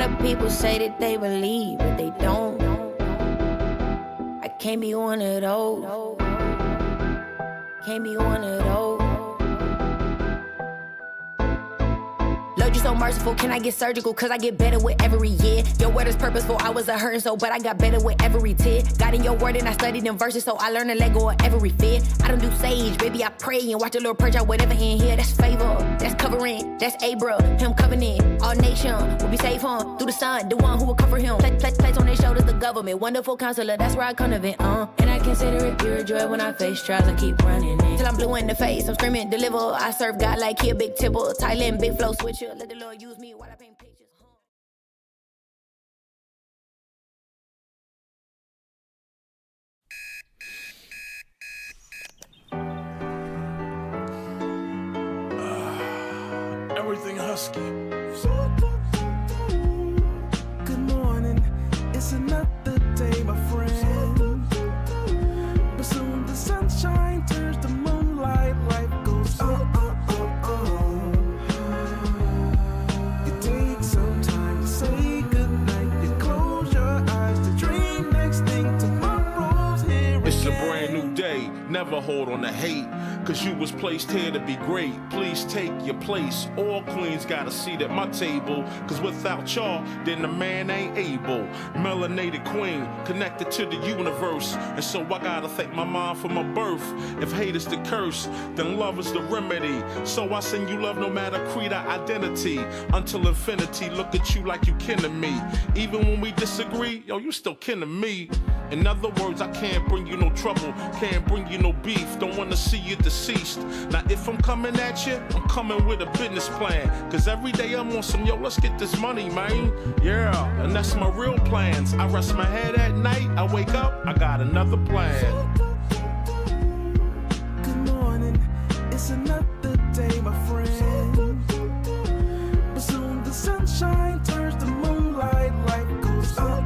of people say that they believe, but they don't. I can't be one of those. Can't be one of those. Lord, you so merciful, can I get surgical? Cause I get better with every year. Your word is purposeful, I was a hurting soul, but I got better with every tear. Got in your word and I studied them verses, so I learned to let go of every fear. I don't do sage, baby, I pray and watch the Lord purge out whatever in here. That's favor, that's covering, that's Abra, him covenant. All nation will be safe on through the sun, the one who will cover him. Place on their shoulders, the government, wonderful counselor, that's where I come to vent, And I consider it pure joy when I face trials, I keep running in. Till I'm blue in the face, I'm screaming, deliver. I serve God like he a big tipple. Thailand, big flow switcher. Let the Lord use me while I paint pictures. Everything husky. Good morning, it's another day, my friend. But soon the sunshine turns to moonlight, life goes on. You take some time to say goodnight. You close your eyes to dream next thing. Tomorrow's here again. It's a brand new day, never hold on to hate. Cause you was placed here to be great. Please take your place. All queens got a seat at my table. Cause without y'all, then the man ain't able. Melanated queen, connected to the universe. And so I gotta thank my mom for my birth. If hate is the curse, then love is the remedy. So I send you love no matter creed or identity. Until infinity, look at you like you kin to me. Even when we disagree, yo, you still kin to me. In other words, I can't bring you no trouble, can't bring you no beef, don't wanna see you deceased. Now if I'm coming at you, I'm coming with a business plan. Cause every day I'm on some, yo, let's get this money, man. Yeah, and that's my real plans. I rest my head at night, I wake up, I got another plan. Good morning, it's another day, my friend. But soon the sunshine turns to moonlight, life goes on.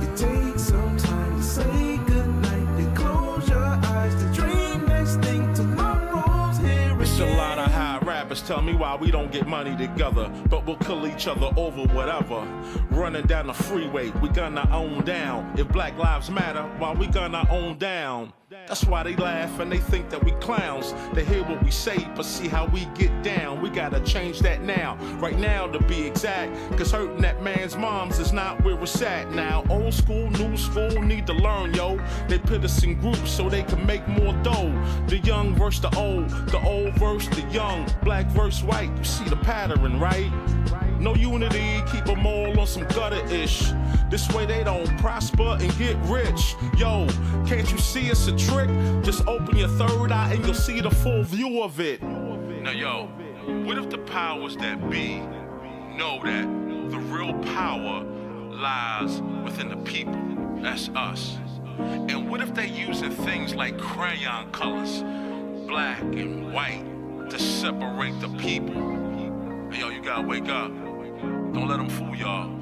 You take some time to say goodnight. You close your eyes to dream next thing. Tomorrow's here again. It's a lot of high rappers tell me why we don't get money together, but we'll kill each other over whatever. Running down the freeway, we gonna own down. If Black Lives Matter, why we gonna own down? That's why they laugh and they think that we clowns. They hear what we say, but see how we get down. We gotta change that now, right now to be exact. Cause hurting that man's moms is not where it's at now. Old school, new school need to learn, yo. They put us in groups so they can make more dough. The young versus the old versus the young. Black versus white, you see the pattern, right? No unity, keep them all on some gutter-ish. This way they don't prosper and get rich. Yo, can't you see it's a trick? Just open your third eye and you'll see the full view of it. Now yo, what if the powers that be know that the real power lies within the people? That's us. And what if they using things like crayon colors, black and white, to separate the people? Hey, yo, you gotta wake up. Don't let them fool y'all.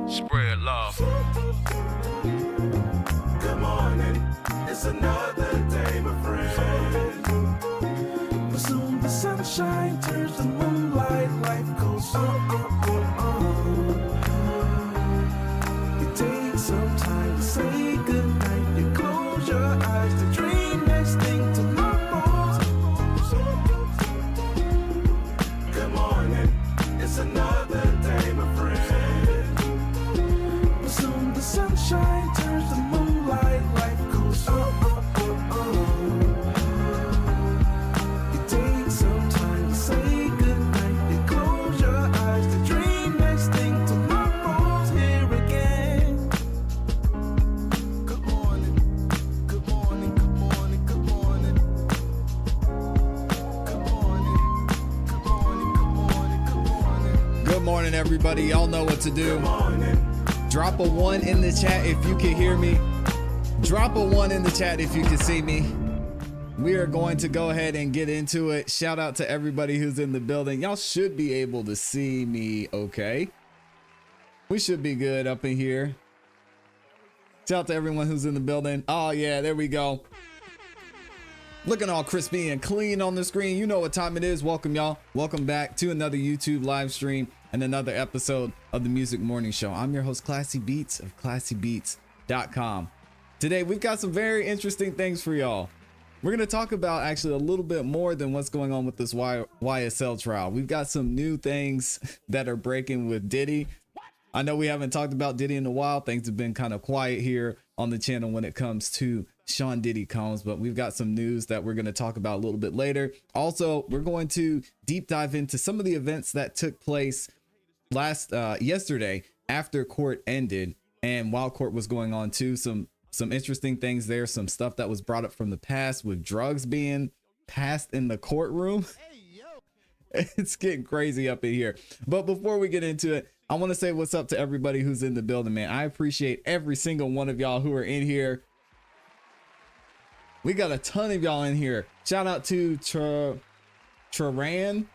Spread love. Good morning, it's another day, my friend. But soon the sunshine turns to moonlight, life goes on. You take some time to say goodnight. You close your eyes to dream next thing. Tomorrow's. Good morning, it's another day, my friend. But soon the sunshine turns to moonlight, life goes on. You take some time to say goodnight. You close your eyes to dream next thing. Tomorrow's here again. Good morning, good morning, good morning, good morning. Good morning, good morning, good morning, good morning. Good morning, everybody. Y'all know what to do. Drop a 1 in the chat if you can hear me. Drop a 1 in the chat if you can see me. We are going to go ahead and get into it. Shout out to everybody who's in the building. Y'all should be able to see me okay. We should be good up in here. Shout out to everyone who's in the building. Oh yeah, there we go. Looking all crispy and clean on the screen. You know what time it is. Welcome, y'all. Welcome back to another YouTube live stream and another episode of the Music Morning Show. I'm your host, ClassE Beats of ClassEbeats.com. Today, we've got some very interesting things for y'all. We're going to talk about actually a little bit more than what's going on with this YSL trial. We've got some new things that are breaking with Diddy. I know we haven't talked about Diddy in a while. Things have been kind of quiet here on the channel when it comes to Sean Diddy Combs, but we've got some news that we're going to talk about a little bit later. Also, we're going to deep dive into some of the events that took place yesterday after court ended and while court was going on too. Some interesting things there, some stuff that was brought up from the past with drugs being passed in the courtroom. It's getting crazy up in here. But before we get into it, I want to say what's up to everybody who's in the building, man. I appreciate every single one of y'all who are in here. We got a ton of y'all in here. Shout out to Traran.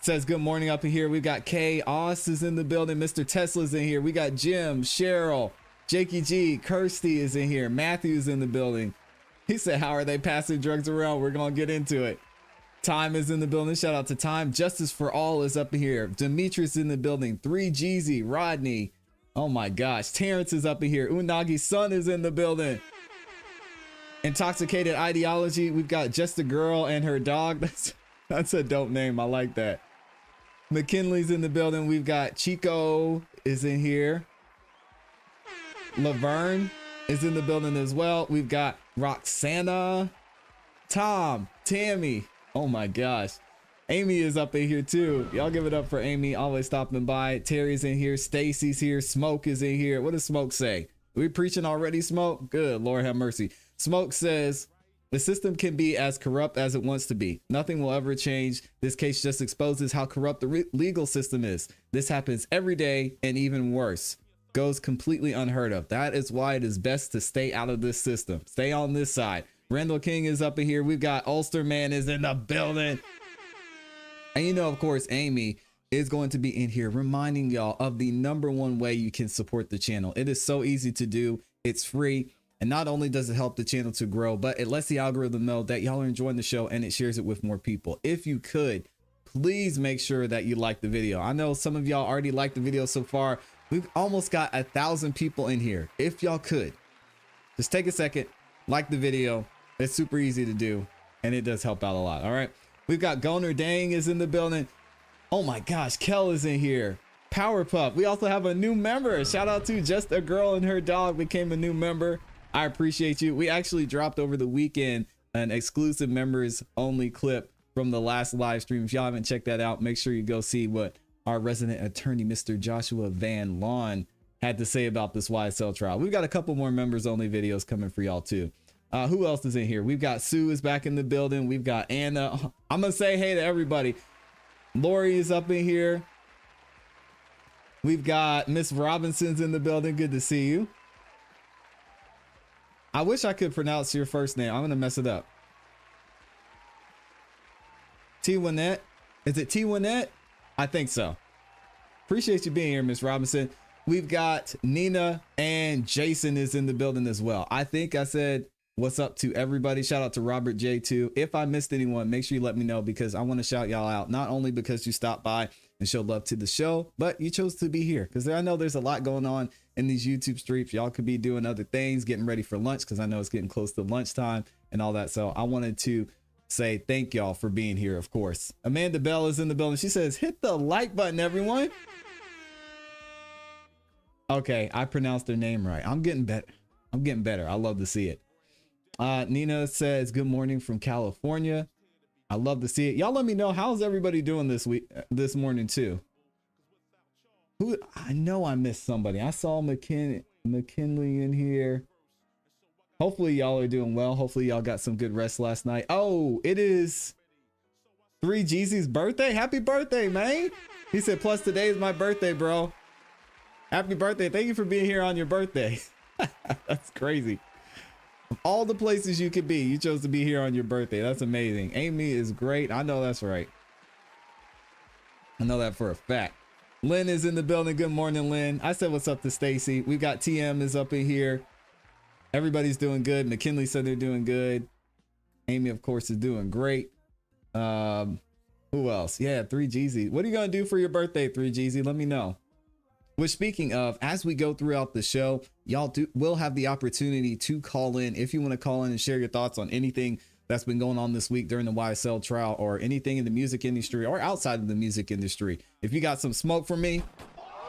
Says good morning up in here. We've got Kay. Oz is in the building. Mr. Tesla's in here. We got Jim, Cheryl, Jakey G, Kirsty is in here. Matthew's in the building. He said, how are they passing drugs around? We're going to get into it. Time is in the building. Shout out to Time. Justice for All is up in here. Demetrius in the building. 3Jeezy, Rodney. Oh my gosh. Terrence is up in here. Unagi's son is in the building. Intoxicated Ideology. We've got Just a Girl and her dog. That's a dope name. I like that. McKinley's in the building. We've got Chico is in here. Laverne is in the building as well. We've got Roxana, Tom, Tammy. Oh my gosh. Amy is up in here too. Y'all give it up for Amy, always stopping by. Terry's in here. Stacy's here. Smoke is in here. What does Smoke say? We preaching already, Smoke? Good. Lord have mercy. Smoke says the system can be as corrupt as it wants to be. Nothing will ever change. This case just exposes how corrupt the legal system is. This happens every day and even worse. Goes completely unheard of. That is why it is best to stay out of this system. Stay on this side. Randall King is up in here. We've got Ulster Man is in the building. And you know, of course, Amy is going to be in here reminding y'all of the #1 way you can support the channel. It is so easy to do. It's free. And not only does it help the channel to grow, but it lets the algorithm know that y'all are enjoying the show and it shares it with more people. If you could, please make sure that you like the video. I know some of y'all already liked the video so far. We've almost got 1,000 people in here. If y'all could, just take a second, like the video. It's super easy to do and it does help out a lot. All right. We've got Goner Dang is in the building. Oh my gosh. Kel is in here. Powerpuff. We also have a new member. Shout out to Just a Girl and her dog became a new member. I appreciate you. We actually dropped over the weekend an exclusive members only clip from the last live stream. If y'all haven't checked that out, make sure you go see what our resident attorney, Mr. Joshua Van Lawn, had to say about this YSL trial. We've got a couple more members only videos coming for y'all too. Who else is in here? We've got Sue is back in the building. We've got Anna. I'm gonna say hey to everybody. Lori is up in here. We've got Miss Robinson's in the building. Good to see you. I wish I could pronounce your first name. I'm gonna mess it up. T-Winette. Is it T-Winette? I think so. Appreciate you being here, Miss Robinson. We've got Nina and Jason is in the building as well. I think I said what's up to everybody. Shout out to Robert J too. If I missed anyone, make sure you let me know because I want to shout y'all out. Not only because you stopped by and showed love to the show, but you chose to be here because I know there's a lot going on in these YouTube streams. Y'all could be doing other things, getting ready for lunch because I know it's getting close to lunchtime and all that. So I wanted to say thank y'all for being here, of course. Amanda Bell is in the building. She says, hit the like button, everyone. Okay, I pronounced her name right. I'm getting better. I'm getting better. I love to see it. Nina says, good morning from California. I love to see it. Y'all let me know how's everybody doing this morning too. Who I know I missed somebody. I saw McKinley in here. Hopefully y'all are doing well. Hopefully y'all got some good rest last night. Oh, it is 3Jeezy's birthday. Happy birthday, man. He said, plus today is my birthday, bro. Happy birthday. Thank you for being here on your birthday. That's crazy. Of all the places you could be, you chose to be here on your birthday. That's amazing. Amy is great. I know that's right. I know that for a fact. Lynn is in the building. Good morning, Lynn. I said what's up to Stacy. We've got TM is up in here. Everybody's doing good. McKinley said they're doing good. Amy, of course, is doing great. Who else? Yeah, 3Jeezy. What are you gonna do for your birthday, 3Jeezy? Let me know. Which, speaking of, as we go throughout the show, y'all will have the opportunity to call in if you want to call in and share your thoughts on anything that's been going on this week during the YSL trial, or anything in the music industry or outside of the music industry. If you got some smoke for me,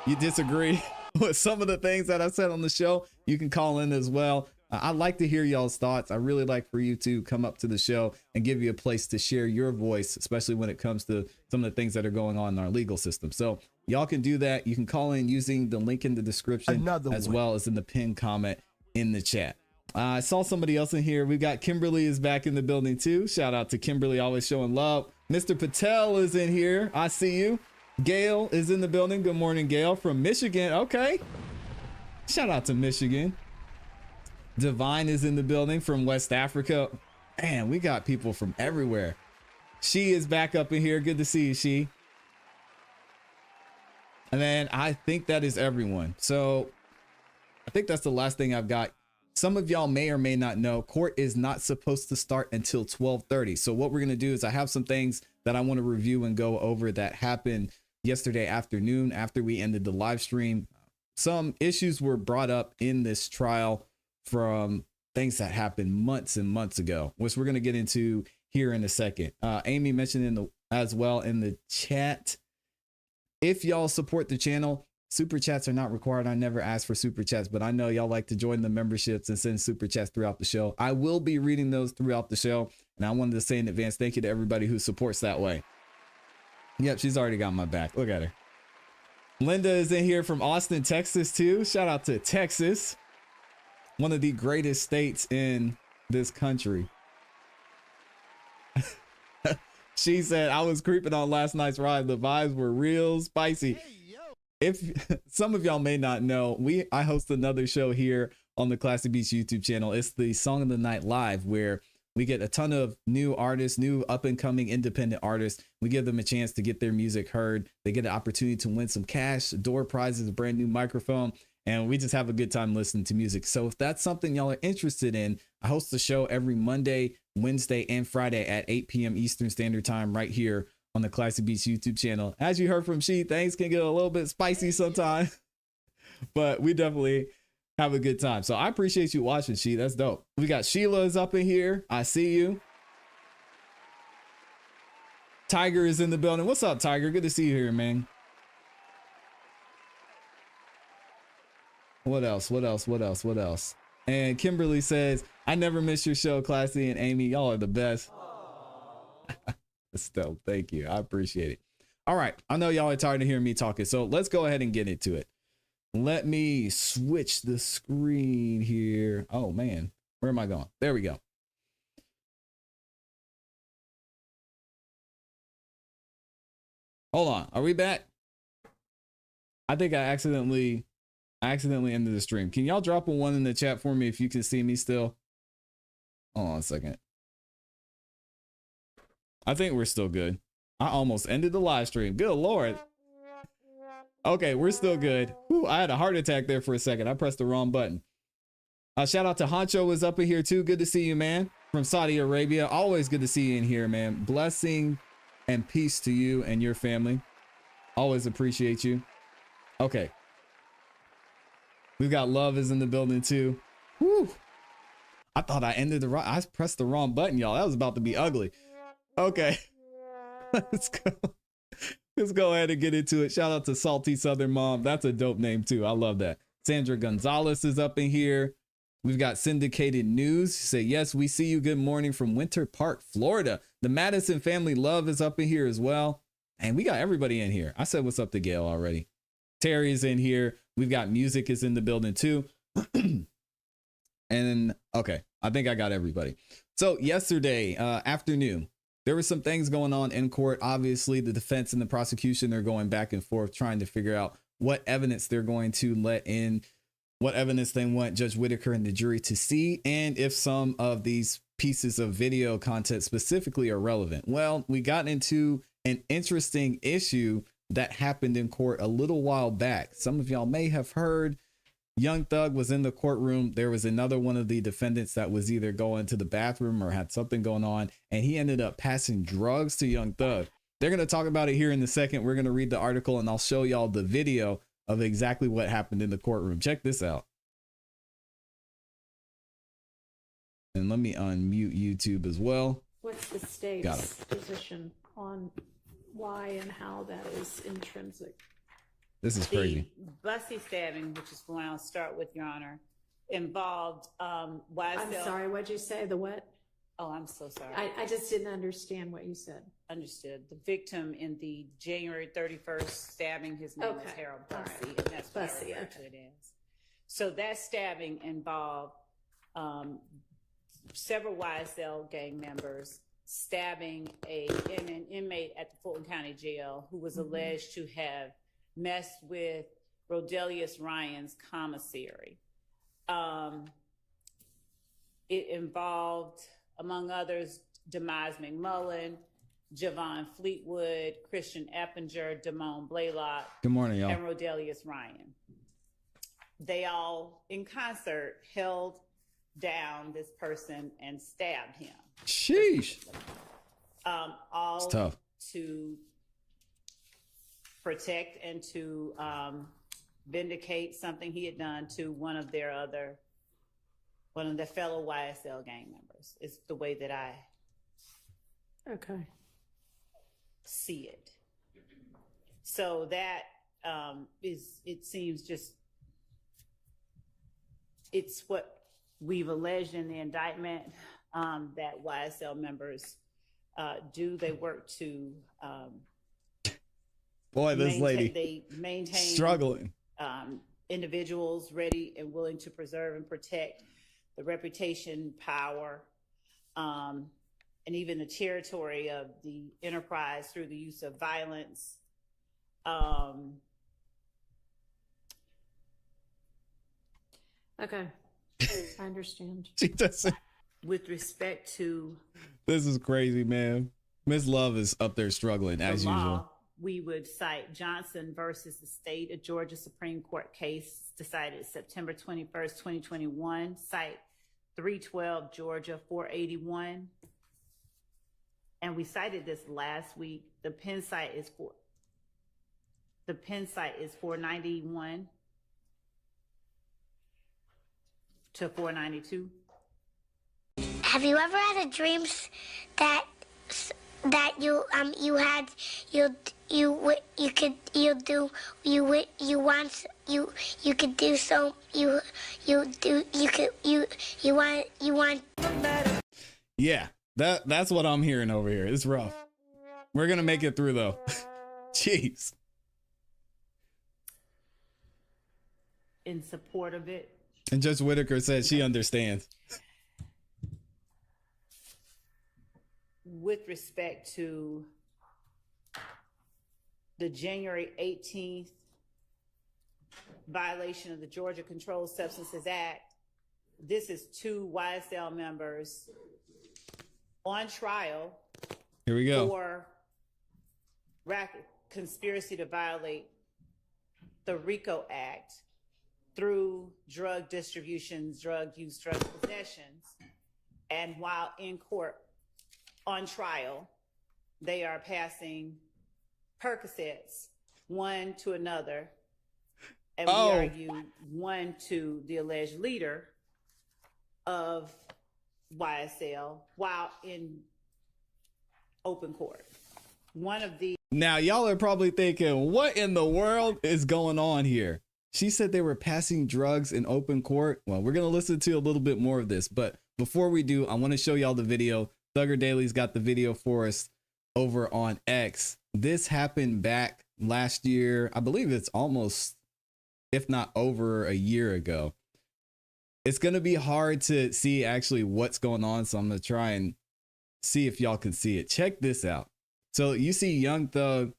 you disagree with some of the things that I said on the show, you can call in as well. I'd like to hear y'all's thoughts. I really like for you to come up to the show and give you a place to share your voice, especially when it comes to some of the things that are going on in our legal system. So y'all can do that. You can call in using the link in the description, as well as in the pinned comment in the chat. I saw somebody else in here. We've got Kimberly is back in the building too. Shout out to Kimberly, always showing love. Mr. Patel is in here. I see you. Gail is in the building. Good morning, Gail from Michigan. Okay. Shout out to Michigan. Divine is in the building from West Africa. Man, we got people from everywhere. She is back up in here. Good to see you, She. And then I think that is everyone. So I think that's the last thing I've got. Some of y'all may or may not know, court is not supposed to start until 12:30. So what we're going to do is I have some things that I want to review and go over that happened yesterday afternoon after we ended the live stream. Some issues were brought up in this trial from things that happened months and months ago, which we're going to get into here in a second. Amy mentioned as well in the chat, if y'all support the channel, super chats are not required. I never ask for super chats, but I know y'all like to join the memberships and send super chats throughout the show. I will be reading those throughout the show, and I wanted to say in advance, thank you to everybody who supports that way. Yep, she's already got my back. Look at her. Linda is in here from Austin, Texas too. Shout out to Texas, one of the greatest states in this country. She said, I was creeping on last night's ride. The vibes were real spicy. If some of y'all may not know, I host another show here on the ClassE Beats YouTube channel. It's the Song of the Night Live, where we get a ton of new artists, new up and coming independent artists. We give them a chance to get their music heard. They get an opportunity to win some cash, door prizes, a brand new microphone, and we just have a good time listening to music. So if that's something y'all are interested in, I host the show every Monday, Wednesday, and Friday at 8 p.m. Eastern Standard Time right here on the ClassE Beats YouTube channel. As you heard from She, things can get a little bit spicy sometimes, but we definitely have a good time. So I appreciate you watching, She. That's dope. We got Sheila's up in here. I see you. Tiger is in the building. What's up, Tiger? Good to see you here, man. What else? What else? What else? What else? And Kimberly says, I never miss your show, ClassE and Amy. Y'all are the best. That's dope. Thank you. I appreciate it. All right. I know y'all are tired of hearing me talking, so let's go ahead and get into it. Let me switch the screen here. Oh, man. Where am I going? There we go. Hold on. Are we back? I think I accidentally ended the stream. Can y'all drop a 1 in the chat for me if you can see me still? Hold on a second. I think we're still good. I almost ended the live stream. Good Lord. Okay, we're still good. Whew, I had a heart attack there for a second. I pressed the wrong button. Shout out to Honcho is up in here too. Good to see you, man. From Saudi Arabia. Always good to see you in here, man. Blessing and peace to you and your family. Always appreciate you. Okay. We've got Love is in the building too. Whew. I thought I pressed the wrong button, y'all. That was about to be ugly. Okay. Let's go ahead and get into it. Shout out to Salty Southern Mom. That's a dope name too. I love that. Sandra Gonzalez is up in here. We've got Syndicated News. Say, yes, we see you. Good morning from Winter Park, Florida. The Madison family Love is up in here as well. And we got everybody in here. I said what's up to Gail already. Terry is in here. We've got Music is in the building too. And okay, I think I got everybody. So yesterday afternoon, there were some things going on in court. Obviously, the defense and the prosecution are going back and forth trying to figure out what evidence they're going to let in, what evidence they want Judge Whitaker and the jury to see, and if some of these pieces of video content specifically are relevant. Well, we got into an interesting issue that happened in court a little while back. Some of y'all may have heard Young Thug was in the courtroom. There was another one of the defendants that was either going to the bathroom or had something going on, and he ended up passing drugs to Young Thug. They're going to talk about it here in a second. We're going to read the article, and I'll show y'all the video of exactly what happened in the courtroom. Check this out. And let me unmute YouTube as well. What's the state's position on why and how that is intrinsic? This is crazy. The Bussy stabbing, which is the one I'll start with, Your Honor, involved YSL. I'm sorry, what'd you say? The what? Oh, I'm so sorry. I just didn't understand what you said. Understood. The victim in the January 31st stabbing, his name is Harold Bussy, All right. and that's what Bussy, I refer to it as. So that stabbing involved several YSL gang members stabbing an inmate at the Fulton County Jail who was alleged to have messed with Rodelius Ryan's commissary. It involved, among others, Demise McMullen, Javon Fleetwood, Christian Eppinger, Damone Blaylock, Good morning, y'all. and Rodelius Ryan. They all, in concert, held down this person and stabbed him. Sheesh. All It's tough. to protect and to vindicate something he had done to one of their fellow YSL gang members. It's the way that I Okay. see it. So that it seems just, it's what we've alleged in the indictment that YSL members do. They work to Boy, this lady they maintain struggling. Individuals ready and willing to preserve and protect the reputation, power, and even the territory of the enterprise through the use of violence. Okay. I understand. She doesn't. With respect to This is crazy, man. Miss Love is up there struggling the as law, usual. we would cite Johnson versus the state, a Georgia Supreme Court case decided September 21st, 2021, cite 312 Georgia 481. And we cited this last week. The Penn site is 491 to 492. Have you ever had a dream that you want. Yeah, that's what I'm hearing over here. It's rough. We're gonna make it through though. Jeez. In support of it. And Judge Whitaker said she understands. With respect to the January 18th violation of the Georgia Controlled Substances Act, this is 2 YSL members on trial Here we go. for conspiracy to violate the RICO Act through drug distributions, drug use, drug possessions. And while in court on trial, they are passing Percocets one to another. And we argue one to the alleged leader of YSL while in open court. One of the Now, y'all are probably thinking, what in the world is going on here? She said they were passing drugs in open court. Well, we're going to listen to a little bit more of this. But before we do, I want to show y'all the video. Thugger Daily's got the video for us over on X. This happened back last year. I believe it's almost, if not over a year ago. It's going to be hard to see actually what's going on. So I'm going to try and see if y'all can see it. Check this out. So you see Young Thug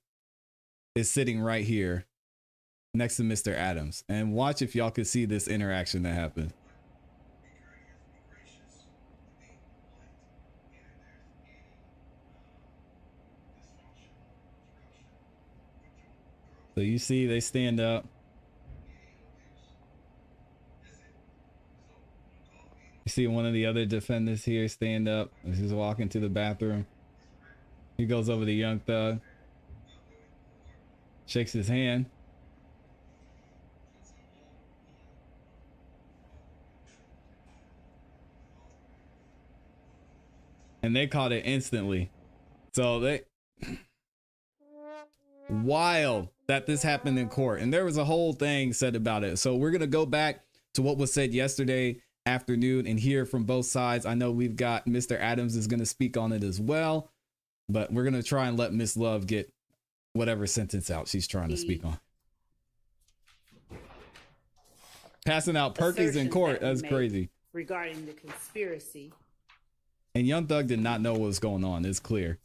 is sitting right here next to Mr. Adams. And watch if y'all can see this interaction that happened. So you see they stand up. see one of the other defendants here stand up as he's walking to the bathroom. He goes over to Young Thug, shakes his hand. And they caught it instantly. So they wild that this happened in court. And there was a whole thing said about it. So we're going to go back to what was said yesterday afternoon and hear from both sides. I know we've got Mr. Adams is going to speak on it as well, but we're going to try and let Miss Love get whatever sentence out she's trying to speak on. Passing out Perkins in court. That's crazy. Regarding the conspiracy. And Young Thug did not know what was going on. It's clear.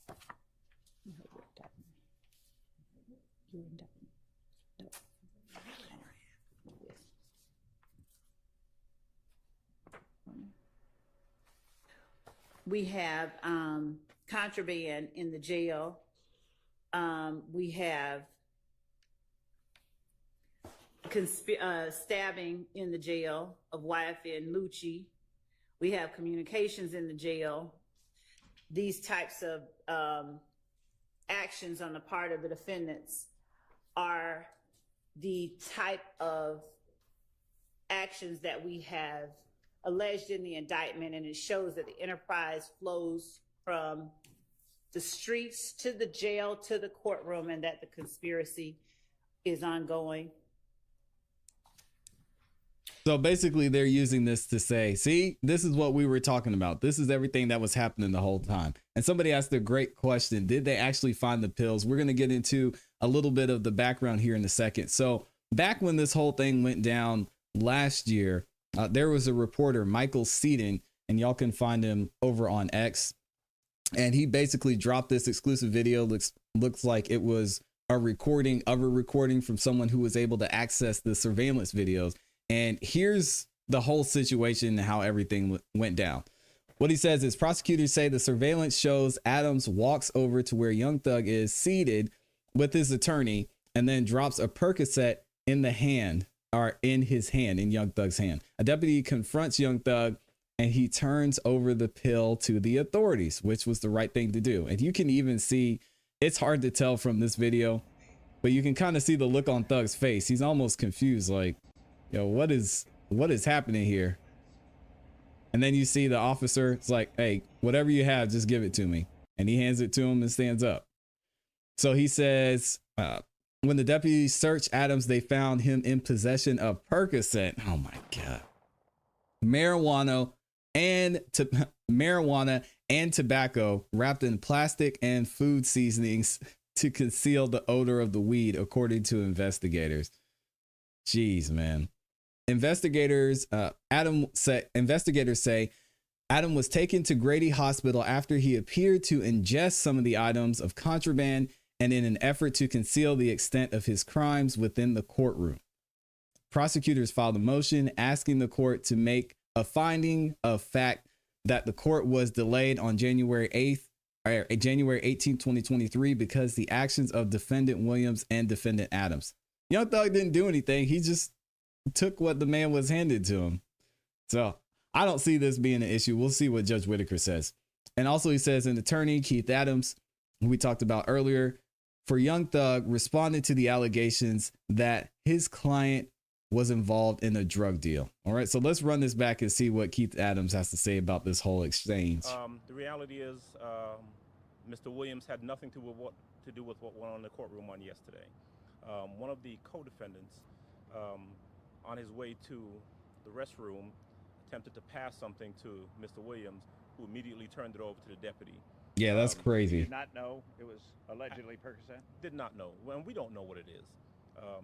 We have contraband in the jail. We have stabbing in the jail of YFN Lucci. We have communications in the jail. These types of actions on the part of the defendants are the type of actions that we have alleged in the indictment, and it shows that the enterprise flows from the streets to the jail to the courtroom, and that the conspiracy is ongoing. So basically they're using this to say, see, this is what we were talking about. This is everything that was happening the whole time. And somebody asked a great question. Did they actually find the pills? We're going to get into a little bit of the background here in a second. So back when this whole thing went down last year, there was a reporter, Michael Seaton, and y'all can find him over on X. And he basically dropped this exclusive video. Looks like it was a recording of a recording from someone who was able to access the surveillance videos. And here's the whole situation and how everything went down. What he says is prosecutors say the surveillance shows Adams walks over to where Young Thug is seated with his attorney and then drops a Percocet in the hand, or in his hand, in Young Thug's hand. A deputy confronts Young Thug and he turns over the pill to the authorities, which was the right thing to do. And you can even see, it's hard to tell from this video, but you can kind of see the look on Thug's face. He's almost confused, like, yo, what is happening here? And then you see the officer, it's like, hey, whatever you have, just give it to me. And he hands it to him and stands up. So he says, when the deputies searched Adams, they found him in possession of Percocet. Oh my God. Marijuana and tobacco wrapped in plastic and food seasonings to conceal the odor of the weed, according to investigators. Jeez, man. Investigators say Adam was taken to Grady Hospital after he appeared to ingest some of the items of contraband and in an effort to conceal the extent of his crimes within the courtroom. Prosecutors filed a motion asking the court to make a finding of fact that the court was delayed on January 18, 2023 because the actions of defendant Williams and defendant Adams. Young Thug didn't do anything. He just took what the man was handed to him. So I don't see this being an issue. We'll see what Judge Whitaker says. And also he says an attorney, Keith Adams, who we talked about earlier, for Young Thug, responded to the allegations that his client was involved in a drug deal. All right, so let's run this back and see what Keith Adams has to say about this whole exchange. The reality is Mr. Williams had nothing to do with what went on in the courtroom on yesterday. One of the co-defendants, on his way to the restroom, attempted to pass something to Mr. Williams, who immediately turned it over to the deputy. Yeah, that's crazy. Did not know it was allegedly Percocet? Did not know. Well, we don't know what it is.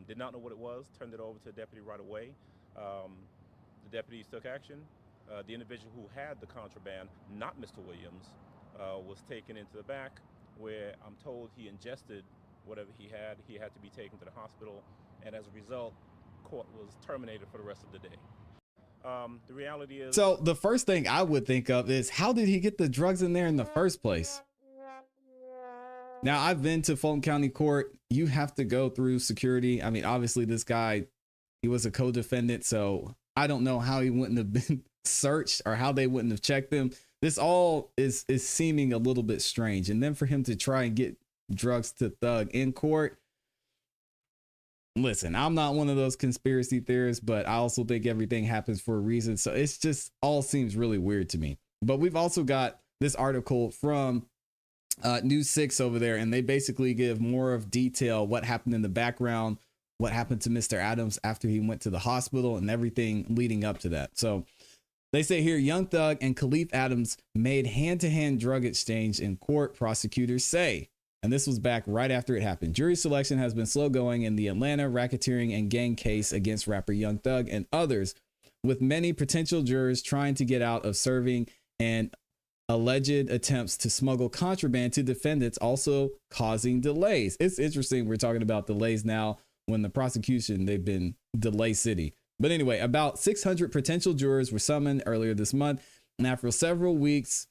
Did not know what it was, turned it over to the deputy right away. The deputies took action. The individual who had the contraband, not Mr. Williams, was taken into the back, where I'm told he ingested whatever he had. He had to be taken to the hospital, and as a result, court was terminated for the rest of the day. The reality is... So the first thing I would think of is, how did he get the drugs in there in the first place? Now, I've been to Fulton County Court. You have to go through security. I mean, obviously this guy, he was a co-defendant, so I don't know how he wouldn't have been searched or how they wouldn't have checked them. This all is seeming a little bit strange. And then for him to try and get drugs to Thug in court. Listen, I'm not one of those conspiracy theorists, but I also think everything happens for a reason. So it's just all seems really weird to me. But we've also got this article from News 6 over there, and they basically give more of detail what happened in the background, what happened to Mr. Adams after he went to the hospital and everything leading up to that. So they say here, Young Thug and Khalif Adams made hand-to-hand drug exchange in court, prosecutors say. And this was back right after it happened. Jury selection has been slow going in the Atlanta racketeering and gang case against rapper Young Thug and others, with many potential jurors trying to get out of serving and alleged attempts to smuggle contraband to defendants also causing delays. It's interesting. We're talking about delays now when the prosecution, they've been delay city. But anyway, about 600 potential jurors were summoned earlier this month. And after several weeks,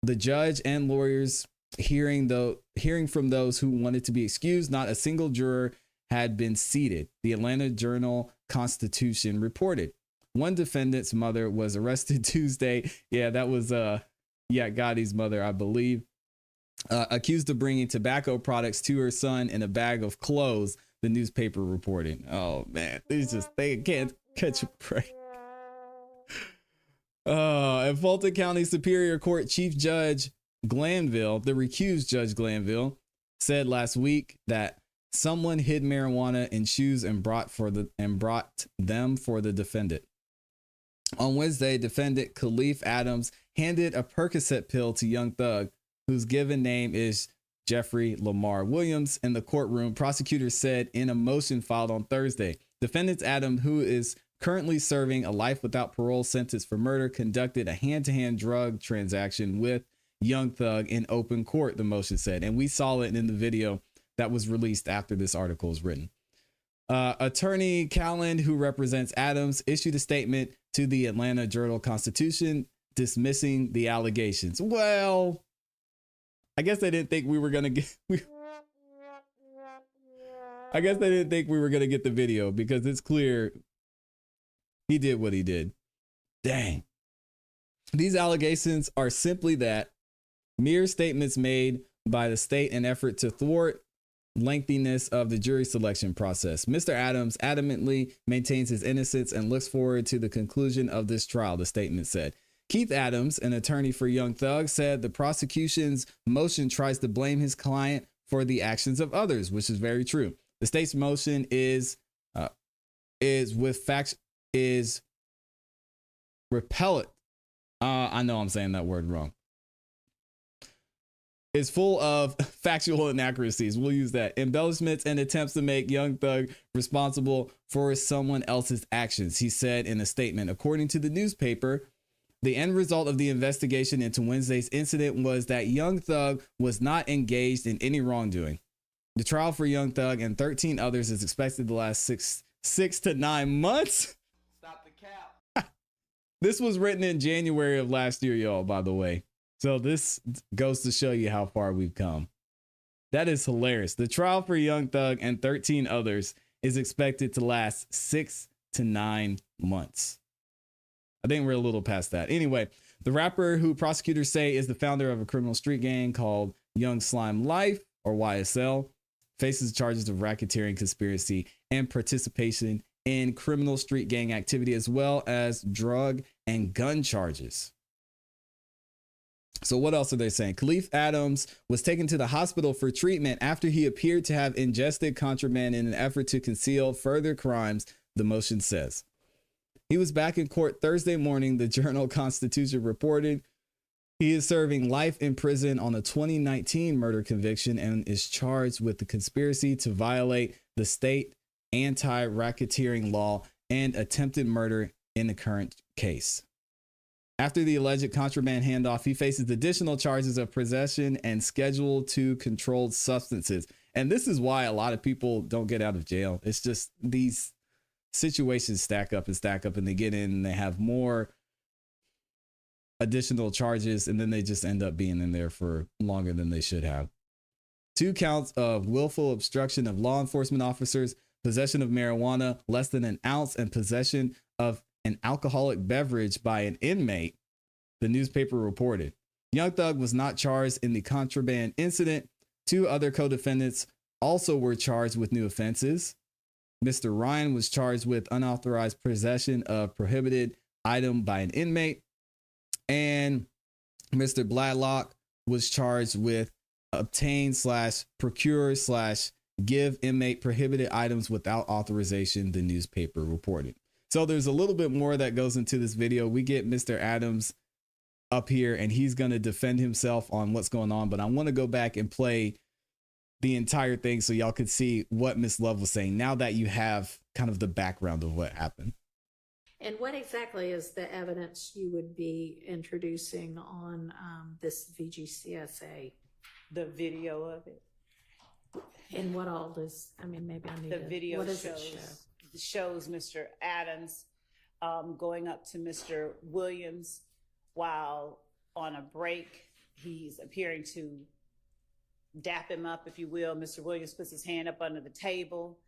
the judge and lawyers hearing from those who wanted to be excused, not a single juror had been seated. The Atlanta Journal-Constitution reported. One defendant's mother was arrested Tuesday. Yeah, that was Gotti's mother, I believe. Accused of bringing tobacco products to her son in a bag of clothes, the newspaper reported. Oh man, they can't catch a break. At Fulton County Superior Court Chief Judge Glanville, the recused Judge Glanville, said last week that someone hid marijuana in shoes and brought them for the defendant. On Wednesday, defendant Khalif Adams handed a Percocet pill to Young Thug, whose given name is Jeffrey Lamar Williams, in the courtroom. Prosecutors said in a motion filed on Thursday. Defendant Adams, who is currently serving a life without parole sentence for murder, conducted a hand-to-hand drug transaction with Young Thug in open court, the motion said. And we saw it in the video that was released after this article was written. Attorney Callan, who represents Adams, issued a statement to the Atlanta Journal-Constitution dismissing the allegations. Well, I guess they didn't think we were going to get... I guess they didn't think we were going to get the video because it's clear he did what he did. Dang. These allegations are simply that mere statements made by the state in effort to thwart lengthiness of the jury selection process. Mr. Adams adamantly maintains his innocence and looks forward to the conclusion of this trial, the statement said. Keith Adams, an attorney for Young Thug, said the prosecution's motion tries to blame his client for the actions of others, which is very true. The state's motion is repellent. I know I'm saying that word wrong. Is full of factual inaccuracies. We'll use that. Embellishments and attempts to make Young Thug responsible for someone else's actions, he said in a statement. According to the newspaper, the end result of the investigation into Wednesday's incident was that Young Thug was not engaged in any wrongdoing. The trial for Young Thug and 13 others is expected to last six to 9 months. Stop the cap. This was written in January of last year, y'all, by the way. So this goes to show you how far we've come. That is hilarious. The trial for Young Thug and 13 others is expected to last 6 to 9 months. I think we're a little past that. Anyway, the rapper, who prosecutors say is the founder of a criminal street gang called Young Slime Life, or YSL, faces charges of racketeering, conspiracy, and participation in criminal street gang activity, as well as drug and gun charges. So what else are they saying? Khalif Adams was taken to the hospital for treatment after he appeared to have ingested contraband in an effort to conceal further crimes, the motion says. He was back in court Thursday morning, the Journal-Constitution reported. He is serving life in prison on a 2019 murder conviction and is charged with the conspiracy to violate the state anti-racketeering law and attempted murder in the current case. After the alleged contraband handoff, he faces additional charges of possession and Schedule II controlled substances. And this is why a lot of people don't get out of jail. It's just these situations stack up and they get in and they have more additional charges, and then they just end up being in there for longer than they should have. 2 counts of willful obstruction of law enforcement officers, possession of marijuana less than an ounce, and possession of an alcoholic beverage by an inmate, the newspaper reported. Young Thug was not charged in the contraband incident. 2 other co-defendants also were charged with new offenses. Mr. Ryan was charged with unauthorized possession of prohibited item by an inmate. And Mr. Bladlock was charged with obtain/procure/give inmate prohibited items without authorization, the newspaper reported. So there's a little bit more that goes into this video. We get Mr. Adams up here and he's going to defend himself on what's going on, but I want to go back and play the entire thing so y'all could see what Miss Love was saying now that you have kind of the background of what happened. And what exactly is the evidence you would be introducing on this VGCSA? The video of it. And what all does, I mean, maybe I need The to, video what does it show? shows Mr. Adams going up to Mr. Williams while on a break. He's appearing to dap him up, if you will. Mr. Williams puts his hand up under the table.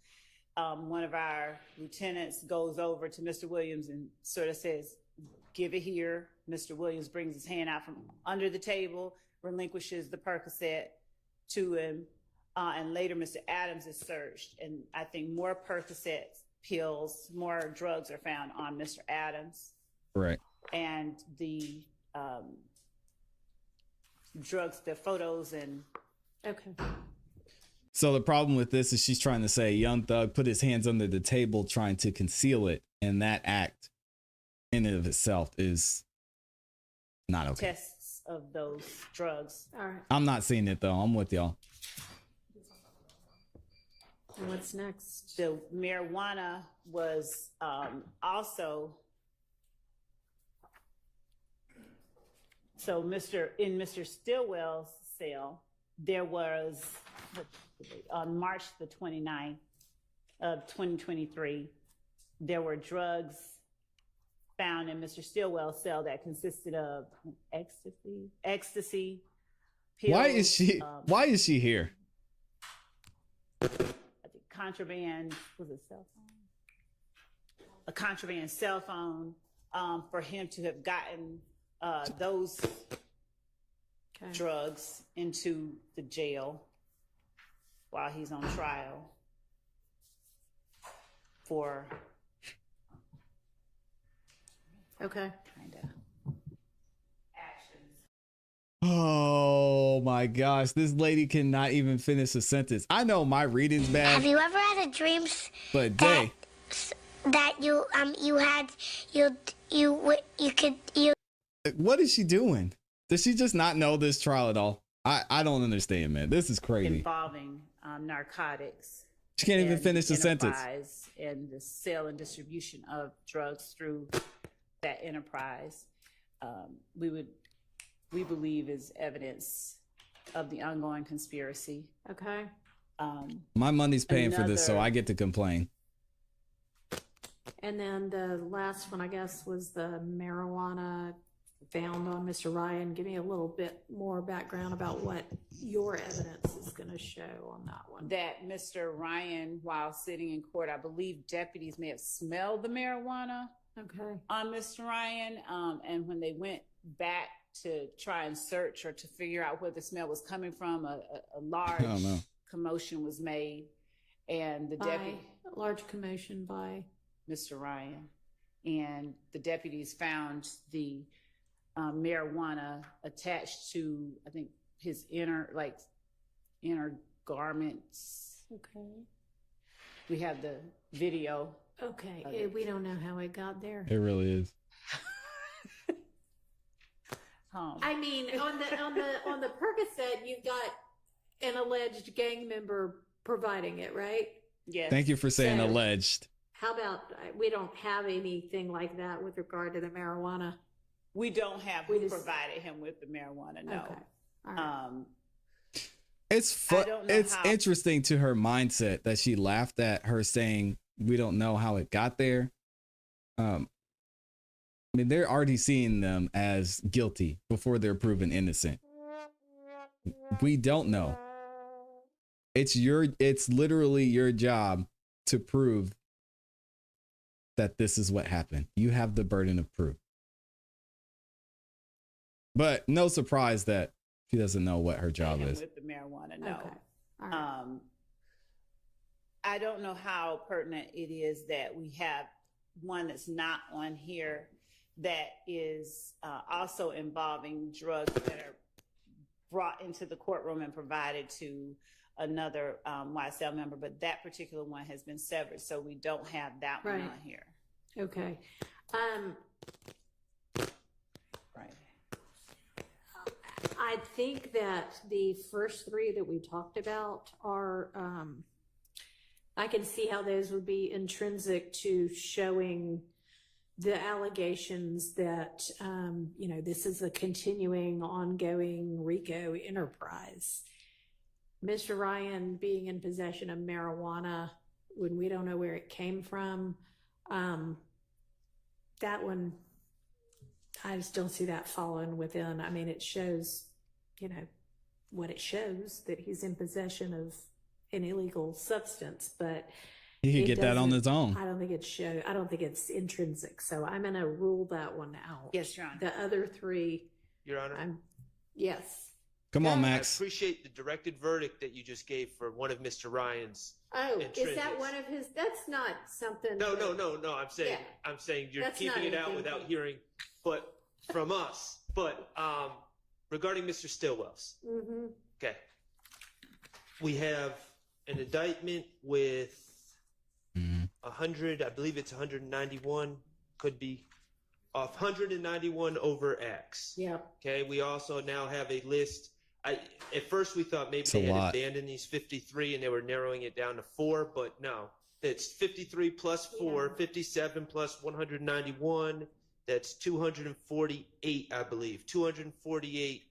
One of our lieutenants goes over to Mr. Williams and sort of says, "Give it here." Mr. Williams brings his hand out from under the table, relinquishes the Percocet to him, and later Mr. Adams is searched. And I think more Percocet pills, more drugs are found on Mr. Adams. Right. And the drugs, the photos and... Okay. So the problem with this is she's trying to say Young Thug put his hands under the table trying to conceal it. And that act in and of itself is not okay. Tests of those drugs. All right. I'm not seeing it though. I'm with y'all. And what's next? The marijuana was also... So in Mr. Stillwell's cell, there was, on March the 29th of 2023, there were drugs found in Mr. Stillwell's cell that consisted of ecstasy pills. Why is she here? I think contraband, was it cell phone? A contraband cell phone, for him to have gotten those drugs into the jail while he's on trial for Okay. kind of actions. Oh my gosh, this lady cannot even finish a sentence. I know my reading's bad. Have you ever had a dream But Day, that you what is she doing? Does she just not know this trial at all? I don't understand, man. This is crazy. Involving narcotics. She can't even finish the sentence. And the sale and distribution of drugs through that enterprise, we believe is evidence of the ongoing conspiracy. Okay. My money's paying for this, so I get to complain. And then the last one, I guess, was the marijuana found on Mr. Ryan. Give me a little bit more background about what your evidence is going to show on that one. That Mr. Ryan, while sitting in court, I believe deputies may have smelled the marijuana on Mr. Ryan. And when they went back to try and search or to figure out where the smell was coming from, a large commotion was made. And the deputy... A large commotion by... Mr. Ryan. And the deputies found the marijuana attached to, I think, his inner garments. Okay. We have the video. Okay. We don't know how it got there. It really is. I mean, on the Percocet, you've got an alleged gang member providing it, right? Yes. Thank you for saying alleged. How about, we don't have anything like that with regard to the marijuana? We don't have, we provided him with the marijuana, no. Okay. All right. It's interesting to her mindset that she laughed at her saying, we don't know how it got there. I mean, they're already seeing them as guilty before they're proven innocent. We don't know. It's literally your job to prove that this is what happened. You have the burden of proof. But no surprise that she doesn't know what her job is. With the marijuana, no. Okay. All right. I don't know how pertinent it is that we have one that's not on here that is also involving drugs that are brought into the courtroom and provided to another YSL member, but that particular one has been severed, so we don't have that one on here. Okay. Right. I think that the first three that we talked about are, I can see how those would be intrinsic to showing the allegations that, this is a continuing, ongoing RICO enterprise. Mr. Ryan being in possession of marijuana when we don't know where it came from, that one, I just don't see that falling within. I mean, it shows, what it shows, that he's in possession of an illegal substance, but He could get that on his own. I don't think it's intrinsic. So I'm going to rule that one out. Yes, Your Honor. The other three, Your Honor, yes. Come on, I Max. appreciate the directed verdict that you just gave for one of Mr. Ryan's. Oh, is intrinsics. that one of his? That's not something. No. I'm saying you're That's keeping not it out anything. without hearing, but from us. But regarding Mr. Stillwell's, Mm-hmm. okay, we have an indictment with 100. I believe it's 191. Could be off 191 over X. Yeah. Okay. We also now have a list. At first we thought maybe It's they a had lot. abandoned these 53 and they were narrowing it down to 4, but no. It's 53 plus 4, 57 plus 191. That's 248, I believe. 248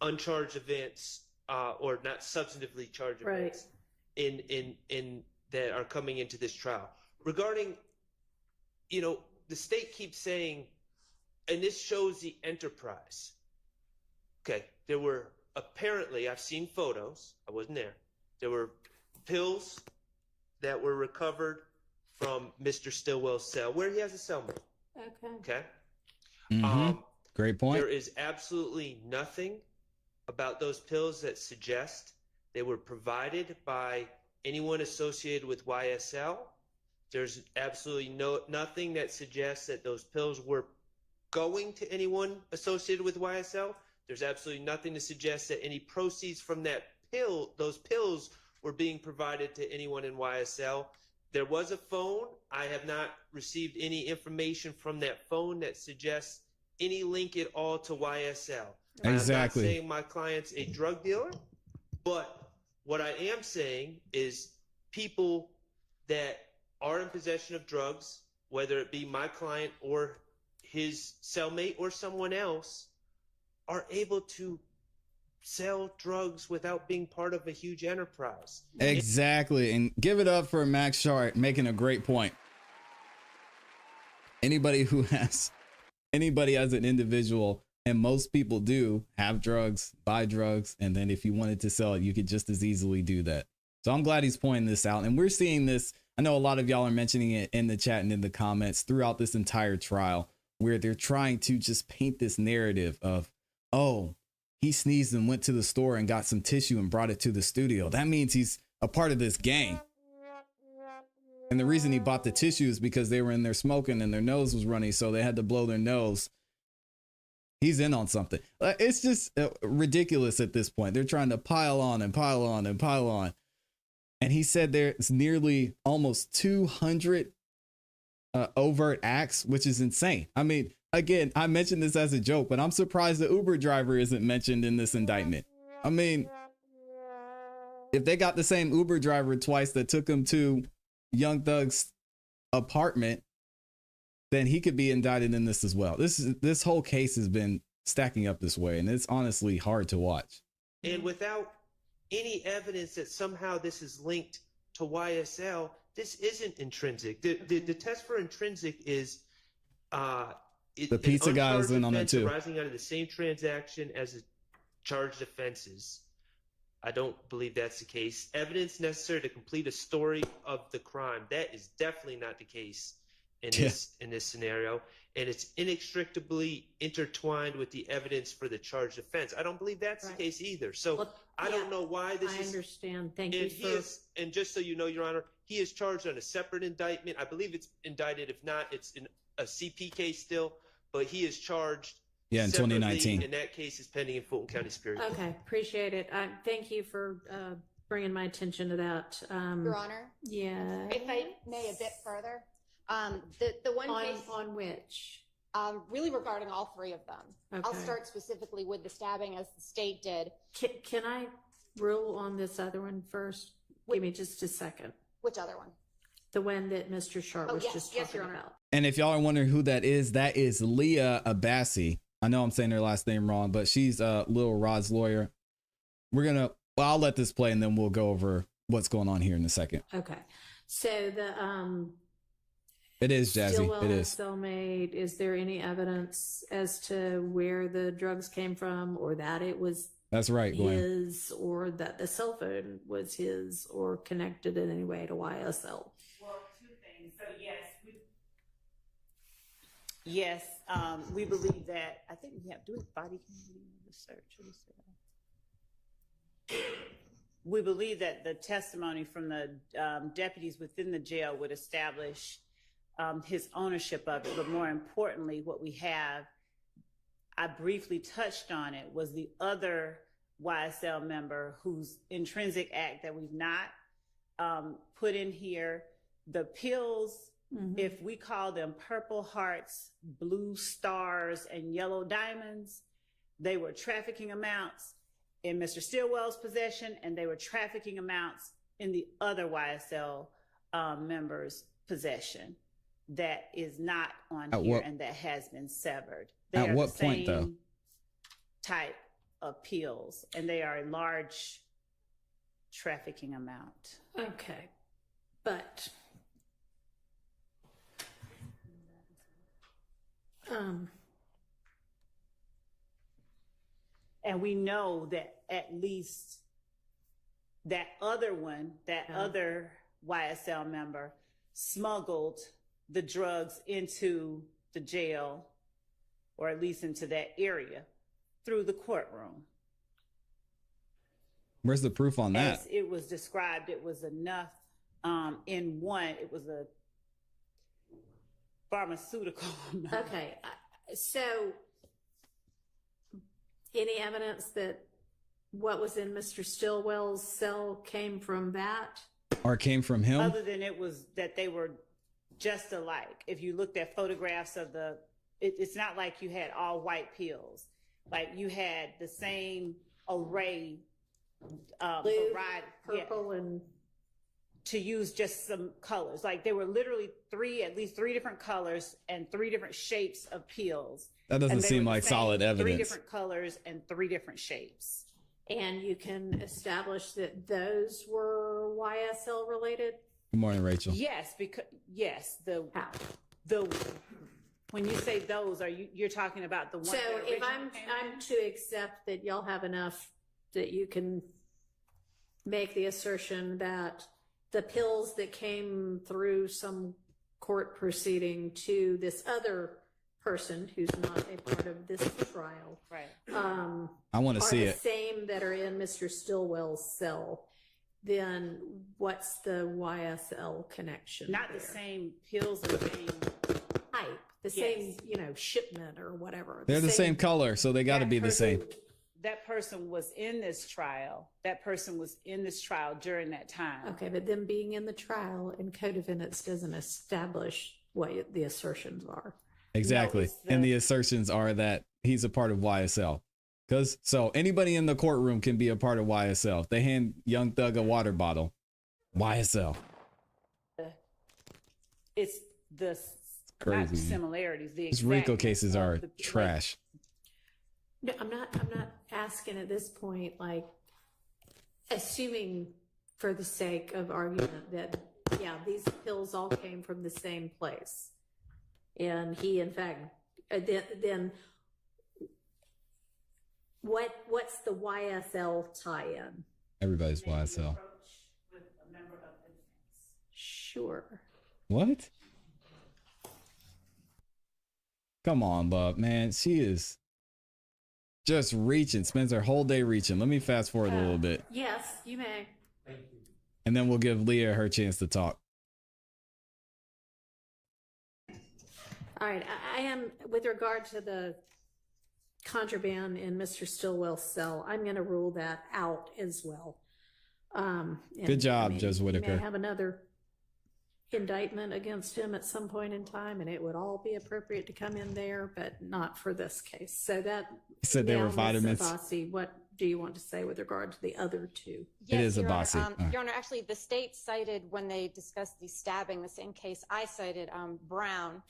uncharged events, or not substantively charged events, in that are coming into this trial. Regarding, the state keeps saying, and this shows the enterprise. Okay, there were apparently, I've seen photos, I wasn't there were pills that were recovered from Mr. Stillwell's cell, where he has a cellmate. Okay. Great point. There is absolutely nothing about those pills that suggest they were provided by anyone associated with YSL. There's absolutely nothing that suggests that those pills were going to anyone associated with YSL. There's absolutely nothing to suggest that any proceeds from those pills were being provided to anyone in YSL. There was a phone. I have not received any information from that phone that suggests any link at all to YSL. Exactly. I'm not saying my client's a drug dealer, but what I am saying is people that are in possession of drugs, whether it be my client or his cellmate or someone else, are able to sell drugs without being part of a huge enterprise. Exactly. And give it up for Max Shart making a great point. Anybody as an individual, and most people do have drugs, buy drugs, and then if you wanted to sell it, you could just as easily do that. So I'm glad he's pointing this out. And we're seeing this. I know a lot of y'all are mentioning it in the chat and in the comments throughout this entire trial, where they're trying to just paint this narrative of, oh, he sneezed and went to the store and got some tissue and brought it to the studio. That means he's a part of this gang. And the reason he bought the tissue is because they were in there smoking and their nose was running, so they had to blow their nose. He's in on something. It's just ridiculous at this point. They're trying to pile on and pile on and pile on. And he said there's nearly almost 200 overt acts, which is insane. I mean, again, I mentioned this as a joke, but I'm surprised the Uber driver isn't mentioned in this indictment. I mean, if they got the same Uber driver twice that took him to Young Thug's apartment, then he could be indicted in this as well. This whole case has been stacking up this way, and it's honestly hard to watch. And without any evidence that somehow this is linked to YSL, this isn't intrinsic. The test for intrinsic is the pizza guy is in on it too. Arising out of the same transaction as the charged offenses. I don't believe that's the case. Evidence necessary to complete a story of the crime. That is definitely not the case in this scenario, and it's inextricably intertwined with the evidence for the charged offense. I don't believe that's the case either. So Well, I don't know why this I is. understand. Thank you And he is, and just so you know, Your Honor, he is charged on a separate indictment. I believe it's indicted. If not, it's in a CP case still, but he is charged. Yeah, in separately, 2019. and that case is pending in Fulton County Superior Court. Okay, appreciate it. Thank you for bringing my attention to that. Your Honor, Yeah. if I may, a bit further, the one case On which? really regarding all three of them. I'll Okay. start specifically with the stabbing, as the state did. Can I rule on this other one first? Give me just a second. Which other one? The one that Mr. Sharp Oh, was yes, just yes, talking Your Honor. about. And if y'all are wondering who that is Leah Abbasi. I know I'm saying her last name wrong, but she's Lil Rod's lawyer. I'll let this play and then we'll go over what's going on here in a second. Okay. So the It is Jazzy. Stillwell It and is. Cellmate, is there any evidence as to where the drugs came from, or that it was That's right, Gwen. his, or that the cell phone was his, or connected in any way to YSL? Well, two things. So yes, we believe that. I think we have body cam research. We believe that the testimony from the deputies within the jail would establish his ownership of it. But more importantly, what we have, I briefly touched on it, was the other YSL member whose intrinsic act that we've not put in here. The pills, if we call them purple hearts, blue stars, and yellow diamonds, they were trafficking amounts in Mr. Stillwell's possession, and they were trafficking amounts in the other YSL members' possession. That is not on here, and that has been severed. They At are what the point, though? same type of pills, and they are a large trafficking amount. Okay. But and we know that at least that other one, other YSL member, smuggled the drugs into the jail, or at least into that area, through the courtroom. Where's the proof on that? As it was described, it was enough in one, it was a pharmaceutical amount. okay, so any evidence that what was in Mr. Stillwell's cell came from that? Or came from him? Other than it was that they were just alike. If you looked at photographs of it's not like you had all white pills. Like you had the same array, Blue, variety, purple, and to use just some colors. Like they were literally at least three different colors and three different shapes of pills. That doesn't And they seem were the like same, solid evidence. Three different colors and three different shapes. and you can establish that those were YSL related? Good morning, Rachel. Yes, because How? when you say those, you're talking about the one. So that if originally came in? I'm to accept that y'all have enough that you can make the assertion that the pills that came through some court proceeding to this other person who's not a part of this trial, right? I want to are see the it. same that are in Mr. Stillwell's cell, then what's the YSL connection? Not the there? same pills or same Type, the same, shipment or whatever. They're the same color, so they got to That be the same. That person was in this trial. That person was in this trial during that time. Okay, but them being in the trial and co-defendants doesn't establish what the assertions are. Exactly. it's And the assertions are that he's a part of YSL. So anybody in the courtroom can be a part of YSL. If they hand Young Thug a water bottle, YSL. It's the Crazy, not man. similarities. The These RICO exactness cases of are the- trash. No, I'm not asking at this point, like, assuming for the sake of argument that, yeah, these pills all came from the same place. And he, in fact, then what's the YSL tie-in? Everybody's YSL. Sure. What? Come on, love, man. She is just reaching, spends her whole day reaching. Let me fast forward a little bit, Yes, you may. and then we'll give Leah her chance to talk. All right, I am, with regard to the contraband in Mr. Stillwell's cell, I'm going to rule that out as well. Good job, Judge He Whitaker. may have another indictment against him at some point in time, and it would all be appropriate to come in there, but not for this case. So that He said they were Ms. vitamins. Abbasi, what do you want to say with regard to the other two? It is Your Honor. Abbasi. Your Honor, actually, the state cited when they discussed the stabbing, the same case I cited, Brown,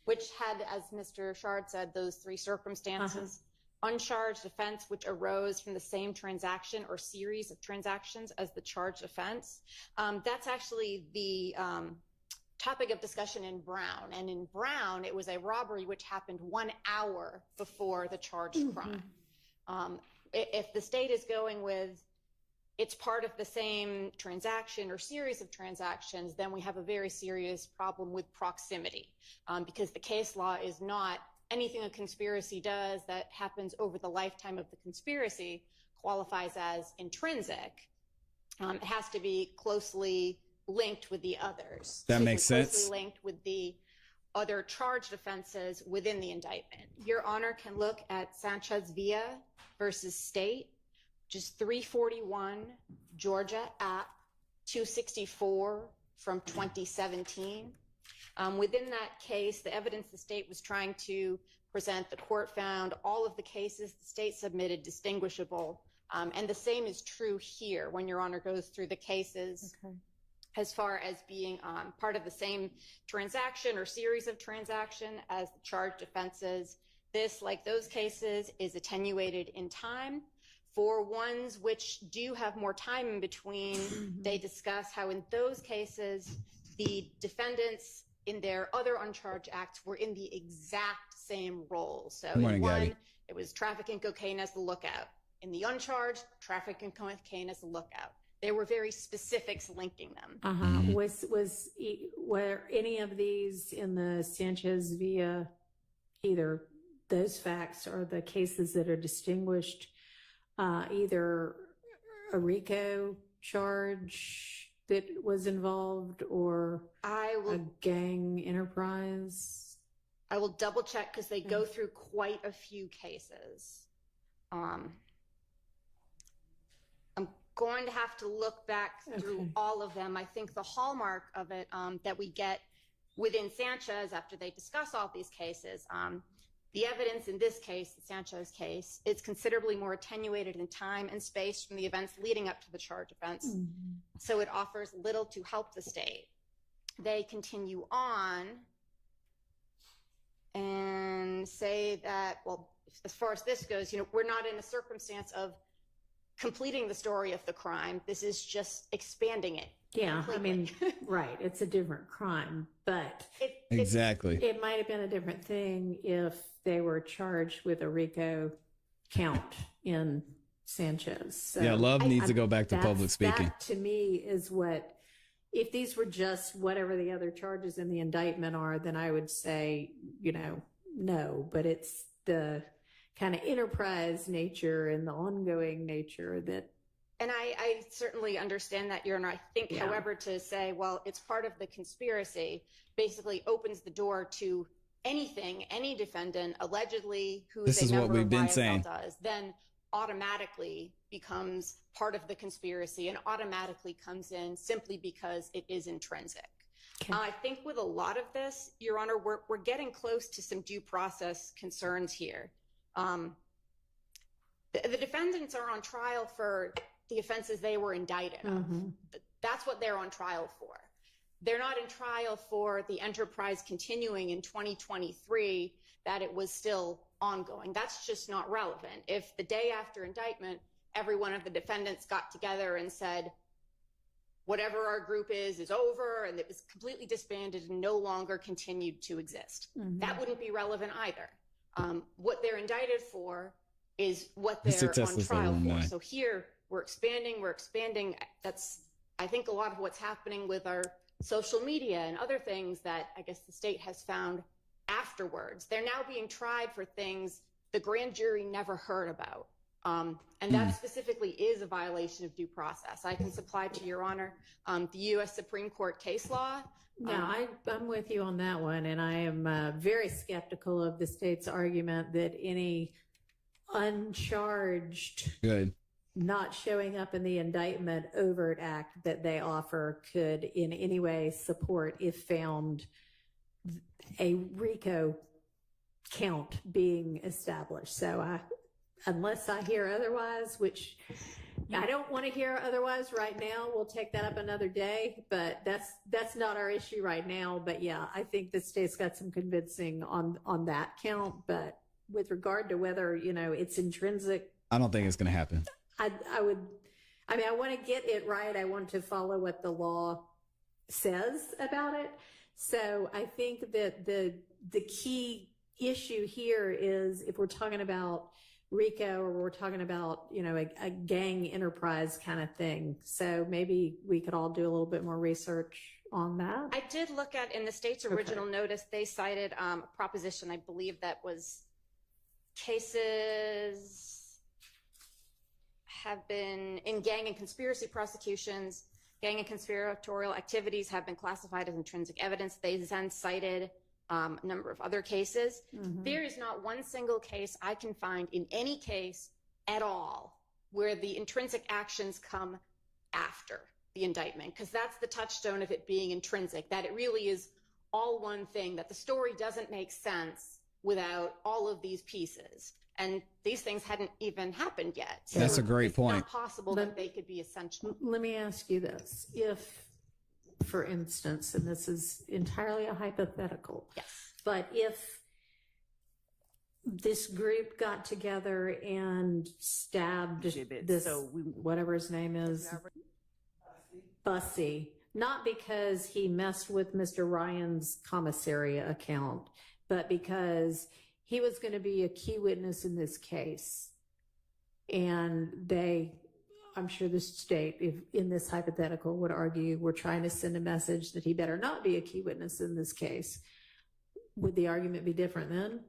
which had, as Mr. Shard said, those three circumstances. Uncharged offense which arose from the same transaction or series of transactions as the charged offense. That's actually the topic of discussion in Brown. And in Brown, it was a robbery which happened 1 hour before the charged crime. If the state is going with it's part of the same transaction or series of transactions, then we have a very serious problem with proximity, because the case law is not anything a conspiracy does that happens over the lifetime of the conspiracy qualifies as intrinsic. It has to be closely linked with the others. That makes sense. Closely linked with the other charged offenses within the indictment. Your Honor can look at Sanchez Villa versus State, just 341 Georgia App 264 from 2017. Within that case, the evidence the state was trying to present, the court found all of the cases the state submitted distinguishable. And the same is true here when Your Honor goes through the cases as far as being part of the same transaction or series of transaction as the charged offenses. This, like those cases, is attenuated in time. For ones which do have more time in between, they discuss how in those cases, the defendants in their other uncharged acts were in the exact same role. So in one, it was trafficking cocaine as the lookout. In the uncharged, trafficking cocaine as the lookout. There were very specifics linking them. Were any of these in the Sanchez Villa, either those facts or the cases that are distinguished, either a RICO charge that was involved or a gang enterprise? I will double check because they go through quite a few cases. I'm going to have to look back through all of them. I think the hallmark of it that we get within Sanchez after they discuss all these cases, the evidence in this case, the Sanchez case, is considerably more attenuated in time and space from the events leading up to the charge offense. So it offers little to help the state. They continue on and say that, well, as far as this goes, we're not in a circumstance of completing the story of the crime. This is just expanding it. Yeah, completely. I mean, right. It's a different crime, but Exactly. it might have been a different thing if they were charged with a RICO count in Sanchez. So Yeah, Love needs to go back to public speaking. That to me is what, if these were just whatever the other charges in the indictment are, then I would say, no, but it's the kind of enterprise nature and the ongoing nature that. And I certainly understand that, Your Honor. I think, however, to say, well, it's part of the conspiracy basically opens the door to anything, any defendant allegedly who This is is a what member we've of been YSL saying. does, then automatically becomes part of the conspiracy and automatically comes in simply because it is intrinsic. I think with a lot of this, Your Honor, we're getting close to some due process concerns here. The defendants are on trial for the offenses they were indicted of. That's what they're on trial for. They're not in trial for the enterprise continuing in 2023, that it was still ongoing. That's just not relevant. If the day after indictment, every one of the defendants got together and said, whatever our group is over, and it was completely disbanded and no longer continued to exist. That wouldn't be relevant either. What they're indicted for is what they're on trial for. So here, we're expanding. That's, I think, a lot of what's happening with our social media and other things that I guess the state has found afterwards. They're now being tried for things the grand jury never heard about. And that specifically is a violation of due process. I can supply to Your Honor the U.S. Supreme Court case law. No, I'm with you on that one, and I am very skeptical of the state's argument that any uncharged, not showing up in the indictment overt act that they offer could in any way support, if found, a RICO count being established. So unless I hear otherwise, which I don't want to hear otherwise right now, we'll take that up another day, but that's not our issue right now. But yeah, I think the state's got some convincing on that count. But with regard to whether, it's intrinsic, I don't think it's going to happen. I want to get it right. I want to follow what the law says about it. So I think that the key issue here is if we're talking about RICO or we're talking about, a gang enterprise kind of thing. So maybe we could all do a little bit more research on that. I did look at, in the state's original notice, they cited a proposition, I believe that was cases have been in gang and conspiracy prosecutions, gang and conspiratorial activities have been classified as intrinsic evidence. They then cited a number of other cases. There is not one single case I can find in any case at all where the intrinsic actions come after the indictment, because that's the touchstone of it being intrinsic, that it really is all one thing, that the story doesn't make sense without all of these pieces. And these things hadn't even happened yet. So that's a great point. It's not possible that they could be essential. Let me ask you this. If, for instance, and this is entirely a hypothetical, yes, but if this group got together and stabbed this, whatever his name is, Bussy, not because he messed with Mr. Ryan's commissariat account, but because he was going to be a key witness in this case. And I'm sure the state, if in this hypothetical, would argue we're trying to send a message that he better not be a key witness in this case. Would the argument be different then?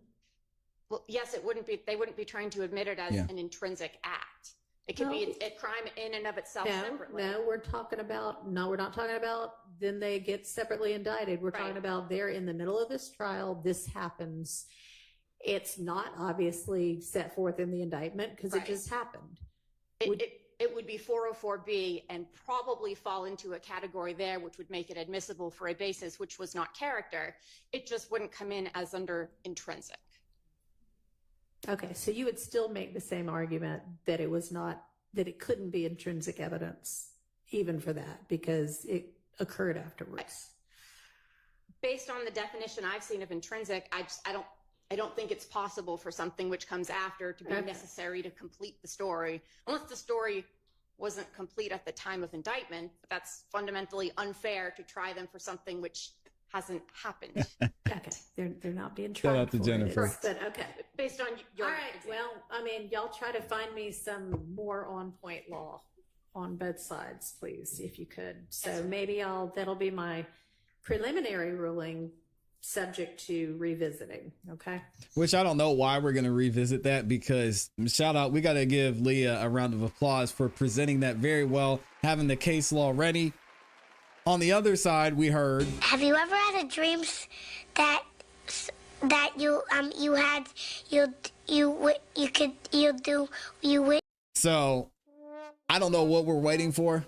Well, yes, it wouldn't be. They wouldn't be trying to admit it as an intrinsic act. It could be a crime in and of itself separately. No, we're not talking about then they get separately indicted. We're talking about they're in the middle of this trial. This happens. It's not obviously set forth in the indictment because it just happened. It would be 404B and probably fall into a category there, which would make it admissible for a basis which was not character. It just wouldn't come in as under intrinsic. Okay, so you would still make the same argument that it couldn't be intrinsic evidence, even for that, because it occurred afterwards. Based on the definition I've seen of intrinsic, I don't think it's possible for something which comes after to be necessary to complete the story, unless the story wasn't complete at the time of indictment. But that's fundamentally unfair to try them for something which hasn't happened. Okay, they're not being tried. Shout out to Jennifer. But okay, based on your all right. Well, I mean, y'all try to find me some more on point law on both sides, please, if you could. So maybe that'll be my preliminary ruling, subject to revisiting. Okay. Which I don't know why we're going to revisit that, because shout out, we got to give Leah a round of applause for presenting that very well, having the case law ready. On the other side, we heard. Have you ever had a dream that So I don't know what we're waiting for,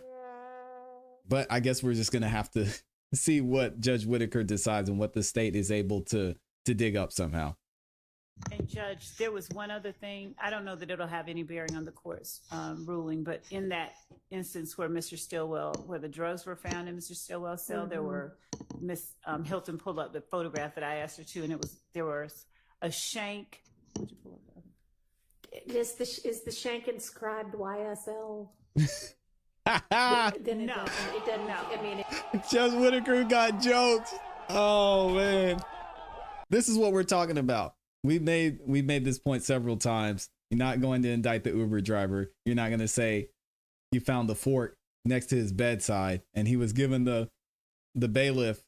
but I guess we're just going to have to see what Judge Whitaker decides and what the state is able to dig up somehow. And Judge, there was one other thing. I don't know that it'll have any bearing on the court's ruling, but in that instance where Mr. Stillwell, where the drugs were found in Mr. Stillwell's cell, there were, Miss Hilton pulled up the photograph that I asked her to, and there was a shank. Would you pull up that? Is the shank inscribed YSL? Then no, it doesn't. I mean, Judge Whitaker got jokes. Oh man, this is what we're talking about. We made this point several times. You're not going to indict the Uber driver. You're not going to say you found the fork next to his bedside and he was giving the bailiff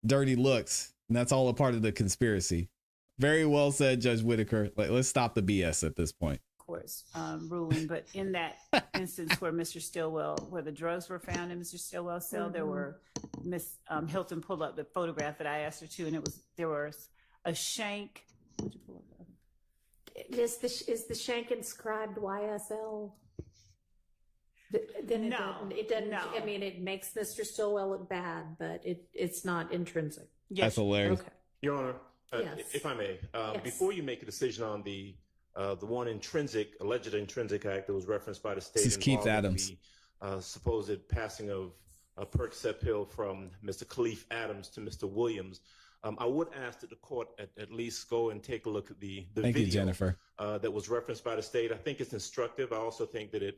dirty looks And that's all a part of the conspiracy. Very well said, Judge Whitaker. Let's stop the BS at this point. Court's ruling, but in that instance where Mr. Stillwell, where the drugs were found in Mr. Stillwell's cell, there were Miss Hilton pulled up the photograph that I asked her to, and there was a shank. Would you pull up that? Is the shank inscribed YSL? Then it doesn't. No. I mean, it makes Mr. Stillwell look bad, but it's not intrinsic. Yes. That's hilarious. Okay. Your Honor, Yes. if I may, Yes. before you make a decision on the one alleged intrinsic act that was referenced by the state, This is Keith involving Adams. the supposed passing of a Percocet pill from Mr. Khalif Adams to Mr. Williams, I would ask that the court at least go and take a look at the Thank video you, Jennifer. that was referenced by the state. I think it's instructive. I also think that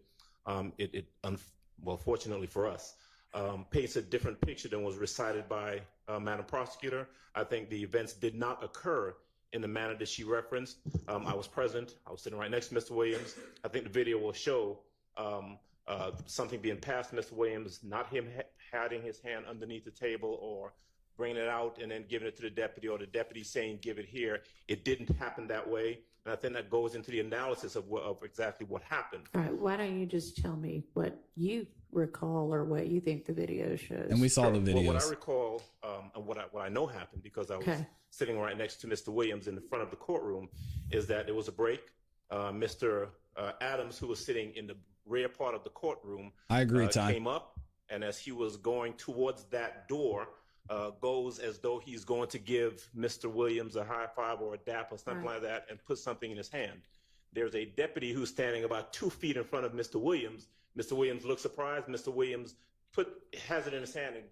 well, fortunately for us, paints a different picture than was recited by Madam Prosecutor. I think the events did not occur in the manner that she referenced. I was present. I was sitting right next to Mr. Williams. I think the video will show something being passed to Mr. Williams, not him hiding his hand underneath the table or bringing it out and then giving it to the deputy, or the deputy saying, give it here. It didn't happen that way. And I think that goes into the analysis of exactly what happened. All right. Why don't you just tell me what you recall or what you think the video shows? And we saw the videos. Well, what I recall and what I know happened, because I was sitting right next to Mr. Williams in the front of the courtroom, is that there was a break. Mr. Adams, who was sitting in the rear part of the courtroom, I agree, Ty. came up, and as he was going towards that door, goes as though he's going to give Mr. Williams a high five or a dap or something like that, and put something in his hand. There's a deputy who's standing about 2 feet in front of Mr. Williams. Mr. Williams looks surprised. Mr. Williams has it in his hand and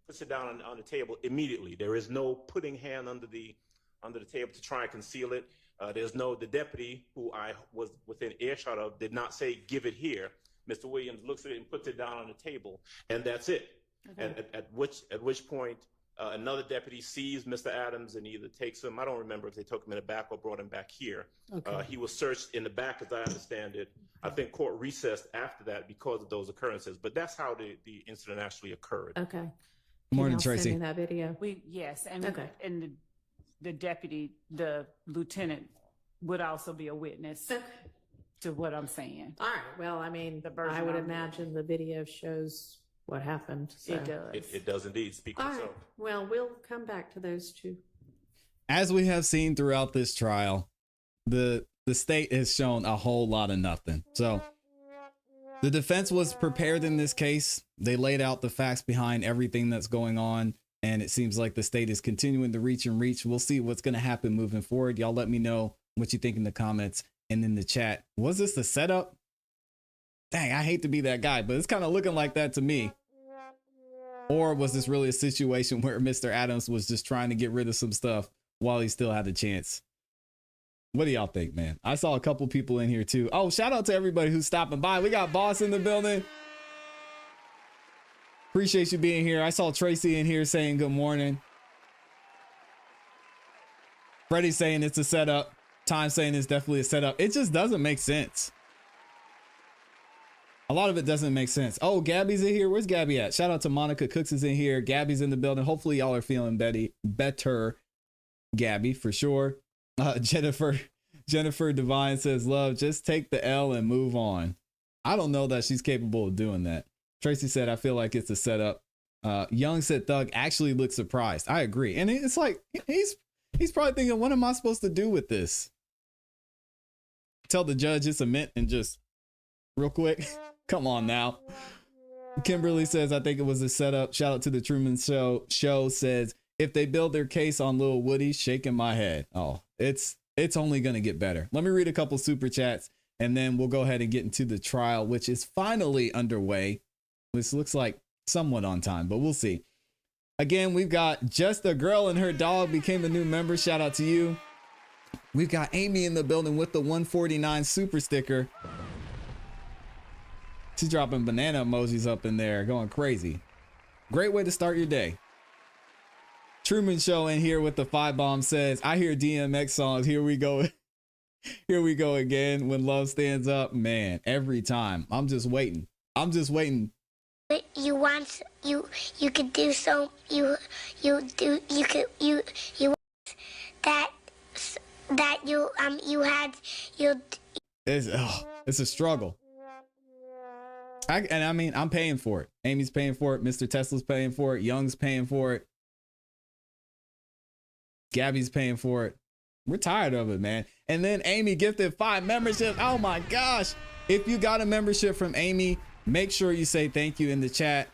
puts it down on the table immediately. There is no putting hand under the table to try and conceal it. The deputy, who I was within earshot of, did not say, give it here. Mr. Williams looks at it and puts it down on the table, and that's it. Okay. And at which point another deputy sees Mr. Adams and either takes him, I don't remember if they took him in the back or brought him back here. Okay. He was searched in the back, as I understand it. I think court recessed after that because of those occurrences, but that's how the incident actually occurred. Okay. Morning, Tracy. Send me that video. And the deputy, the lieutenant, would also be a witness to what I'm saying. All right. Well, I mean, I would imagine the video shows what happened. So. It does. It does indeed speak for itself. Right. Well, we'll come back to those two. As we have seen throughout this trial, the state has shown a whole lot of nothing. So the defense was prepared in this case. They laid out the facts behind everything that's going on, and it seems like the state is continuing to reach and reach. We'll see what's going to happen moving forward. Y'all let me know what you think in the comments and in the chat. Was this the setup? Dang, I hate to be that guy, but it's kind of looking like that to me. Or was this really a situation where Mr. Adams was just trying to get rid of some stuff while he still had the chance? What do y'all think, man? I saw a couple people in here too. Oh, shout out to everybody who's stopping by. We got Boss in the building. Appreciate you being here. I saw Tracy in here saying good morning. Freddie saying it's a setup. Time saying it's definitely a setup. It just doesn't make sense. A lot of it doesn't make sense. Oh, Gabby's in here. Where's Gabby at? Shout out to Monica Cooks is in here. Gabby's in the building. Hopefully y'all are feeling better. Gabby, for sure. Jennifer Divine says, love, just take the L and move on. I don't know that she's capable of doing that. Tracy said, I feel like it's a setup. Young said, Thug actually looks surprised. I agree. And it's like, he's probably thinking, what am I supposed to do with this? Tell the judge it's a mint and just real quick. Come on now. Kimberly says, I think it was a setup. Shout out to the Truman Show says, if they build their case on Lil Woody, shaking my head. Oh, it's only going to get better. Let me read a couple super chats and then we'll go ahead and get into the trial, which is finally underway. This looks like somewhat on time, but we'll see. Again, we've got Just a Girl and Her Dog became a new member. Shout out to you. We've got Amy in the building with the 149 super sticker. She's dropping banana emojis up in there, going crazy. Great way to start your day. Truman Show in here with the 5 bomb says, I hear DMX songs. Here we go. Here we go again. When love stands up, man, every time. I'm just waiting you want you could do so you could you that you had you. It's a struggle. I mean, I'm paying for it. Amy's paying for it. Mr. Tesla's paying for it. Young's paying for it. Gabby's paying for it. We're tired of it, man. And then Amy gifted 5 memberships. Oh my gosh. If you got a membership from Amy, make sure you say thank you in the chat.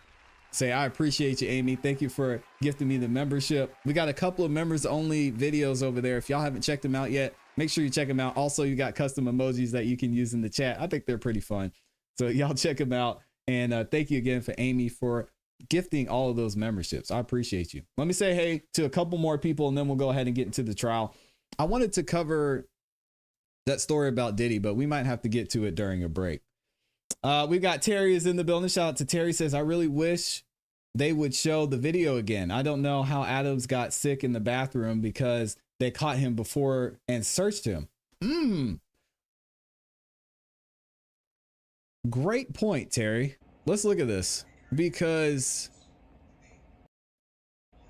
Say, I appreciate you, Amy. Thank you for gifting me the membership. We got a couple of members only videos over there. If y'all haven't checked them out yet, make sure you check them out. Also, you got custom emojis that you can use in the chat. I think they're pretty fun. So y'all check them out. And thank you again for Amy for gifting all of those memberships. I appreciate you. Let me say hey to a couple more people and then we'll go ahead and get into the trial. I wanted to cover that story about Diddy, but we might have to get to it during a break. We got Terry is in the building. Shout out to Terry. Says, I really wish they would show the video again. I don't know how Adams got sick in the bathroom because they caught him before and searched him. Great point, Terry. Let's look at this because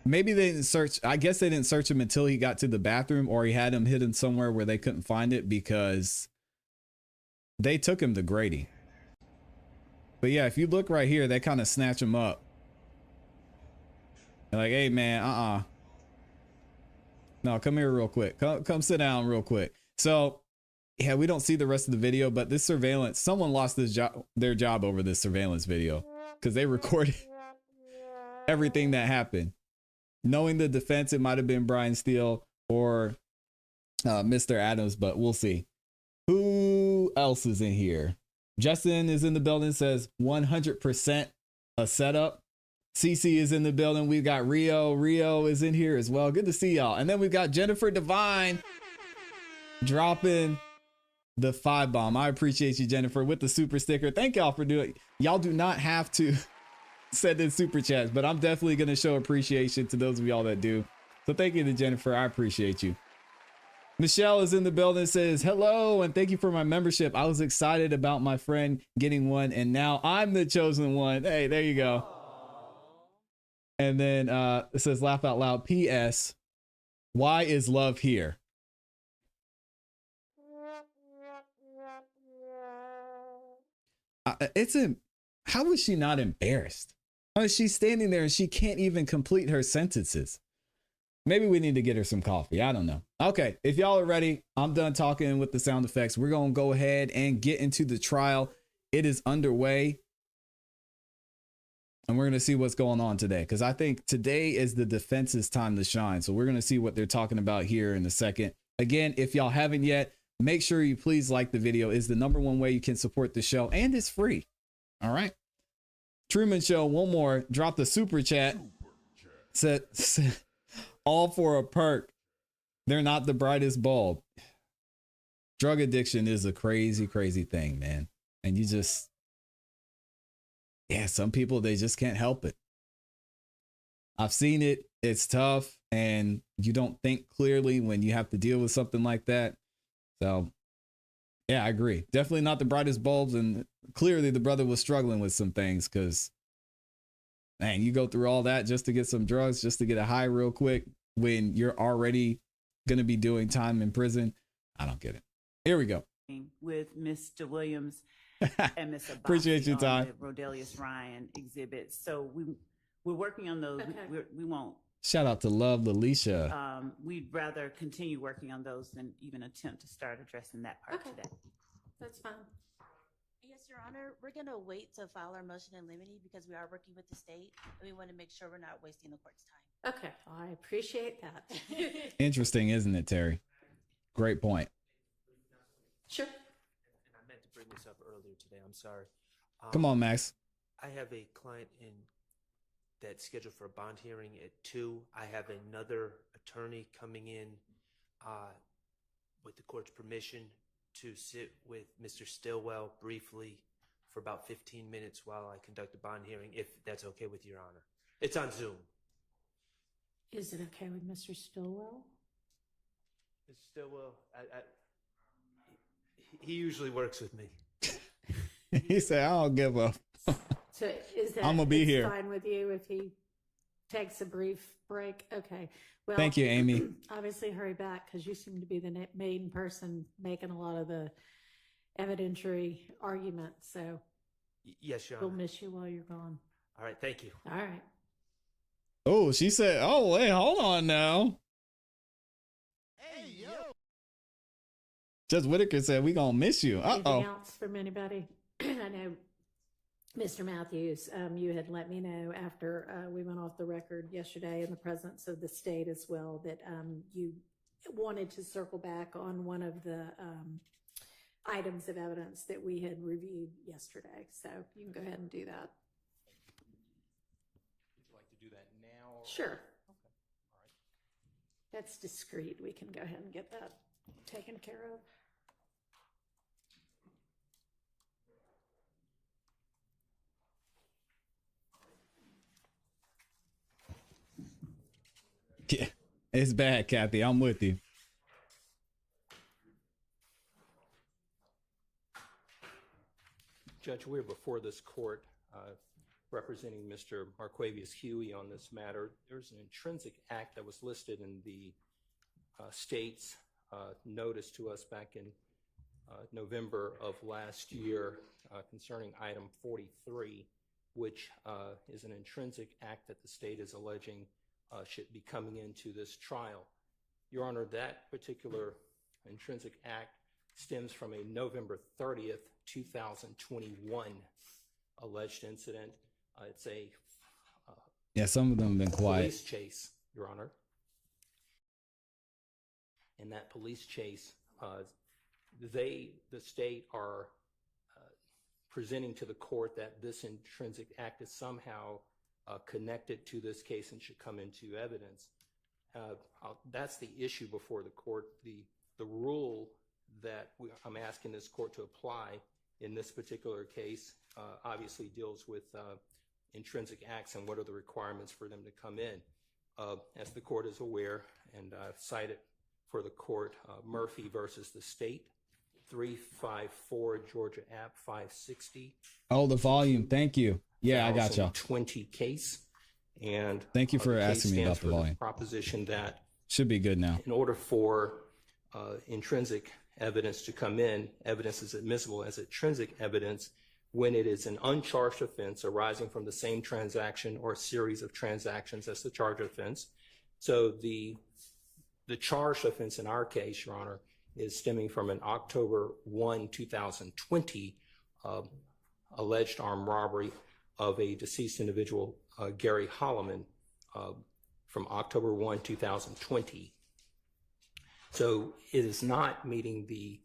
maybe they didn't search. I guess they didn't search him until he got to the bathroom, or he had him hidden somewhere where they couldn't find it because they took him to Grady. But yeah, if you look right here, they kind of snatch him up. They're like, hey man, no, come here real quick. Come sit down real quick. So yeah, we don't see the rest of the video, but this surveillance, someone lost their job over this surveillance video because they recorded everything that happened. Knowing the defense, it might have been Brian Steele or Mr. Adams, but we'll see. Who else is in here? Justin is in the building, says 100% a setup. CC is in the building. We've got Rio. Rio is in here as well. Good to see y'all. And then we've got Jennifer Devine dropping the 5 bomb. I appreciate you, Jennifer, with the super sticker. Thank y'all for doing it. Y'all do not have to send in super chats, but I'm definitely going to show appreciation to those of y'all that do. So thank you to Jennifer. I appreciate you. Michelle is in the building, says hello and thank you for my membership. I was excited about my friend getting one and now I'm the chosen one. Hey, there you go. And then it says laugh out loud. P.S. Why is love here? How is she not embarrassed? She's standing there and she can't even complete her sentences. Maybe we need to get her some coffee. I don't know. Okay, if y'all are ready, I'm done talking with the sound effects. We're going to go ahead and get into the trial. It is underway. And we're going to see what's going on today, because I think today is the defense's time to shine. So we're going to see what they're talking about here in a second. Again, if y'all haven't yet, make sure you please like the video. It's the #1 way you can support the show, and it's free. All right. Truman Show, one more. Drop the super chat. Said all for a perk. They're not the brightest bulb. Drug addiction is a crazy, crazy thing, man. And you just, yeah, some people, they just can't help it. I've seen it. It's tough. And you don't think clearly when you have to deal with something like that. So, yeah, I agree. Definitely not the brightest bulbs. And clearly the brother was struggling with some things because, man, you go through all that just to get some drugs, just to get a high real quick when you're already going to be doing time in prison. I don't get it. Here we go. With Mr. Williams and Ms. Abbasi Appreciate your time. On the Rodelius Ryan exhibits. So we're working on those. Okay. We won't. Shout out to Love Lalisha. We'd rather continue working on those than even attempt to start addressing that part today. That's fine. Yes, Your Honor, we're going to wait to file our motion in limine because we are working with the state and we want to make sure we're not wasting the court's time. Okay, I appreciate that. Interesting, isn't it, Terry? Great point. Sure. And I meant to bring this up earlier today. I'm sorry. Come on, Max. I have a client that's scheduled for a bond hearing at 2. I have another attorney coming in with the court's permission to sit with Mr. Stillwell briefly for about 15 minutes while I conduct the bond hearing, if that's okay with Your Honor. It's on Zoom. Is it okay with Mr. Stillwell? Mr. Stillwell, he usually works with me. He said, I don't give a. So is that I'm gonna be it's here. fine with you if he takes a brief break? Okay. Well, Thank you, Amy. Obviously, hurry back because you seem to be the main person making a lot of the evidentiary arguments. So Yes, Your we'll Honor. miss you while you're gone. All right, thank you. All right. Oh, she said, oh, wait, hold on now. Judge Whitaker said, we gonna miss you. Anything Uh-oh. else from anybody? I know, Mr. Matthews, you had let me know after we went off the record yesterday in the presence of the state as well that you wanted to circle back on one of the items of evidence that we had reviewed yesterday. So you can go ahead and do that. Would you like to do that now? Sure. Okay. All right. That's discreet. We can go ahead and get that taken care of. Yeah, it's bad, Kathy. I'm with you. Judge, we're before this court representing Mr. Marquavius Huey on this matter. There's an intrinsic act that was listed in the state's notice to us back in November of last year concerning item 43, which is an intrinsic act that the state is alleging should be coming into this trial. Your Honor, that particular intrinsic act stems from a November 30th, 2021 alleged incident. It's a Yeah, some of them have been quiet. police chase, Your Honor. In that police chase, the state are presenting to the court that this intrinsic act is somehow connected to this case and should come into evidence. That's the issue before the court. The rule that I'm asking this court to apply in this particular case obviously deals with intrinsic acts and what are the requirements for them to come in. As the court is aware, and I've cited for the court Murphy versus the state, 354 Georgia App 560. Oh, the volume. Thank you. Yeah, I got y'all. 20 case. And thank you for the case asking me about stands the for volume. Proposition that should be good now. in order for intrinsic evidence to come in, evidence is admissible as intrinsic evidence when it is an uncharged offense arising from the same transaction or series of transactions as the charged offense. So the charged offense in our case, Your Honor, is stemming from an October 1, 2020 alleged armed robbery of a deceased individual, Gary Holloman, from October 1, 2020. So it is not meeting the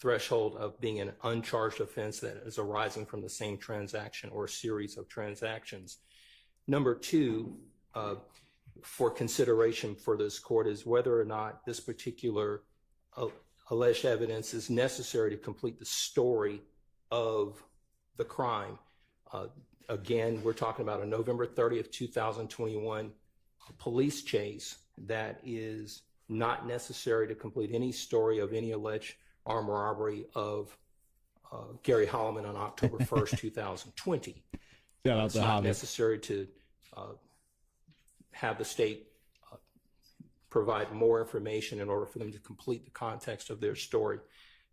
threshold of being an uncharged offense that is arising from the same transaction or series of transactions. Number two, for consideration for this court is whether or not this particular alleged evidence is necessary to complete the story of the crime. Again, we're talking about a November 30th, 2021 police chase that is not necessary to complete any story of any alleged armed robbery of Gary Holloman on October 1st, 2020. Shout out it's to not Hobby. necessary to have the state provide more information in order for them to complete the context of their story.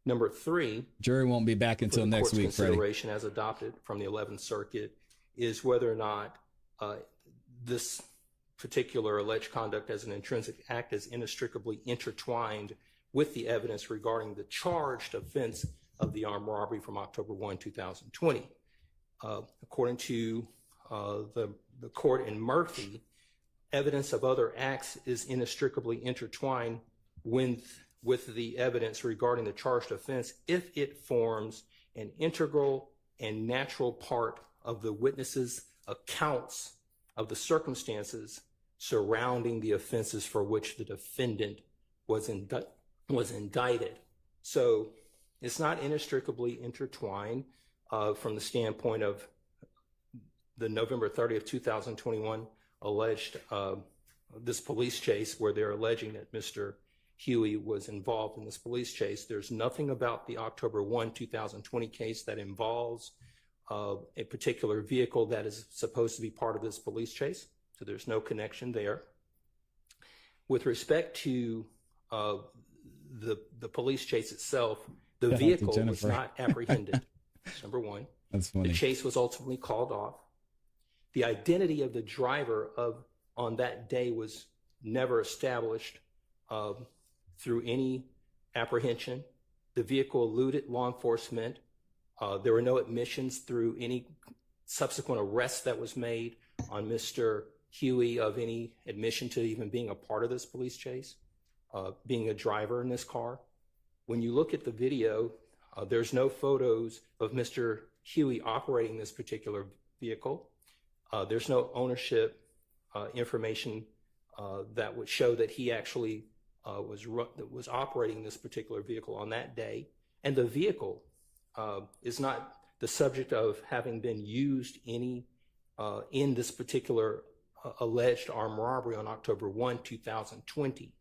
Number three, jury won't be back until next week, Freddie. Consideration as adopted from the 11th Circuit is whether or not this particular alleged conduct as an intrinsic act is inextricably intertwined with the evidence regarding the charged offense of the armed robbery from October 1, 2020. According to the court in Murphy, evidence of other acts is inextricably intertwined with the evidence regarding the charged offense if it forms an integral and natural part of the witness's accounts of the circumstances surrounding the offenses for which the defendant was indicted. So it's not inextricably intertwined from the standpoint of the November 30th, 2021 alleged this police chase where they're alleging that Mr. Huey was involved in this police chase. There's nothing about the October 1, 2020 case that involves a particular vehicle that is supposed to be part of this police chase. So there's no connection there. With respect to the police chase itself, the vehicle was not apprehended. That's number one. That's funny. The chase was ultimately called off. The identity of the driver on that day was never established through any apprehension. The vehicle eluded law enforcement. There were no admissions through any subsequent arrest that was made on Mr. Huey of any admission to even being a part of this police chase, being a driver in this car. When you look at the video, there's no photos of Mr. Huey operating this particular vehicle. There's no ownership information that would show that he actually was operating this particular vehicle on that day. And the vehicle is not the subject of having been used in this particular alleged armed robbery on October 1, 2020.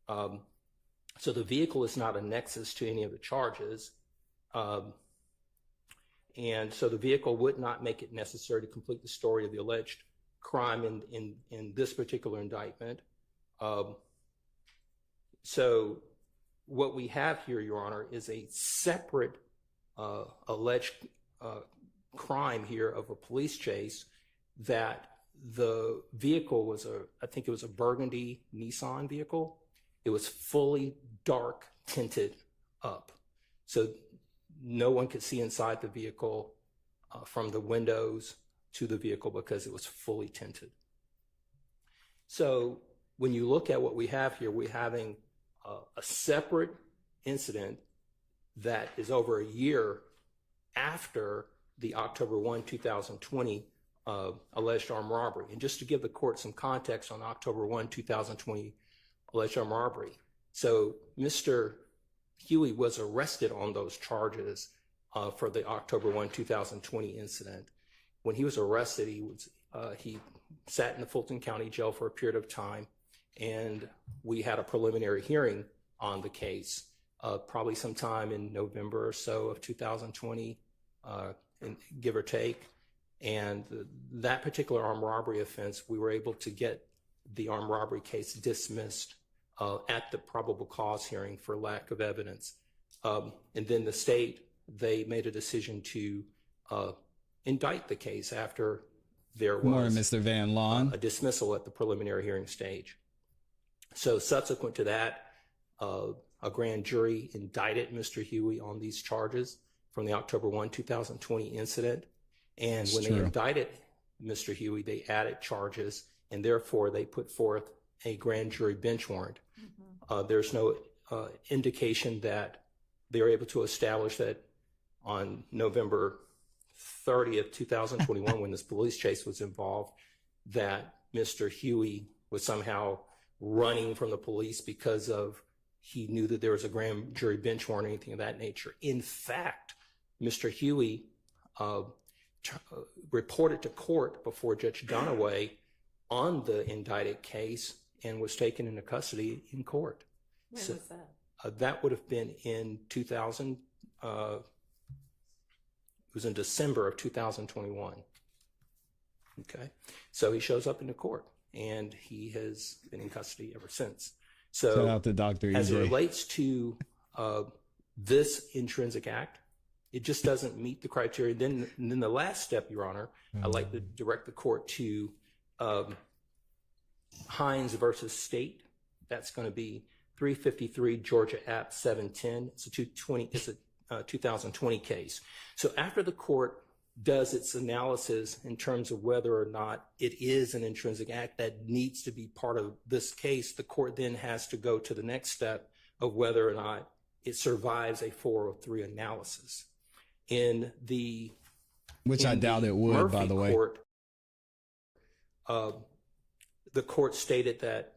So the vehicle is not a nexus to any of the charges. And so the vehicle would not make it necessary to complete the story of the alleged crime in this particular indictment. So what we have here, Your Honor, is a separate alleged crime here of a police chase that the vehicle was I think it was a burgundy Nissan vehicle. It was fully dark tinted up. So no one could see inside the vehicle from the windows to the vehicle because it was fully tinted. So when you look at what we have here, we're having a separate incident that is over a year after the October 1, 2020 alleged armed robbery. And just to give the court some context on October 1, 2020 alleged armed robbery. So Mr. Huey was arrested on those charges for the October 1, 2020 incident. When he was arrested, he sat in the Fulton County Jail for a period of time, and we had a preliminary hearing on the case, probably sometime in November or so of 2020, give or take. And that particular armed robbery offense, we were able to get the armed robbery case dismissed at the probable cause hearing for lack of evidence. And then the state, they made a decision to indict the case after there was Mr. Van Lawn. A dismissal at the preliminary hearing stage. So subsequent to that, a grand jury indicted Mr. Huey on these charges from the October 1, 2020 incident. And when they indicted Mr. Huey, they added charges, and therefore they put forth a grand jury bench warrant. There's no indication that they were able to establish that on November 30th, 2021, when this police chase was involved, that Mr. Huey was somehow running from the police because of he knew that there was a grand jury bench warrant or anything of that nature. In fact, Mr. Huey reported to court before Judge Dunaway on the indicted case and was taken into custody in court. When was that? That would have been in 2000. It was in December of 2021. Okay, so he shows up in the court, and he has been in custody ever since. So shout out to Dr. As it EJ. relates to this intrinsic act, it just doesn't meet the criteria. Then the last step, Your Honor, I'd like to direct the court to Hines versus State. That's going to be 353 Georgia App 710. It's a 2020 case. So after the court does its analysis in terms of whether or not it is an intrinsic act that needs to be part of this case, the court then has to go to the next step of whether or not it survives a 403 analysis. Which I doubt it would, Murphy by the way. Court, the court stated that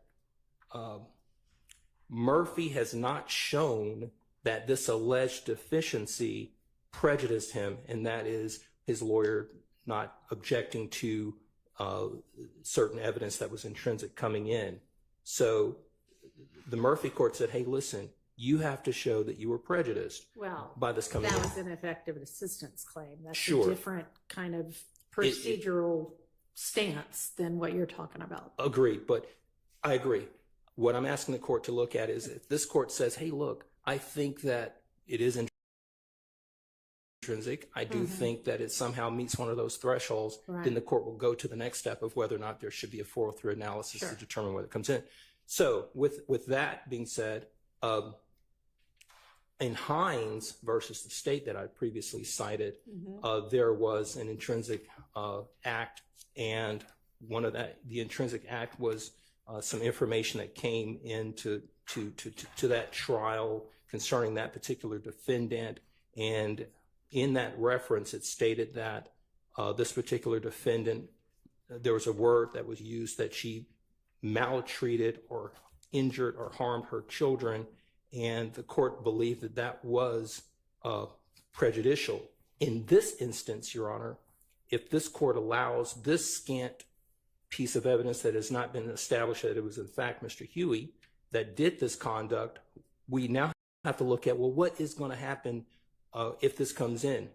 Murphy has not shown that this alleged deficiency prejudiced him, and that is his lawyer not objecting to certain evidence that was intrinsic coming in. So the Murphy court said, hey, listen, you have to show that you were prejudiced by this coming in. That was an effective assistance claim. That's Sure. a different kind of procedural stance than what you're talking about. Agreed, but I agree. What I'm asking the court to look at is if this court says, hey, look, I think that it is intrinsic, I do think that it somehow meets one of those thresholds, then the court will go to the next step of whether or not there should be a 403 analysis to determine whether it comes in. So with that being said, in Hines versus the state that I previously cited, there was an intrinsic act, and the intrinsic act was some information that came into to that trial concerning that particular defendant, and in that reference, it stated that this particular defendant, there was a word that was used that she maltreated or injured or harmed her children, and the court believed that that was prejudicial. In this instance, Your Honor, if this court allows this scant piece of evidence that has not been established that it was in fact Mr. Huey that did this conduct, we now have to look at, well, what is going to happen if this comes in?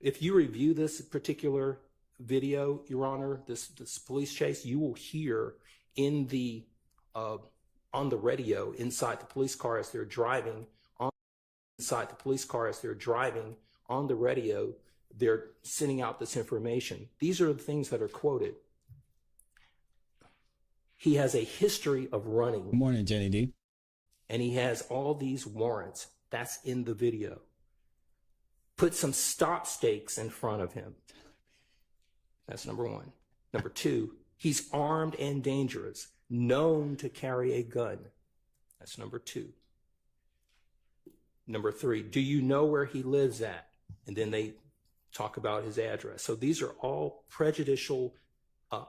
If you review this particular video, Your Honor, this police chase, you will hear in the on the radio inside the police car as they're driving, on the radio, they're sending out this information. These are the things that are quoted. He has a history of running. Good morning, Jenny D. And he has all these warrants. That's in the video. Put some stop stakes in front of him. That's number one. Number two, he's armed and dangerous, known to carry a gun. That's number two. Number three, do you know where he lives at? And then they talk about his address. So these are all prejudicial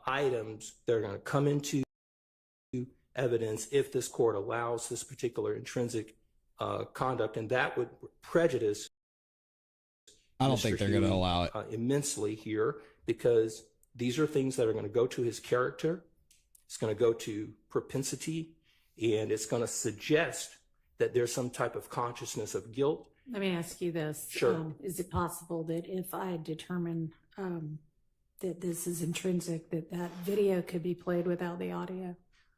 items that are going to come into evidence if this court allows this particular intrinsic conduct, and that would prejudice. I don't think they're going to allow it immensely here, because these are things that are going to go to his character. It's going to go to propensity, and it's going to suggest that there's some type of consciousness of guilt. Let me ask you this. Sure. Is it possible that if I determine that this is intrinsic, that video could be played without the audio?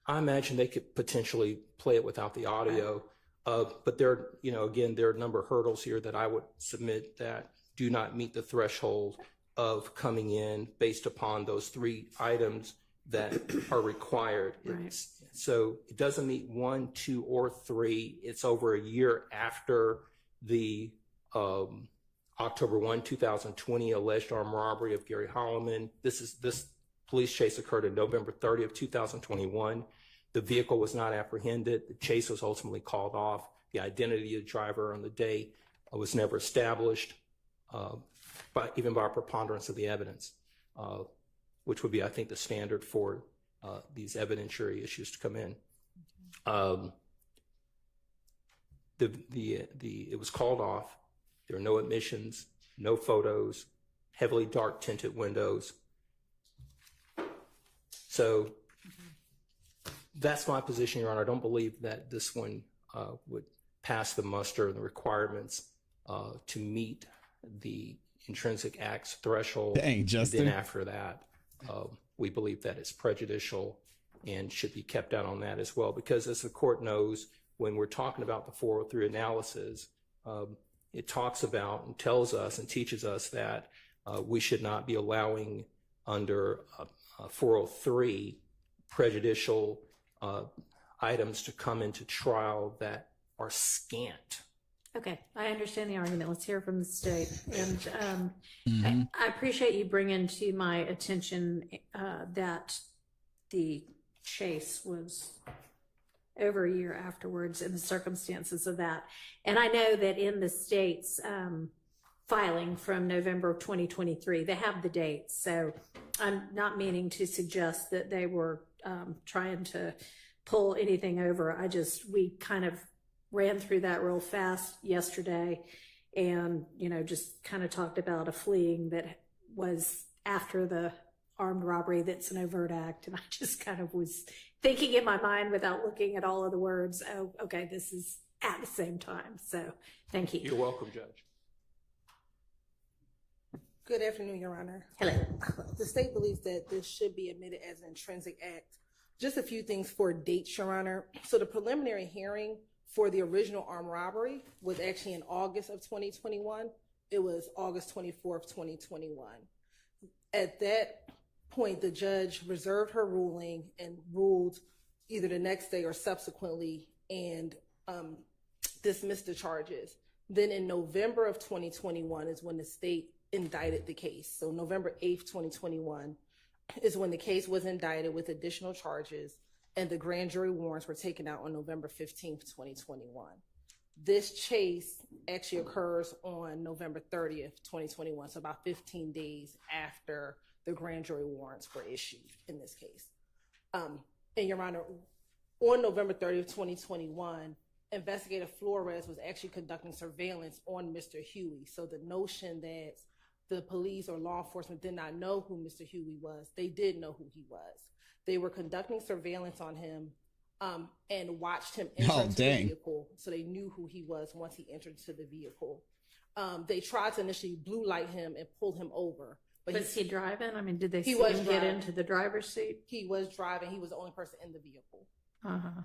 I imagine they could potentially play it without the audio, but there, again, there are a number of hurdles here that I would submit that do not meet the threshold of coming in based upon those three items that are required. Right. So it doesn't meet 1, 2, or 3. It's over a year after the October 1, 2020 alleged armed robbery of Gary Holloman. This police chase occurred on November 30 of 2021. The vehicle was not apprehended. The chase was ultimately called off. The identity of the driver on the day was never established, even by a preponderance of the evidence, which would be, I think, the standard for these evidentiary issues to come in. It was called off. There are no admissions, no photos, heavily dark tinted windows. So that's my position, Your Honor. I don't believe that this one would pass the muster and the requirements to meet the intrinsic acts threshold. Dang, Justin. And then after that, we believe that it's prejudicial and should be kept out on that as well. Because as the court knows, when we're talking about the 403 analysis, it talks about and tells us and teaches us that we should not be allowing under 403 prejudicial items to come into trial that are scant. Okay, I understand the argument. Let's hear from the state. And I appreciate you bringing to my attention that the chase was over a year afterwards and the circumstances of that. And I know that in the state's filing from November of 2023, they have the dates. So I'm not meaning to suggest that they were trying to pull anything over. We kind of ran through that real fast yesterday and, just kind of talked about a fleeing that was after the armed robbery that's an overt act. And I just kind of was thinking in my mind without looking at all of the words, oh, okay, this is at the same time. So thank you. You're welcome, Judge. Good afternoon, Your Honor. Hello. The state believes that this should be admitted as an intrinsic act. Just a few things for dates, Your Honor. So the preliminary hearing for the original armed robbery was actually in August of 2021. It was August 24th, 2021. At that point, the judge reserved her ruling and ruled either the next day or subsequently and dismissed the charges. Then in November of 2021 is when the state indicted the case. So November 8th, 2021 is when the case was indicted with additional charges, and the grand jury warrants were taken out on November 15th, 2021. This chase actually occurs on November 30th, 2021, so about 15 days after the grand jury warrants were issued in this case. And Your Honor, on November 30th, 2021, Investigator Flores was actually conducting surveillance on Mr. Huey. So the notion that the police or law enforcement did not know who Mr. Huey was, they did know who he was. They were conducting surveillance on him and watched him enter into the vehicle, so they knew who he was once he entered into the vehicle. They tried to initially blue light him and pull him over. But was he driving? I mean, did they see was him get into the driver's seat? He was driving. He was the only person in the vehicle. Uh-huh.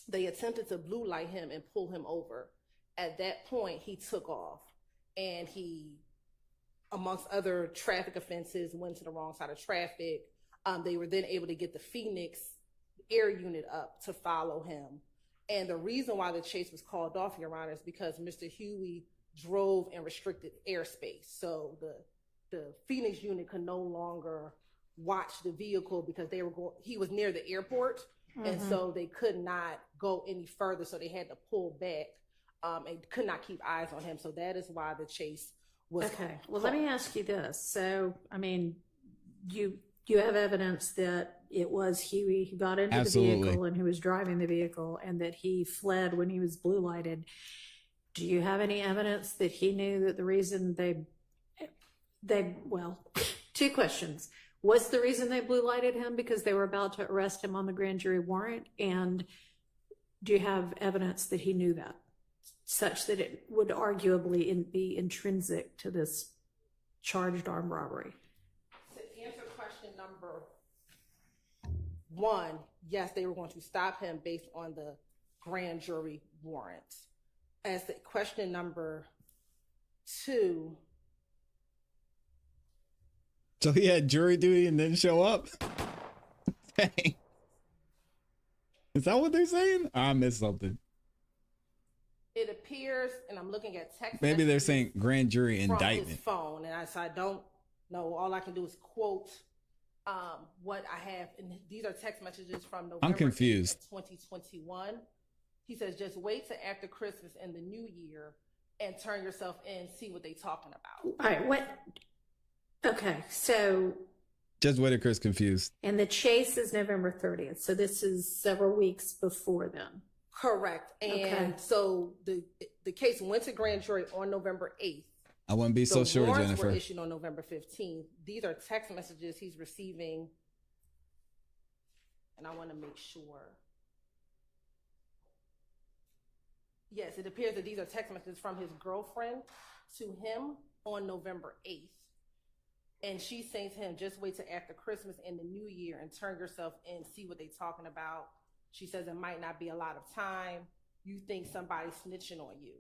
They attempted to blue light him and pull him over. At that point, he took off, and he, amongst other traffic offenses, went to the wrong side of traffic. They were then able to get the Phoenix air unit up to follow him. And the reason why the chase was called off, Your Honor, is because Mr. Huey drove in restricted airspace. So the Phoenix unit could no longer watch the vehicle because he was near the airport. And so they could not go any further. So they had to pull back and could not keep eyes on him. So that is why the chase was okay. Well, let me ask you this. So, I mean, you have evidence that it was Huey who got into the vehicle and who was driving the vehicle, and that he fled when he was blue lighted. Do you have any evidence that he knew that the reason well, two questions. Was the reason they blue lighted him because they were about to arrest him on the grand jury warrant? And do you have evidence that he knew that, such that it would arguably be intrinsic to this charged armed robbery? To answer question number one, yes, they were going to stop him based on the grand jury warrant. As to question number two. So he had jury duty and didn't show up? Dang. Is that what they're saying? I missed something. It appears, and I'm looking at text. Maybe they're saying grand jury from indictment. his phone, and I don't know. All I can do is quote what I have, and these are text messages from November I'm confused. 2021. He says, "Just wait till after Christmas and the New Year, and turn yourself in, see what they talking about." All right. What? Okay, so Judge Whitaker's confused. And the chase is November 30th, so this is several weeks before then. Correct. And so the case went to grand jury on November 8th. I wouldn't be so sure, warrants Jennifer. were issued on November 15th. These are text messages he's receiving, and I want to make sure. Yes, it appears that these are text messages from his girlfriend to him on November 8th. And she's saying to him, just wait till after Christmas and the New Year and turn yourself in, see what they talking about. She says it might not be a lot of time. You think somebody's snitching on you.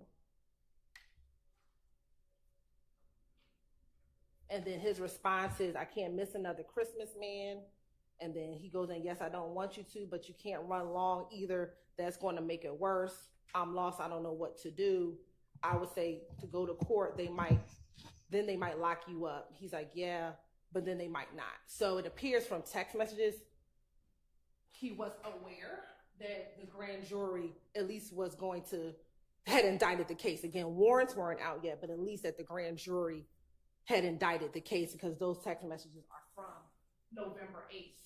And then his response is, I can't miss another Christmas, man. And then he goes in, yes, I don't want you to, but you can't run long either. That's going to make it worse. I'm lost. I don't know what to do. I would say to go to court, they might lock you up. He's like, yeah, but then they might not. So it appears from text messages, he was aware that the grand jury at least had indicted the case. Again, warrants weren't out yet, but at least that the grand jury had indicted the case, because those text messages are from November 8th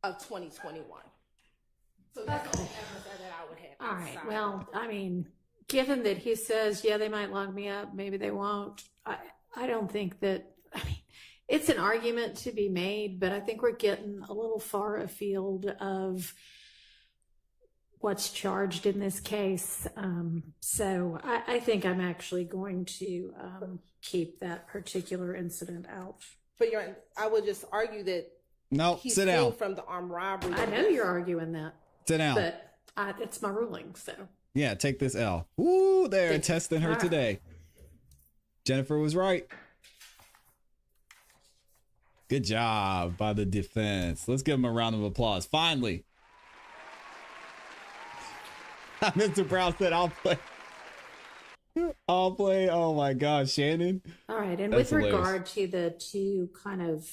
of 2021. So that's all the evidence that I would have. All right. Well, I mean, given that he says, yeah, they might lock me up, maybe they won't. I don't think that, I mean, it's an argument to be made, but I think we're getting a little far afield of what's charged in this case. So I think I'm actually going to keep that particular incident out. But I would just argue that No, he's sit down. fleeing from the armed robbery. I know you're arguing that. Sit down. But it's my ruling, so. Yeah, take this L. Ooh, they're Thank you. testing her All right. today. Jennifer was right. Good job by the defense. Let's give them a round of applause. Finally. Mr. Brown said, I'll play. I'll play. Oh my gosh, Shannon. All right, and That's with hilarious. regard to the two kind of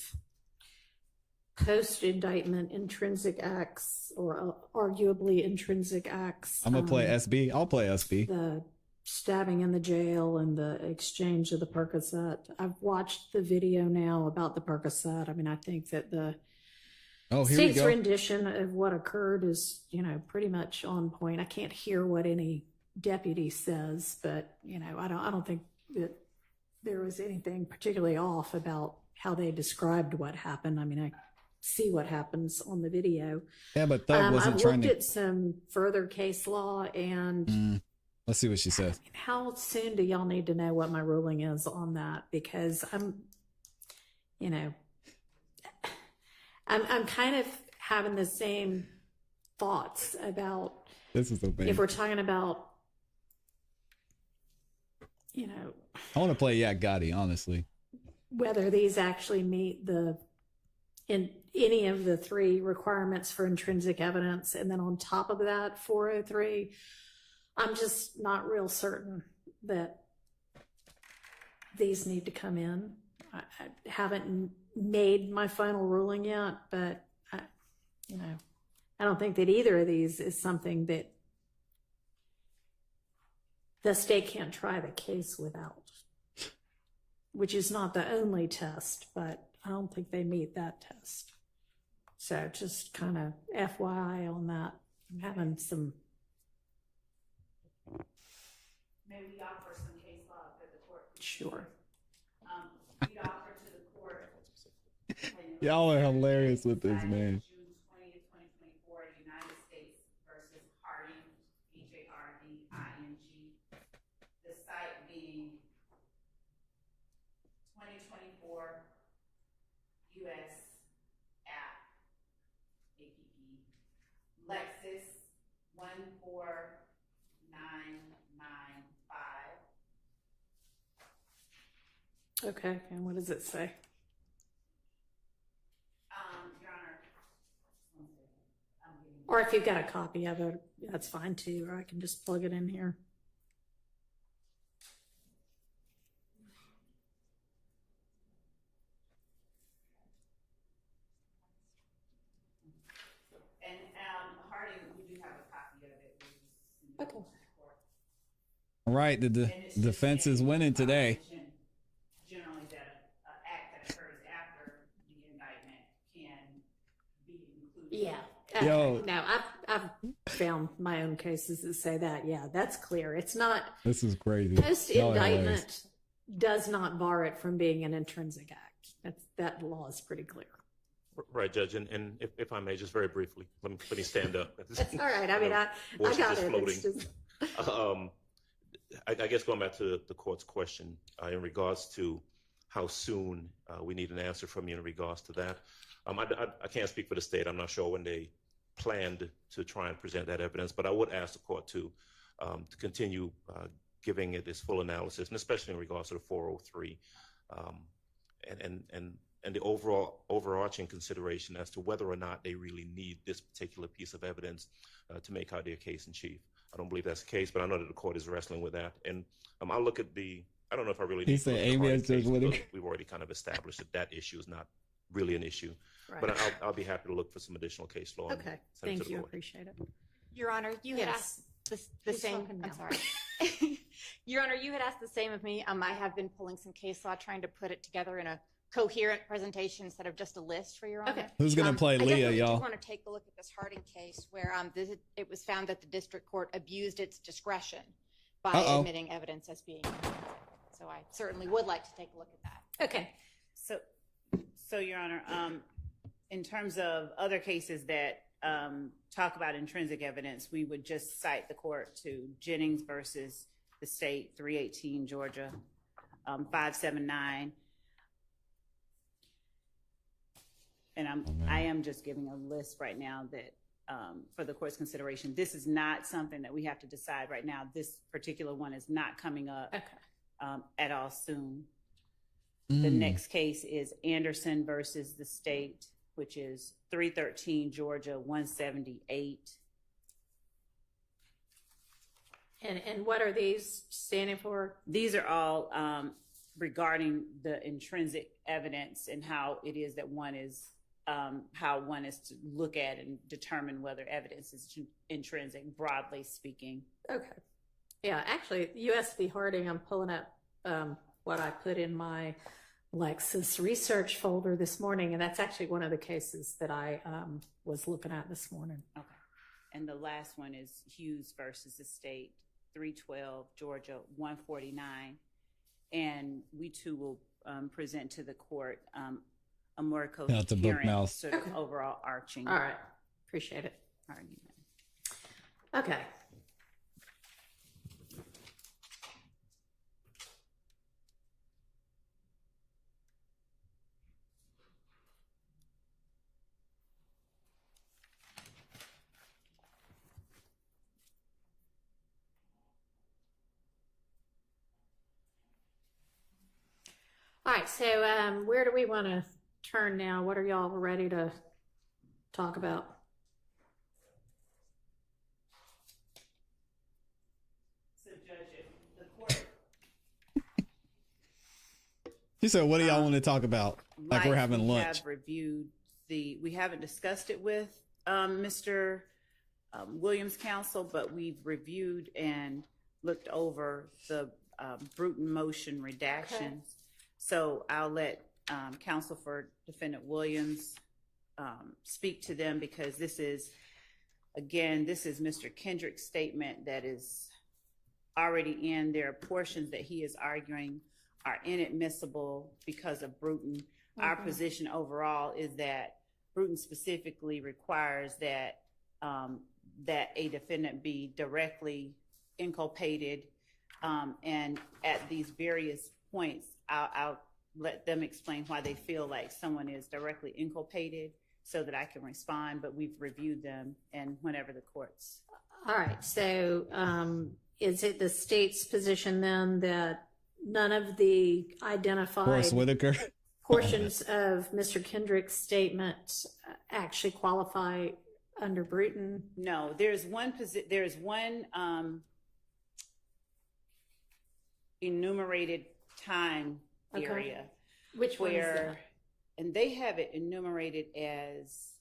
post-indictment intrinsic acts, or arguably intrinsic acts. I'm gonna play SB. I'll play SB. The stabbing in the jail and the exchange of the Percocet. I've watched the video now about the Percocet. I mean, I think that the Oh, here we state's go. rendition of what occurred is, pretty much on point. I can't hear what any deputy says, but I don't think that there was anything particularly off about how they described what happened. I mean, I see what happens on the video. Yeah, but Thug wasn't I've trying looked to. at some further case law, and Let's see what she says. how soon do y'all need to know what my ruling is on that? Because I'm kind of having the same thoughts about This is so bad. if we're talking about, I want to play Yeah Gotti, honestly. whether these actually meet in any of the three requirements for intrinsic evidence. And then on top of that, 403, I'm just not real certain that these need to come in. I haven't made my final ruling yet, but I don't think that either of these is something that the state can't try the case without, which is not the only test, but I don't think they meet that test. So just kind of FYI on that. I'm having some. Maybe we offer some case law for the court. Sure. We offer to the court. Y'all are hilarious with this, man. June 20th, 2024, United States versus Harding, Harding. The site being 2024 U.S. app, Lexus 14995. Okay, and what does it say? Your Honor. Or if you've got a copy of it, that's fine too, or I can just plug it in here. And Harding, we do have a copy of it. Okay. All right, the defense is winning today. Generally, that an act that occurs after the indictment can be included. Yeah. Yo. No, I've found my own cases that say that. Yeah, that's clear. It's not. This is crazy. Post Y'all are hilarious. indictment does not bar it from being an intrinsic act. That law is pretty clear. Right, Judge, and if I may, just very briefly, let me stand up. That's all right. I mean, I Voice is got just it. floating. It's just, I guess going back to the court's question in regards to how soon we need an answer from you in regards to that. I can't speak for the state. I'm not sure when they planned to try and present that evidence, but I would ask the court to continue giving it its full analysis, and especially in regards to the 403, and the overarching consideration as to whether or not they really need this particular piece of evidence to make out their case in chief. I don't believe that's the case, but I know that the court is wrestling with that. And I'll look at I don't know if I really need to look at the Harding case because we've already kind of established that issue is not really an issue. Right. But I'll be happy to look for some additional case law. and okay. send it to Thank the you. I court. appreciate it. Your Honor, you had Yes. asked the Who's same. talking I'm now? sorry. Your Honor, you had asked the same of me. I have been pulling some case law, trying to put it together in a coherent presentation instead of just a list for Your Honor. Okay. Who's gonna play I Leah, definitely y'all? do want to take a look at this Harding case where it was found that the district court abused its discretion by admitting evidence as being. So I certainly would like to take a look at that. Okay. So Your Honor, in terms of other cases that talk about intrinsic evidence, we would just cite the court to Jennings versus the state, 318 Georgia, 579. And I am just giving a list right now that for the court's consideration. This is not something that we have to decide right now. This particular one is not coming up at all soon. The next case is Anderson versus the state, which is 313 Georgia, 178. And what are these standing for? These are all regarding the intrinsic evidence and how it is that one is, how one is to look at and determine whether evidence is intrinsic, broadly speaking. Okay. Yeah, actually, U.S. v. Harding, I'm pulling up what I put in my Lexis research folder this morning, and that's actually one of the cases that I was looking at this morning. Okay. And the last one is Hughes versus the state, 312 Georgia, 149. And we too will present to the court a more coherent sort of overall arching. All right. Appreciate it. Argument. Okay. All right, so where do we want to turn now? What are y'all ready to talk about? So, Judge, the court. He said, "What do y'all want to talk about?" Like we're having lunch. Have reviewed we haven't discussed it with Mr. Williams' counsel, but we've reviewed and looked over the Bruton motion redactions. Okay. So I'll let counsel for defendant Williams speak to them, because this is Mr. Kendrick's statement that is already in. There are portions that he is arguing are inadmissible because of Bruton. Okay. Our position overall is that Bruton specifically requires that that a defendant be directly inculpated, and at these various points, I'll let them explain why they feel like someone is directly inculpated so that I can respond, but we've reviewed them and whenever the courts. All right, so is it the state's position then that none of the identified Whitaker portions of Mr. Kendrick's statement actually qualify under Bruton? No, there's one enumerated time area. Which one is that? And they have it enumerated as.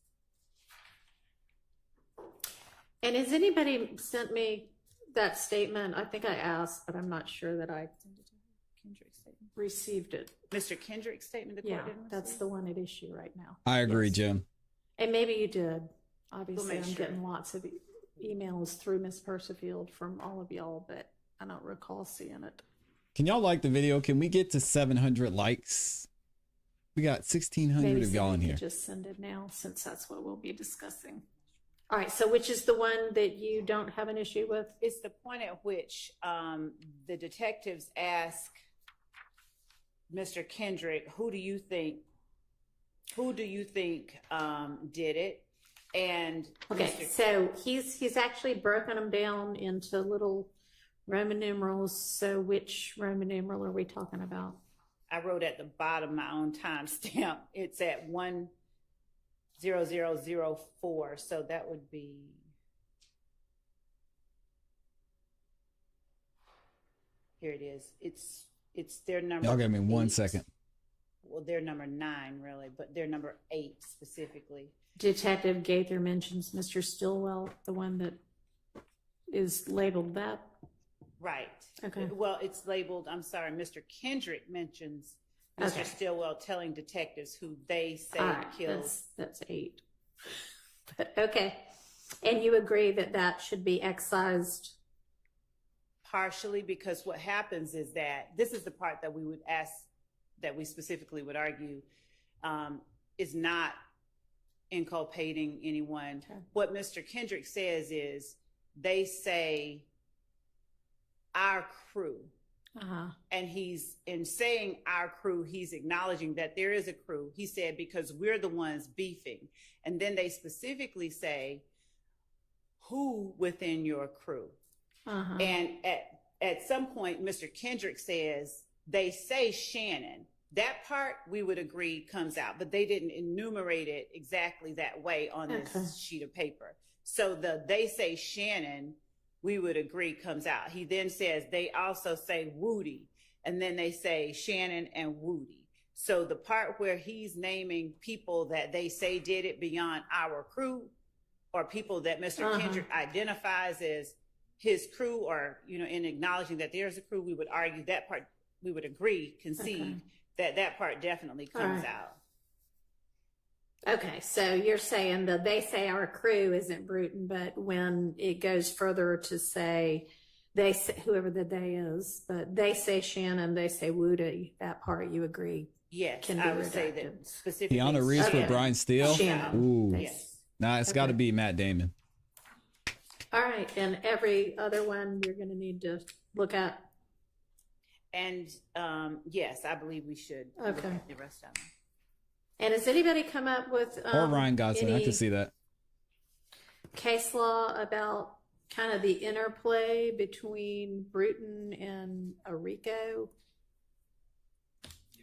And has anybody sent me that statement? I think I asked, but I'm not sure that I received it. Mr. Kendrick's statement? Yeah, that's the one at issue right now. I agree, Jim. And maybe you did. Obviously, I'm getting lots of emails through Ms. Persefield from all of y'all, but I don't recall seeing it. Can y'all like the video? Can we get to 700 likes? We got 1,600 of y'all in here. Just send it now, since that's what we'll be discussing. All right, so which is the one that you don't have an issue with? It's the point at which the detectives ask Mr. Kendrick, who do you think did it? And okay, so he's actually broken them down into little Roman numerals. So which Roman numeral are we talking about? I wrote at the bottom my own timestamp. It's at 10004. So that would be. Here it is. It's their number. Y'all give me 1 second. Well, they're number 9 really, but they're number 8 specifically. Detective Gaither mentions Mr. Stillwell, the one that is labeled that. Right. Okay. Well, it's labeled, I'm sorry, Mr. Kendrick mentions Mr. Stillwell telling detectives who they say killed. That's 8. But okay. And you agree that that should be excised? Partially, because what happens is that this is the part that we would ask, that we specifically would argue is not inculpating anyone. What Mr. Kendrick says is they say our crew. And he's, in saying our crew, he's acknowledging that there is a crew. He said, because we're the ones beefing. And then they specifically say, who within your crew? And at some point, Mr. Kendrick says, they say Shannon. That part we would agree comes out, but they didn't enumerate it exactly that way on this sheet of paper. So they say Shannon, we would agree comes out. He then says they also say Woody, and then they say Shannon and Woody. So the part where he's naming people that they say did it beyond our crew, or people that Mr. Kendrick identifies as his crew, or, you know, in acknowledging that there's a crew, we would argue that part, we would agree, concede that part definitely comes out. Okay, so you're saying that they say our crew isn't Bruton, but when it goes further to say they say, whoever the they is, but they say Shannon, they say Woody, that part you agree? Yes, can be I would redacted. say that specifically. Keanu Reeves with Brian Steele. Shannon. Ooh, Yes. Nah, it's got to be Matt Damon. All right, and every other one you're going to need to look at. And yes, I believe we should look at the rest of them. And has anybody come up with Or Ryan Gosling, I can see that. Case law about kind of the interplay between Bruton and a RICO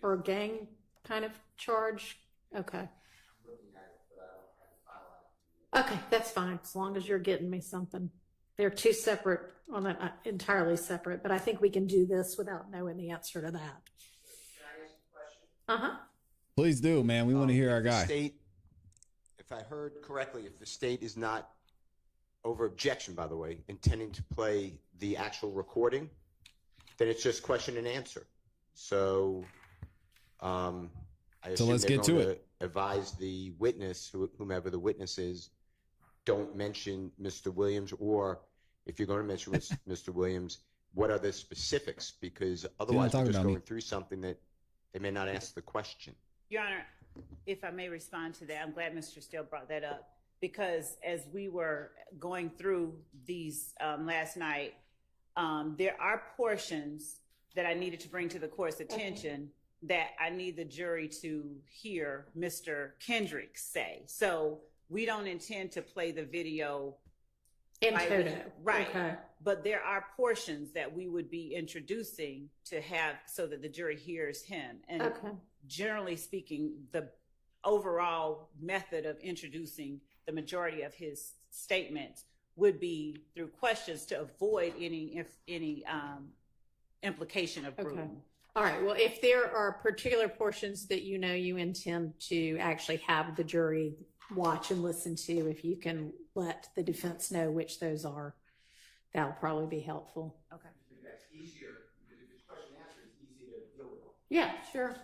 or gang kind of charge? Okay. Okay, that's fine, as long as you're getting me something. They're two separate, well, not entirely separate, but I think we can do this without knowing the answer to that. Can I ask a question? Please do, man. We want to hear our If the guy. State, if I heard correctly, if the state is not, over objection, by the way, intending to play the actual recording, then it's just question and answer. So, I assume let's they're get to going it. Advise the witness, whomever the witness is, don't mention Mr. Williams, or if you're going to mention Mr. Williams, what are the specifics? Because otherwise, we're talking just about me. going through something that they may not ask the question. Your Honor, if I may respond to that, I'm glad Mr. Steele brought that up, because as we were going through these last night, there are portions that I needed to bring to the court's attention that I need the jury to hear Mr. Kendrick say. So we don't intend to play the video In total. right. Okay. But there are portions that we would be introducing to have so that the jury hears him. And generally speaking, the overall method of introducing the majority of his statements would be through questions to avoid any implication of Bruton. All right, well, if there are particular portions that you know you intend to actually have the jury watch and listen to, if you can let the defense know which those are, that'll probably be helpful. Okay. That's easier, because if it's question and answer, it's easy to deal with. Yeah, sure.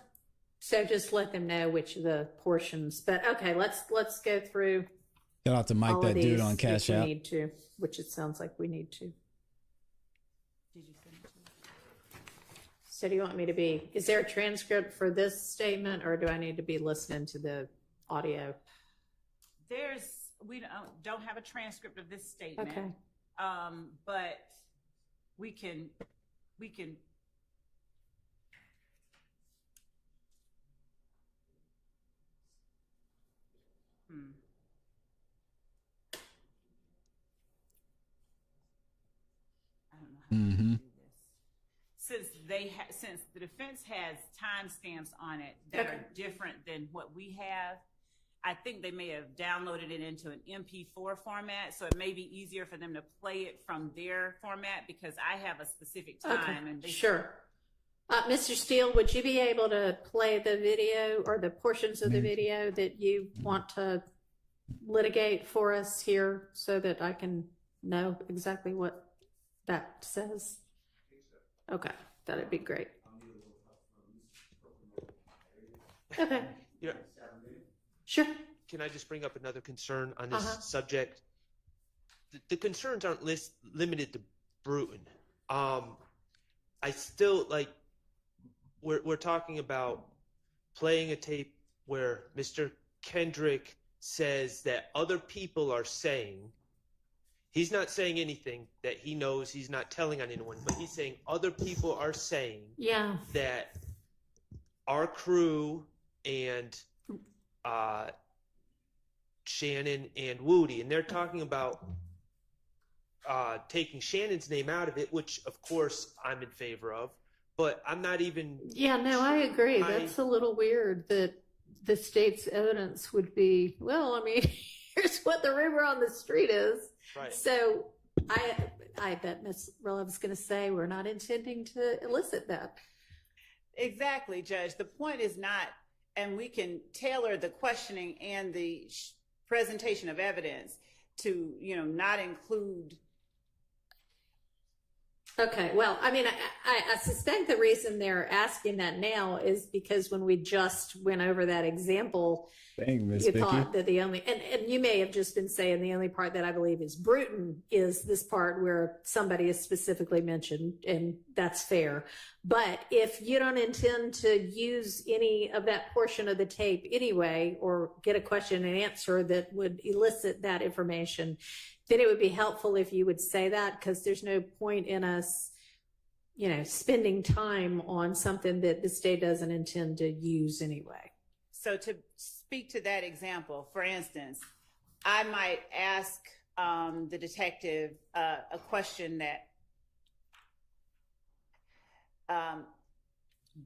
So just let them know which of the portions. But okay, let's go through. Shout out to Mike, all that of dude these on if Cash we App. need to, which it sounds like we need to. Did you send it to me? So do you want me to be? Is there a transcript for this statement, or do I need to be listening to the audio? We don't have a transcript of this statement. Okay. But we can. I don't know how to do this. Since the defense has timestamps on it that are different than what we have, I think they may have downloaded it into an MP4 format, so it may be easier for them to play it from their format, because I have a specific time. And they Sure. Mr. Steele, would you be able to play the video or the portions of the video that you want to litigate for us here so that I can know exactly what that says? Okay, that'd be great. Okay. Yeah. Sure. Can I just bring up another concern on this subject? The concerns aren't limited to Bruton. I still like. We're talking about playing a tape where Mr. Kendrick says that other people are saying, he's not saying anything that he knows, he's not telling on anyone, but he's saying other people are saying that our crew and Shannon and Woody, and they're talking about taking Shannon's name out of it, which of course I'm in favor of, but I'm not even. Yeah, no, I agree. That's a little weird that the state's evidence would be, well, I mean, here's what the rumor on the street is. Right. So I bet Ms. Rilla was going to say we're not intending to elicit that. Exactly, Judge. The point is not, and we can tailor the questioning and the presentation of evidence to, not include. Okay, well, I mean, I suspect the reason they're asking that now is because when we just went over that example, you thought that the only, and you may have just been saying the only part that I believe is brutal is this part where somebody is specifically mentioned, and that's fair. But if you don't intend to use any of that portion of the tape anyway, or get a question and answer that would elicit that information, then it would be helpful if you would say that, because there's no point in us, spending time on something that the state doesn't intend to use anyway. So to speak to that example, for instance, I might ask the detective a question that,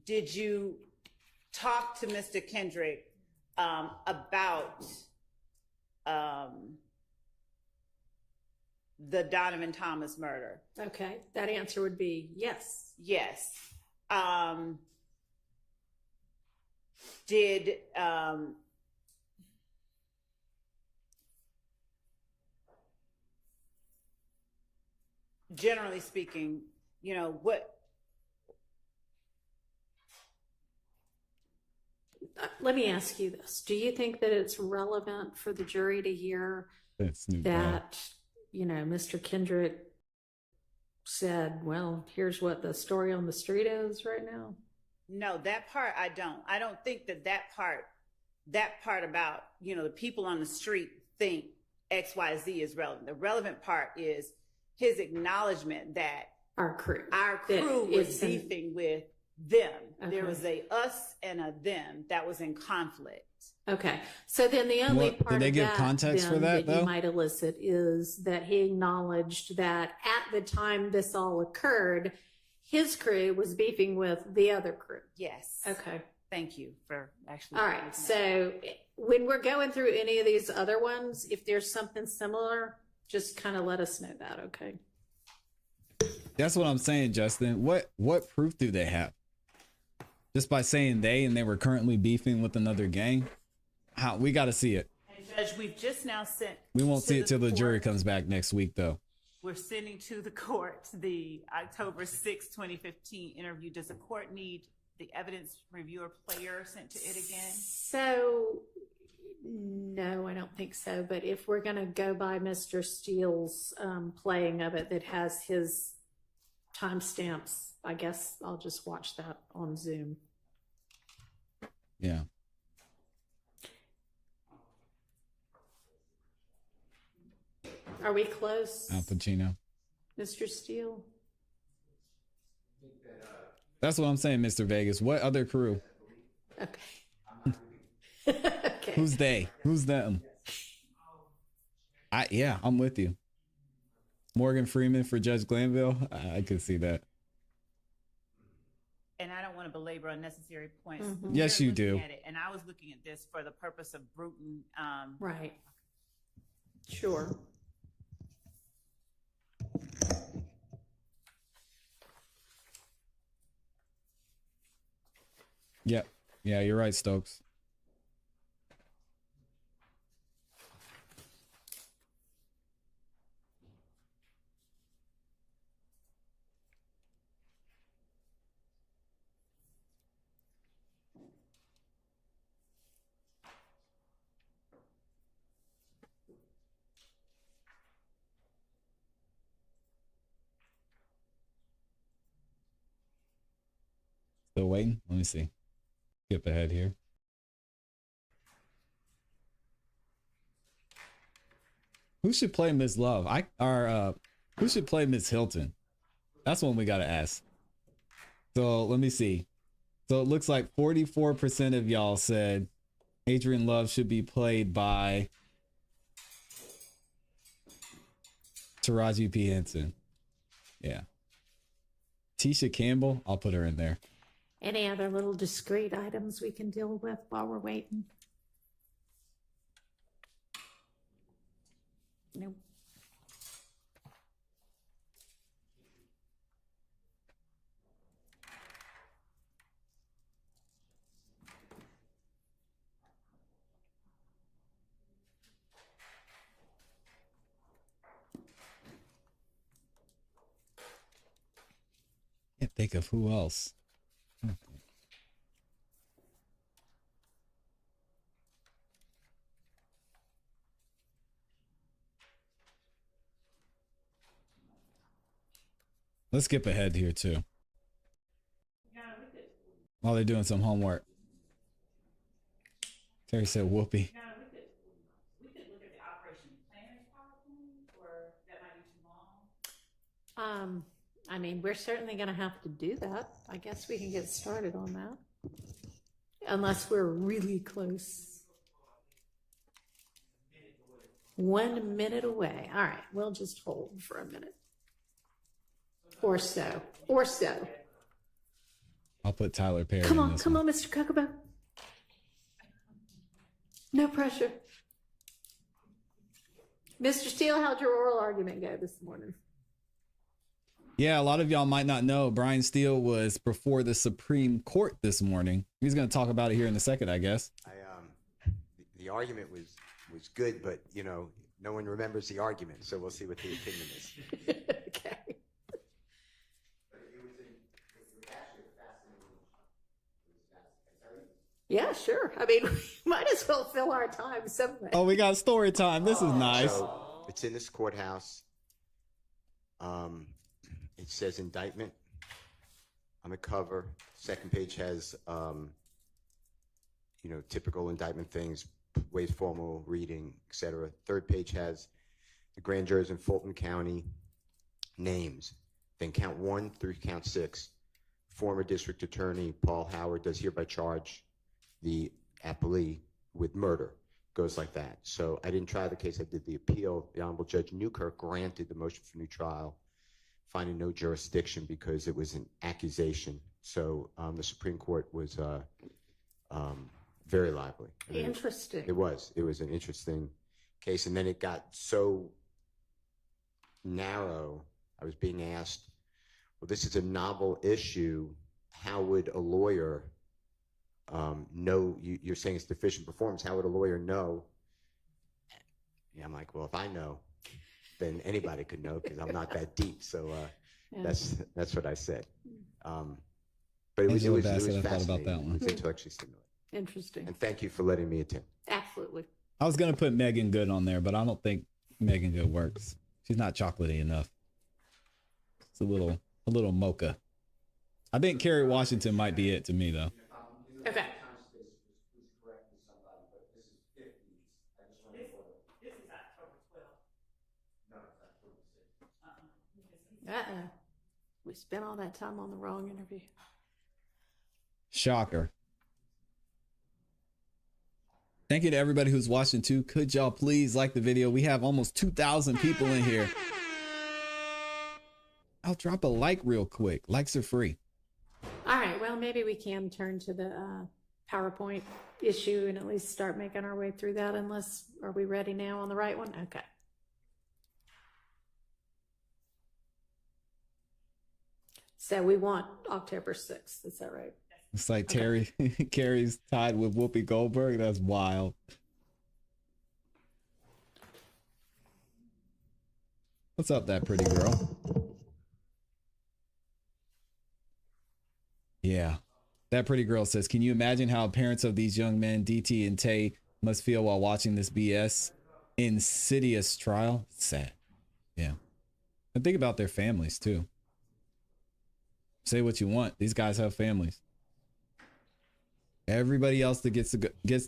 did you talk to Mr. Kendrick about the Donovan Thomas murder? Okay, that answer would be yes. Yes. Did generally speaking, what? Let me ask you this. Do you think that it's relevant for the jury to hear that, Mr. Kendrick said, well, here's what the story on the street is right now? No, that part I don't. I don't think that part about, the people on the street think XYZ is relevant. The relevant part is his acknowledgement that our crew was beefing with them. Okay. There was a us and a them that was in conflict. Okay, so then the only part did they of give that, context for that you might elicit is that he acknowledged that at the time this all occurred, his crew was beefing with the other crew. Yes. Okay. Thank you for actually. All right. So when we're going through any of these other ones, if there's something similar, just kind of let us know that. Okay. That's what I'm saying, Justin. What proof do they have? Just by saying they were currently beefing with another gang? How we got to see it. And Judge, we've just now sent. We won't see it till the jury comes back next week, though. We're sending to the court the October 6, 2015 interview. Does the court need the evidence reviewer player sent to it again? So, no, I don't think so. But if we're going to go by Mr. Steele's playing of it that has his timestamps, I guess I'll just watch that on Zoom. Yeah. Are we close? Al Pacino. Mr. Steele? That's what I'm saying, Mr. Vegas. What other crew? Okay. Okay. Who's they? Who's them? I'm with you. Morgan Freeman for Judge Glanville. I could see that. And I don't want to belabor unnecessary points. Mm-hmm. Yes, you do. And I was looking at this for the purpose of Bruton. Right. Sure. Yep. Yeah, you're right, Stokes. Still waiting? Let me see. Skip ahead here. Who should play Miss Love? Who should play Miss Hilton? That's one we gotta ask. So let me see. So it looks like 44% of y'all said Adrian Love should be played by Taraji P. Henson. Yeah. Tisha Campbell, I'll put her in there. Any other little discrete items we can deal with while we're waiting? Nope. Can't think of who else. Let's skip ahead here too. While they're doing some homework. Terry said whoopee. I mean, we're certainly going to have to do that. I guess we can get started on that. Unless we're really close. 1 minute away. All right, we'll just hold for a minute. Or so. Or so. I'll put Tyler Perry Come in on, this come one. on, Mr. Kokobo. No pressure. Mr. Steele, how'd your oral argument go this morning? Yeah, a lot of y'all might not know Brian Steele was before the Supreme Court this morning. He's going to talk about it here in a second, I guess. The argument was good, but you know, no one remembers the argument, so we'll see what the opinion is. Okay. Yeah, sure. I mean, we might as well fill our time somewhere. Oh, we got story time. This is nice. So it's in this courthouse. It says indictment on the cover. Second page has, you know, typical indictment things, ways formal reading, etc. Third page has the grand jurors in Fulton County names. Then count 1 through count 6. Former district attorney Paul Howard does hereby charge the appellee with murder. Goes like that. So I didn't try the case. I did the appeal. The Honorable Judge Newkirk granted the motion for new trial, finding no jurisdiction because it was an accusation. So the Supreme Court was very lively. Interesting. It was an interesting case. And then it got so narrow. I was being asked, well, this is a novel issue. How would a lawyer know? You're saying it's deficient performance. How would a lawyer know? Yeah, I'm like, well, if I know, then anybody could know because I'm not that deep. So that's what I said. But it was fascinating. I thought about that one. It was intellectually stimulating. Interesting. And thank you for letting me attend. Absolutely. I was going to put Megan Good on there, but I don't think Megan Good works. She's not chocolatey enough. It's a little mocha. I think Kerry Washington might be it to me, though. Okay. We spent all that time on the wrong interview. Shocker. Thank you to everybody who's watching too. Could y'all please like the video? We have almost 2,000 people in here. I'll drop a like real quick. Likes are free. All right. Well, maybe we can turn to the PowerPoint issue and at least start making our way through that. Unless, are we ready now on the right one? Okay. So we want October 6th. Is that right? It's like Terry, Carrie's tied with Whoopi Goldberg. That's wild. What's up, that pretty girl? Yeah. That pretty girl says, can you imagine how parents of these young men, DT and Tay, must feel while watching this BS insidious trial? It's sad. Yeah. And think about their families too. Say what you want. These guys have families. Everybody else that gets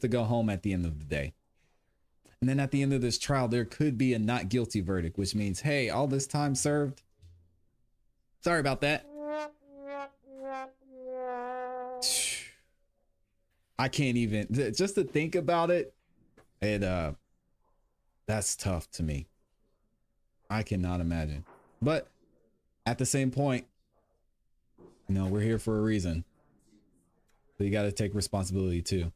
to go home at the end of the day. And then at the end of this trial, there could be a not guilty verdict, which means, hey, all this time served. Sorry about that. I can't even, just to think about it, that's tough to me. I cannot imagine. But at the same point, you know, we're here for a reason. So you got to take responsibility too.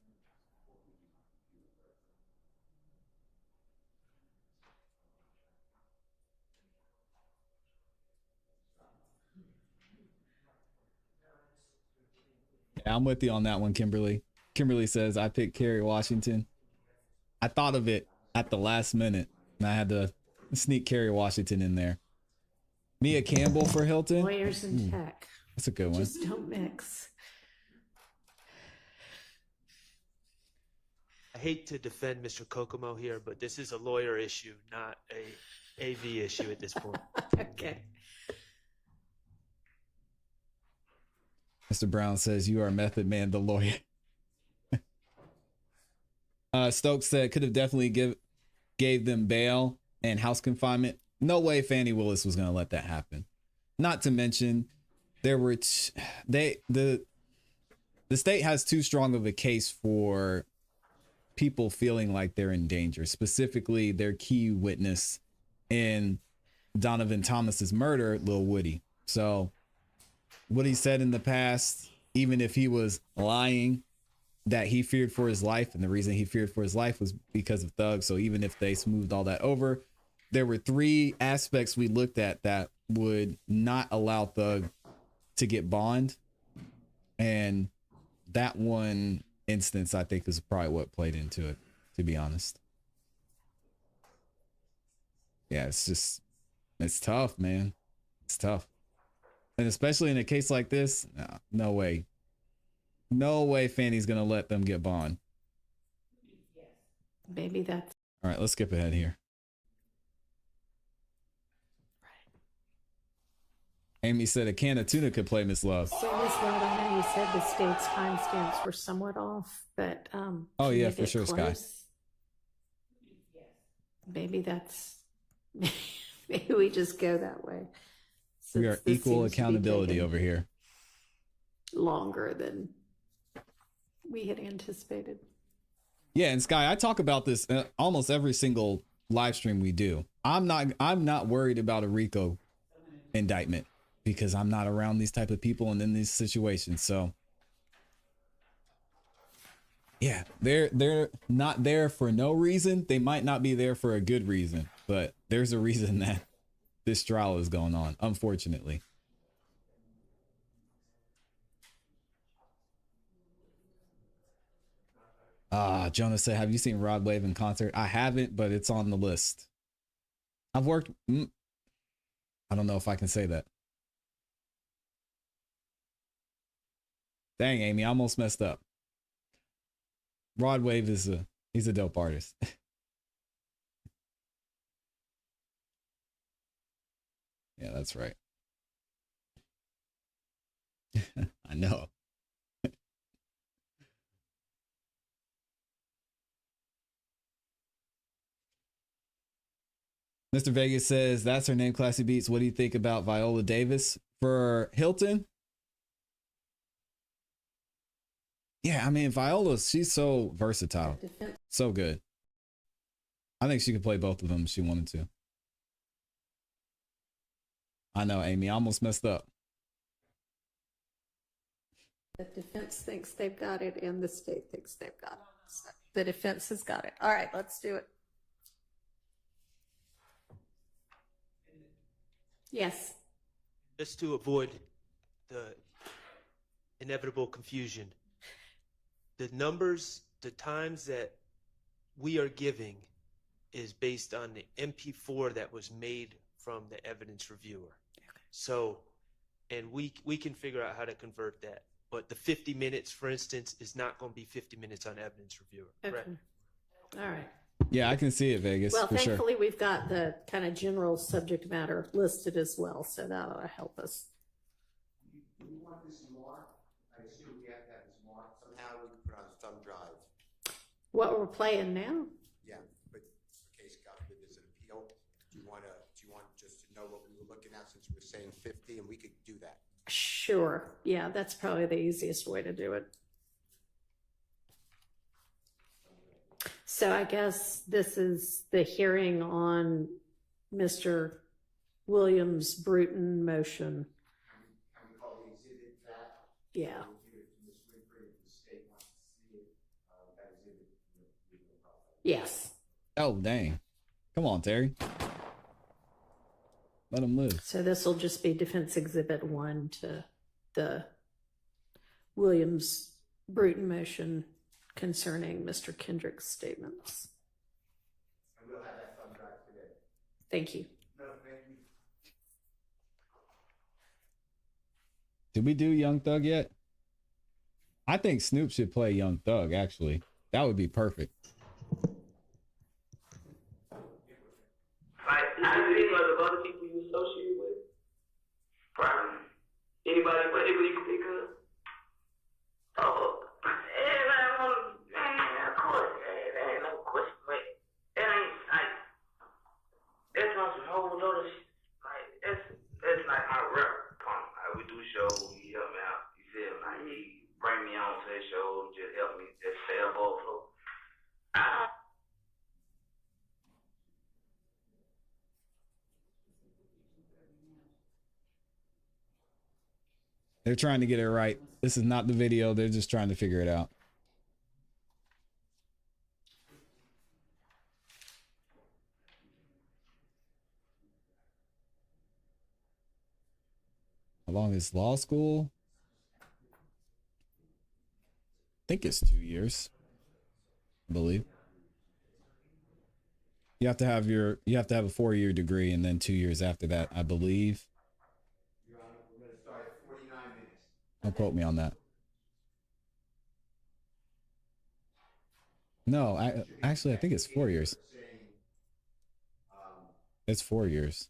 Yeah, I'm with you on that one, Kimberly. Kimberly says, I picked Kerry Washington. I thought of it at the last minute, and I had to sneak Kerry Washington in there. Mia Campbell for Hilton. Lawyers and tech. That's a good one. Just don't mix. I hate to defend Mr. Kokomo here, but this is a lawyer issue, not a AV issue at this point. Okay. Mr. Brown says, you are Method Man, the lawyer. Stokes said, could have definitely gave them bail and house confinement. No way Fannie Willis was going to let that happen. Not to mention, there were the state has too strong of a case for people feeling like they're in danger, specifically their key witness in Donovan Thomas's murder, Lil Woody. So what he said in the past, even if he was lying, that he feared for his life, and the reason he feared for his life was because of Thug. So even if they smoothed all that over, there were 3 aspects we looked at that would not allow Thug to get bond. And that one instance, I think, is probably what played into it, to be honest. Yeah, it's tough, man. It's tough. And especially in a case like this, no way. No way Fannie's going to let them get bond. Maybe that's... All right, let's skip ahead here. Amy said a can of tuna could play Miss Love. So, Miss Love, I know you said the state's timestamps were somewhat off, but oh yeah, for sure, Sky. Maybe that's maybe we just go that way. We are equal accountability over here. Longer than we had anticipated. Yeah, and Sky, I talk about this almost every single live stream we do. I'm not worried about a RICO indictment, because I'm not around these type of people and in these situations. So yeah, they're not there for no reason. They might not be there for a good reason, but there's a reason that this trial is going on, unfortunately. Jonas said, have you seen Rod Wave in concert? I haven't, but it's on the list. I've worked. I don't know if I can say that. Dang, Amy, I almost messed up. Rod Wave he's a dope artist. Yeah, that's right. I know. Mr. Vegas says, that's her name, Classy Beats. What do you think about Viola Davis for Hilton? Yeah, I mean, Viola, she's so versatile. So good. I think she could play both of them if she wanted to. I know, Amy, I almost messed up. The defense thinks they've got it and the state thinks they've got it. So the defense has got it. All right, let's do it. Yes. Just to avoid the inevitable confusion, the numbers, the times that we are giving is based on the MP4 that was made from the evidence reviewer. Okay. So, and we can figure out how to convert that. But the 50 minutes, for instance, is not going to be 50 minutes on evidence reviewer. Okay. Correct? All right. Yeah, I can see it, Vegas. Well, for thankfully, sure. we've got the kind of general subject matter listed as well, so that'll help us. Do you want this marked? I assume we have to have this marked somehow. We can put it on a thumb drive. What we're playing now? Yeah, but know what we were looking at since we were saying 50, and we could do that. Sure. Yeah, that's probably the easiest way to do it. So I guess this is the hearing on Mr. Williams' Bruton motion. Can we call the exhibit that? Yeah. We'll give it to Ms. Winfrey if the state wants to see it. That exhibit, legal profile. Yes. Oh, dang. Come on, Terry. Let him live. So this will just be Defense Exhibit 1 to the Williams Bruton motion concerning Mr. Kendrick's statements. And we'll have that thumb drive today. Thank you. No, thank you. Did we do Young Thug yet? I think Snoop should play Young Thug, actually. That would be perfect. Like, I think like of other people you associate with, probably anybody you can think of. Oh, man, of course, there ain't no question, but it ain't like that's on some whole other shit. Like that's like my rep pump. Like we do shows, he help me out. You feel me? Like he bring me on to his show, just help me just sell both. So They're trying to get it right. This is not the video. They're just trying to figure it out. How long is law school? I think it's 2 years. I believe. You have to have a 4-year degree and then 2 years after that, I believe. Your Honor, we're going to start at 49 minutes. Don't quote me on that. No, actually I think it's 4 years. It's 4 years.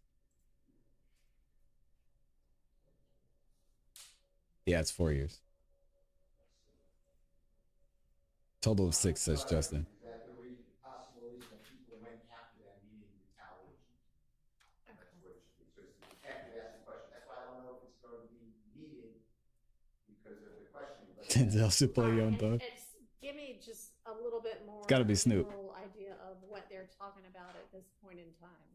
Yeah, it's 4 years. Total of 6, says Justin. Is that the possibility that people went after that meeting retaliation? That's what it should be. So it's the detective asking the question. That's why I don't know if it's going to be needed because of the question. Denzel should play Young Thug. Give me just a little bit more. It's gotta be Snoop. Idea of what they're talking about at this point in time.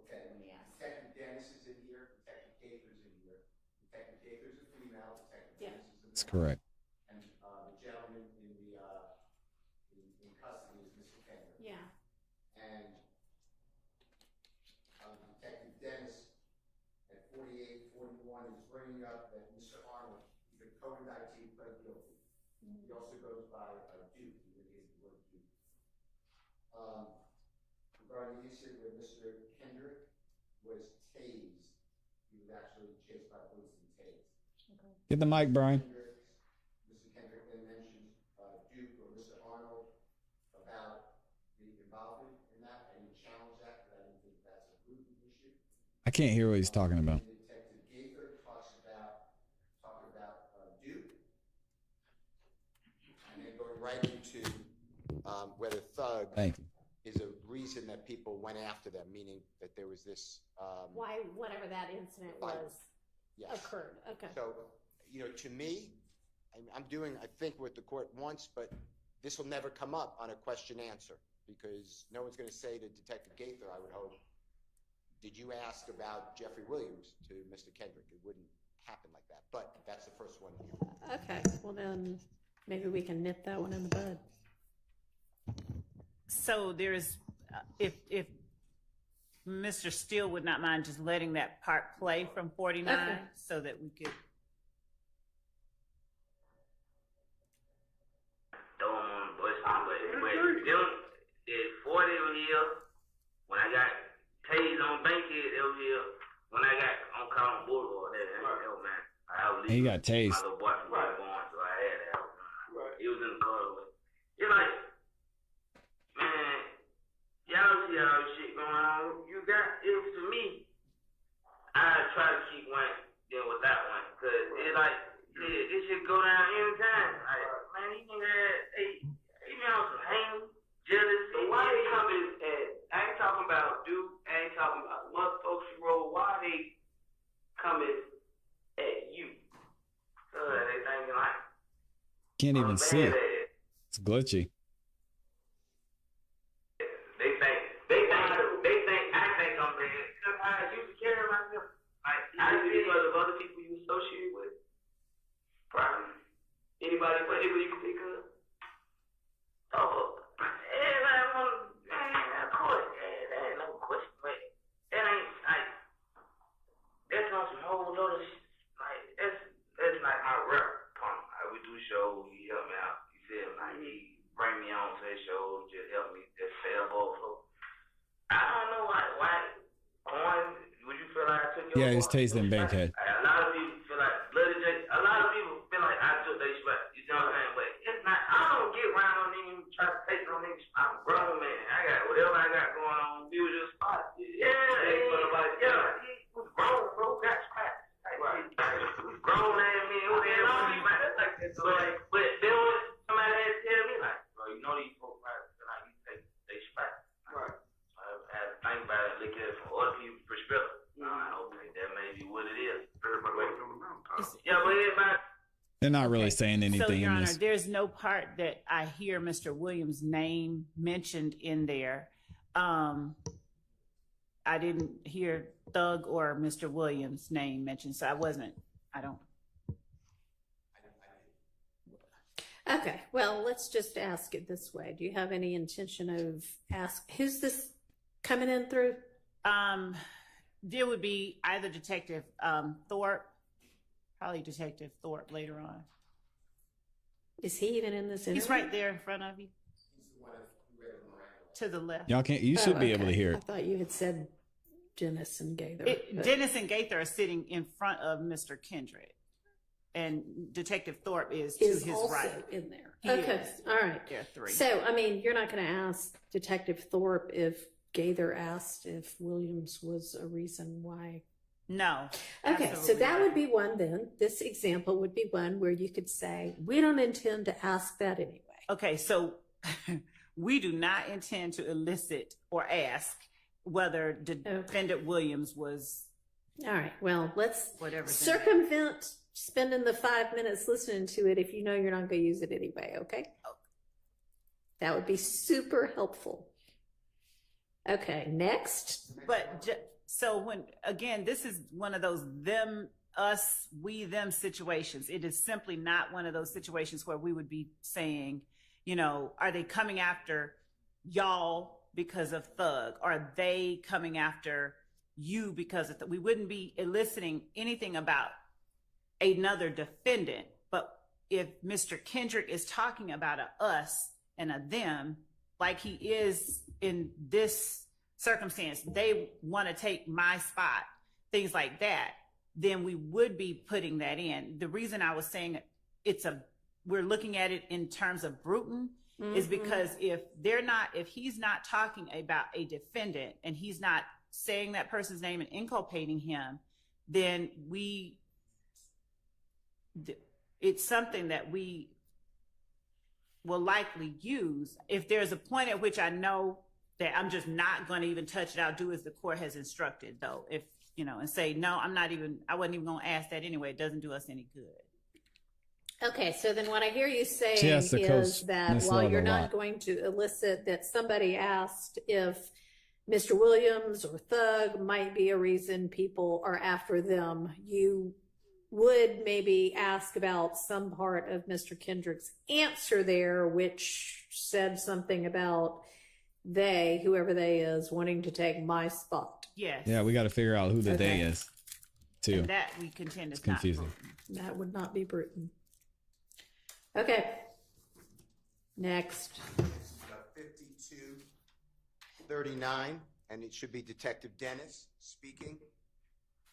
Okay. Yes. Detective Dennis is in here. Detective Gaither's in here. Detective Gaither's a female. Detective Dennis is a male. That's correct. And the gentleman in custody is Mr. Kendrick. Yeah. And Detective Dennis at 4841 is bringing up that Mr. Arnold, the co-indictee, pled guilty. He also goes by Duke. He indicates the word Duke. Regarding the incident where Mr. Kendrick was tased, he was actually chased by police and tased. Okay. Get the mic, Brian. Mr. Kendrick then mentions Duke or Mr. Arnold about the involvement in that. I didn't challenge that because I didn't think that's a Bruton issue. I can't hear what he's talking about. Detective Gaither talks about Duke, and then going right into whether Thug is a reason that people went after them, meaning that there was this Why, whatever that incident was, occurred. Okay. So, to me, I'm doing, I think, what the court wants, but this will never come up on a question answer because no one's going to say to Detective Gaither, I would hope, did you ask about Jeffrey Williams to Mr. Kendrick? It wouldn't happen like that, but that's the first one here. Okay. Well, then maybe we can nip that one in the bud. So there's, if Mr. Steele would not mind just letting that part play from 49 so that we could. throw them on the bus, but them is 40 over here. When I got tased on Bankhead, they were here. When I got on Collin Boulevard, that was man. I was And he got tased. my little boy from Bourne, so I had that. He was in the car with. It's like, man, y'all see how this shit going on. You got it to me. I try to keep one deal with that one, cause it's like this shit go down anytime. Like, man, he been on some hang, jealousy. So why they coming at? I ain't talking about Duke. I ain't talking about mother folks you roll. Why they can't even see it. It's glitchy. I used to carry myself. Like, I see of other people you associate with. Probably. Anybody you can think of? Oh, of course. That ain't no question. But that ain't, like, that's on some whole other shit. Like, that's like my rep pump. We do shows, he help me out. He said, like, he bring me on to his shows, just help me, just sell ball flow. I don't know why. Would you feel like I took your Yeah, he's tasting Bankhead. A lot of people feel like Bloody J. A lot of people feel like I took their spot. You know what I'm saying? But it's not. I don't get around on them, try to take on them. I'm a grown man. I got whatever I got going on. He was just spot. Yeah, he was grown, bro. Got spot. We grown ass men. But then somebody had to tell me like, bro, you know these folks right? Like you take their spot. Right. I had to think about it and look at it from other people's perspective. Okay, that may be what it is. Yeah, but everybody. They're not really saying anything So, Your in Honor, this. there's no part that I hear Mr. Williams' name mentioned in there. I didn't hear Thug or Mr. Williams' name mentioned, so I don't. Okay, well, let's just ask it this way. Do you have any intention of who's this coming in through? There would be either Detective Thorpe, probably Detective Thorpe later on. Is he even in this interview? He's right there in front of you. To the left. Y'all can't. You should be able to hear I it. thought you had said Dennis and Gaither. Dennis and Gaither are sitting in front of Mr. Kendrick, and Detective Thorpe is to his also right. in there. He Okay, is. all right. There are three. So, I mean, you're not going to ask Detective Thorpe if Gaither asked if Williams was a reason why. No. Okay, so absolutely that not. would be one then. This example would be one where you could say, we don't intend to ask that anyway. Okay, so we do not intend to elicit or ask whether Defendant Williams was. All right, well, let's whatever circumvent spending the 5 minutes listening to it if you know you're not going to use it anyway, okay? That would be super helpful. Okay, next. But so when, again, this is one of those them, us, we, them situations. It is simply not one of those situations where we would be saying, you know, are they coming after y'all because of Thug? Are they coming after you because of we wouldn't be eliciting anything about another defendant. But if Mr. Kendrick is talking about a us and a them, like he is in this circumstance, they want to take my spot, things like that, then we would be putting that in. The reason I was saying we're looking at it in terms of Bruton is because if he's not talking about a defendant and he's not saying that person's name and inculpating him, then it's something that we will likely use. If there's a point at which I know that I'm just not going to even touch it, I'll do as the court has instructed, though. If, you know, and say, no, I wasn't even going to ask that anyway. It doesn't do us any good. Okay, so then what I hear you saying has to coach is that Miss while Love you're a not lot. going to elicit that somebody asked if Mr. Williams or Thug might be a reason people are after them, you would maybe ask about some part of Mr. Kendrick's answer there, which said something about whoever they is, wanting to take my spot. Yes. Yeah, we got to figure out who the Okay. they is, too. And that we contend is It's confusing. not That would not be Bruton. Okay. Next. 5239, and it should be Detective Dennis speaking.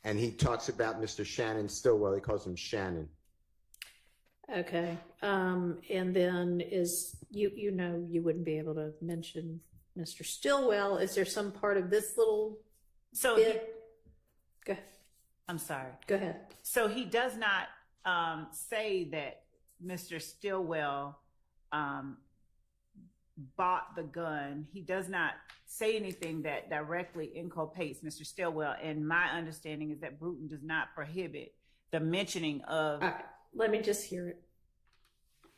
And he talks about Mr. Shannon Stillwell. He calls him Shannon. Okay. And then you wouldn't be able to mention Mr. Stillwell. Is there some part of this little bit? Go ahead. I'm sorry. Go ahead. So he does not say that Mr. Stillwell bought the gun. He does not say anything that directly inculpates Mr. Stillwell. And my understanding is that Bruton does not prohibit the mentioning of. All right. Let me just hear it.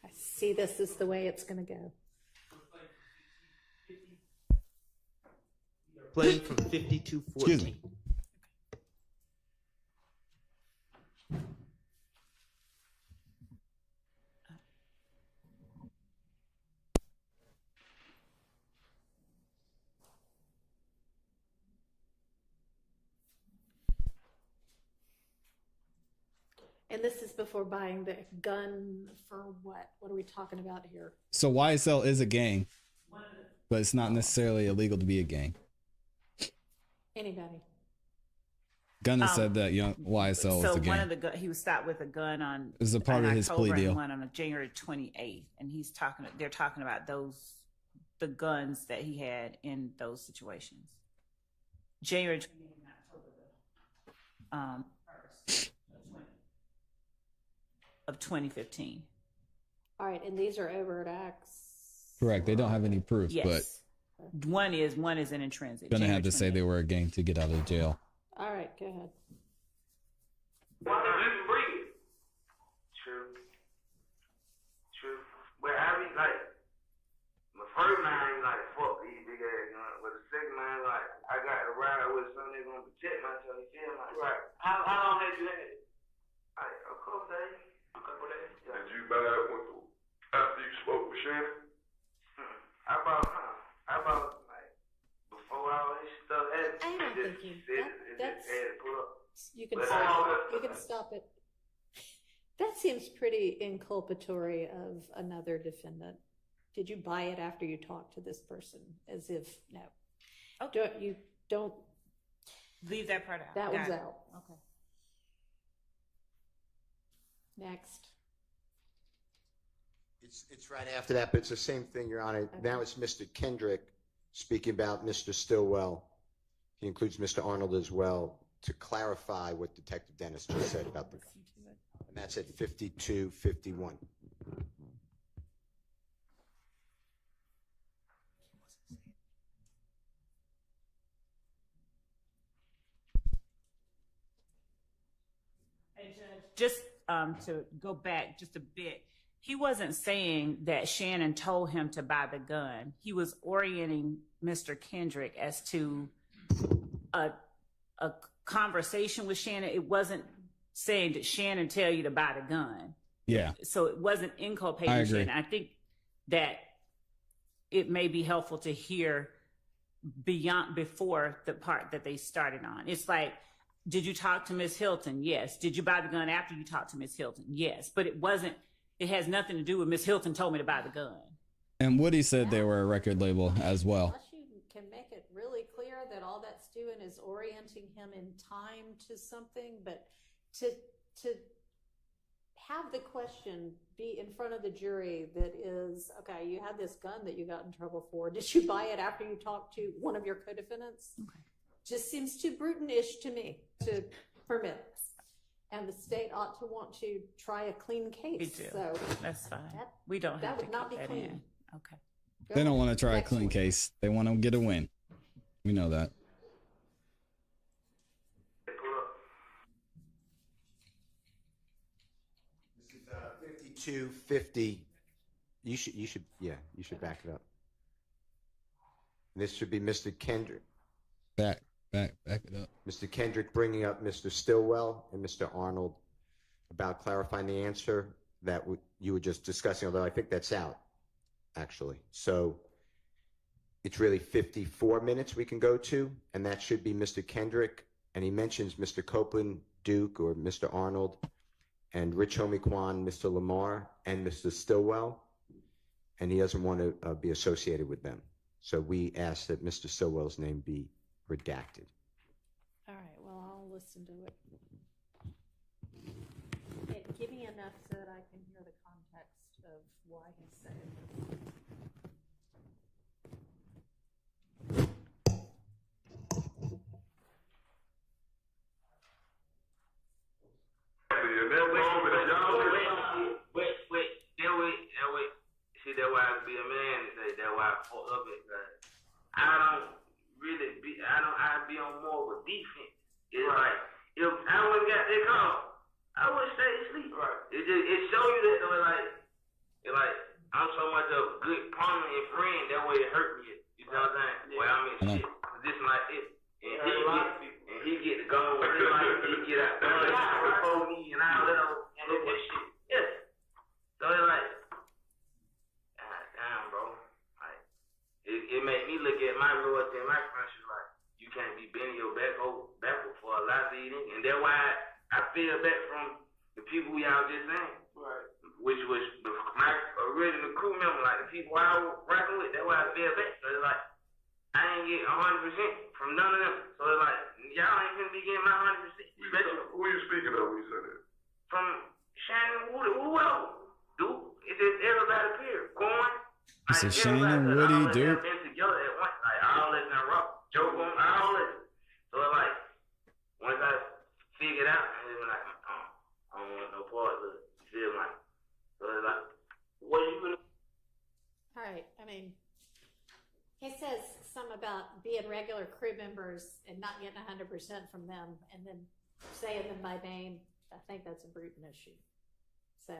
I see this is the way it's going to go. Playing from 52-14. Excuse me. And this is before buying the gun for what? What are we talking about here? So YSL is a gang, but it's not necessarily illegal to be a gang. Anybody? Gunna said that YSL was a gang. One of the he was stopped with a gun on. It was a part of his plea October deal. And one on January 28th, and they're talking about the guns that he had in those situations. January 28th and October 1st of 2015. All right, and these are overt acts. Correct. They don't have any proof, Yes. One is an intrinsic. but gonna have January to say they were a gang to get out of jail. All right, go ahead. True. But I be like, my first man like, fuck these big ass guns. But the second man like, I got to ride with something that's gonna protect myself. You feel me? Right. How long had you had it? Like a couple days. Yeah. Did you buy it after you spoke with Shannon? I bought like before all this stuff happened. I don't think you. That's had to pull up. you can But, stop. You can stop it. That seems pretty inculpatory of another defendant. Did you buy it after you talked to this person? As if no. Don't leave that part out. That Got one's it. out. Okay. Next. It's right after that, but it's the same thing, Your Honor. Okay. Now it's Mr. Kendrick speaking about Mr. Stillwell. He includes Mr. Arnold as well to clarify what Detective Dennis just said about the gun. And that's at 52-51. And just to go back just a bit, he wasn't saying that Shannon told him to buy the gun. He was orienting Mr. Kendrick as to a conversation with Shannon. It wasn't saying that Shannon tell you to buy the gun. Yeah. So it wasn't inculpating I agree. Shannon. I think that it may be helpful to hear before the part that they started on. It's like, did you talk to Miss Hilton? Yes. Did you buy the gun after you talked to Miss Hilton? Yes. But it has nothing to do with Miss Hilton told me to buy the gun. And Woody said they were a record label as well. Unless you can make it really clear that all that's doing is orienting him in time to something, but to have the question be in front of the jury that is, okay, you had this gun that you got in trouble for. Did you buy it after you talked to one of your co-defendants? Okay. Just seems too brutal-ish to me to permit this. And the state ought to want to try a clean case. We do. So that's fine. We don't have that to would not keep be that clean. in. Okay. They don't want to try a clean case. They want to get a win. We know that. This is 52-50. You should back it up. This should be Mr. Kendrick. Back it up. Mr. Kendrick bringing up Mr. Stillwell and Mr. Arnold about clarifying the answer that you were just discussing, although I think that's out, actually. So it's really 54 minutes we can go to, and that should be Mr. Kendrick. And he mentions Mr. Copeland, Duke, or Mr. Arnold, and Rich Homie Kwan, Mr. Lamar, and Mr. Stillwell. And he doesn't want to be associated with them. So we ask that Mr. Stillwell's name be redacted. All right, well, I'll listen to it. Give me enough so that I can hear the context of why he said it. See, that's why I be a man today. That's why I fucked up it. I be on more of a defense. It's like, if I wouldn't got that call, I would stay asleep. Right. It show you that though, like way it hurt me. You know what I'm saying? Well, I mean, shit, this and like this. And he get to go, he get out before me, and I let him look at shit. Yes. So it's like, God damn, bro. Like, it made me look at my loyalty and my friendship like, you can't be bending your backward for a lot of these niggas. And that's why I feel back from the people y'all just saying. Right. Which was my original crew member, like the people I was rocking with. That's why I feel back. So it's like, I ain't get 100% from none of them. So it's like, y'all ain't gonna be getting my 100%. Who are you speaking of when you said that? From Shannon Woody, whoever. Dude, it's just everybody here. Corn. It's a Shannon, Woody, Duke. Been together at once. Like, all this and rock. Joe Boone, all this. So it's like, once I figured out, it was like, I don't want no part of it. You feel like? So it's like, what are you gonna? All right. I mean, he says something about being regular crew members and not getting 100% from them, and then saying them by name. I think that's a brutal issue. So,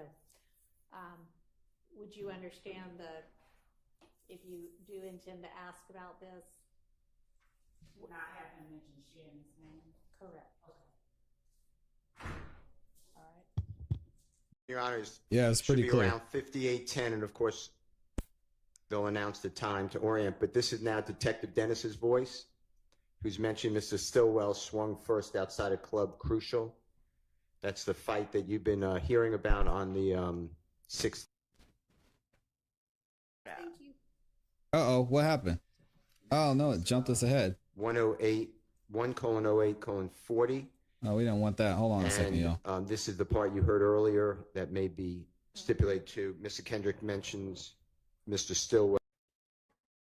would you understand if you do intend to ask about this? Not having to mention Shannon's name. Correct. Okay. All right. Your Honors. Yeah, it's pretty should be clear. around 58:10, and of course, they'll announce the time to orient. But this is now Detective Dennis's voice, who's mentioned Mr. Stillwell swung first outside a club Crucial. That's the fight that you've been hearing about on the 6th. Thank you. Uh-oh, what happened? Oh, no, it jumped us ahead. 1:08:40. Oh, we didn't want that. Hold on a second, y'all. This is the part you heard earlier that may be stipulated to. Mr. Kendrick mentions Mr. Stillwell.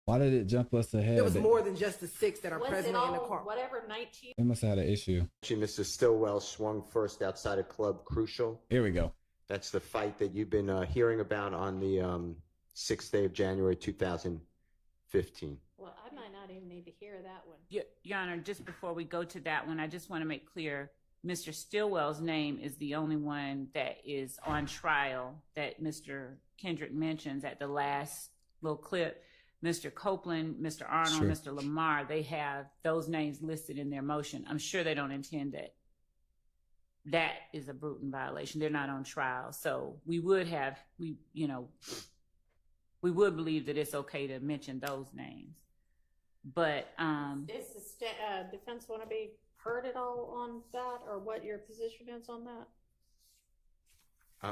Why did it jump us ahead? It was more than just the 6 that are Was present it all in the car. whatever 19? We must have had an issue. Mr. Stillwell swung first outside a club Crucial. Here we go. That's the fight that you've been hearing about on the 6th day of January 2015. Well, I might not even need to hear that one. Your Honor, just before we go to that one, I just want to make clear, Mr. Stillwell's name is the only one that is on trial that Mr. Kendrick mentions at the last little clip. Mr. Copeland, Mr. Arnold, Sure. Mr. Lamar, they have those names listed in their motion. I'm sure they don't intend that. That is a brutal violation. They're not on trial. So we would believe that it's okay to mention those names. But Does the defense want to be heard at all on that, or what your position is on that?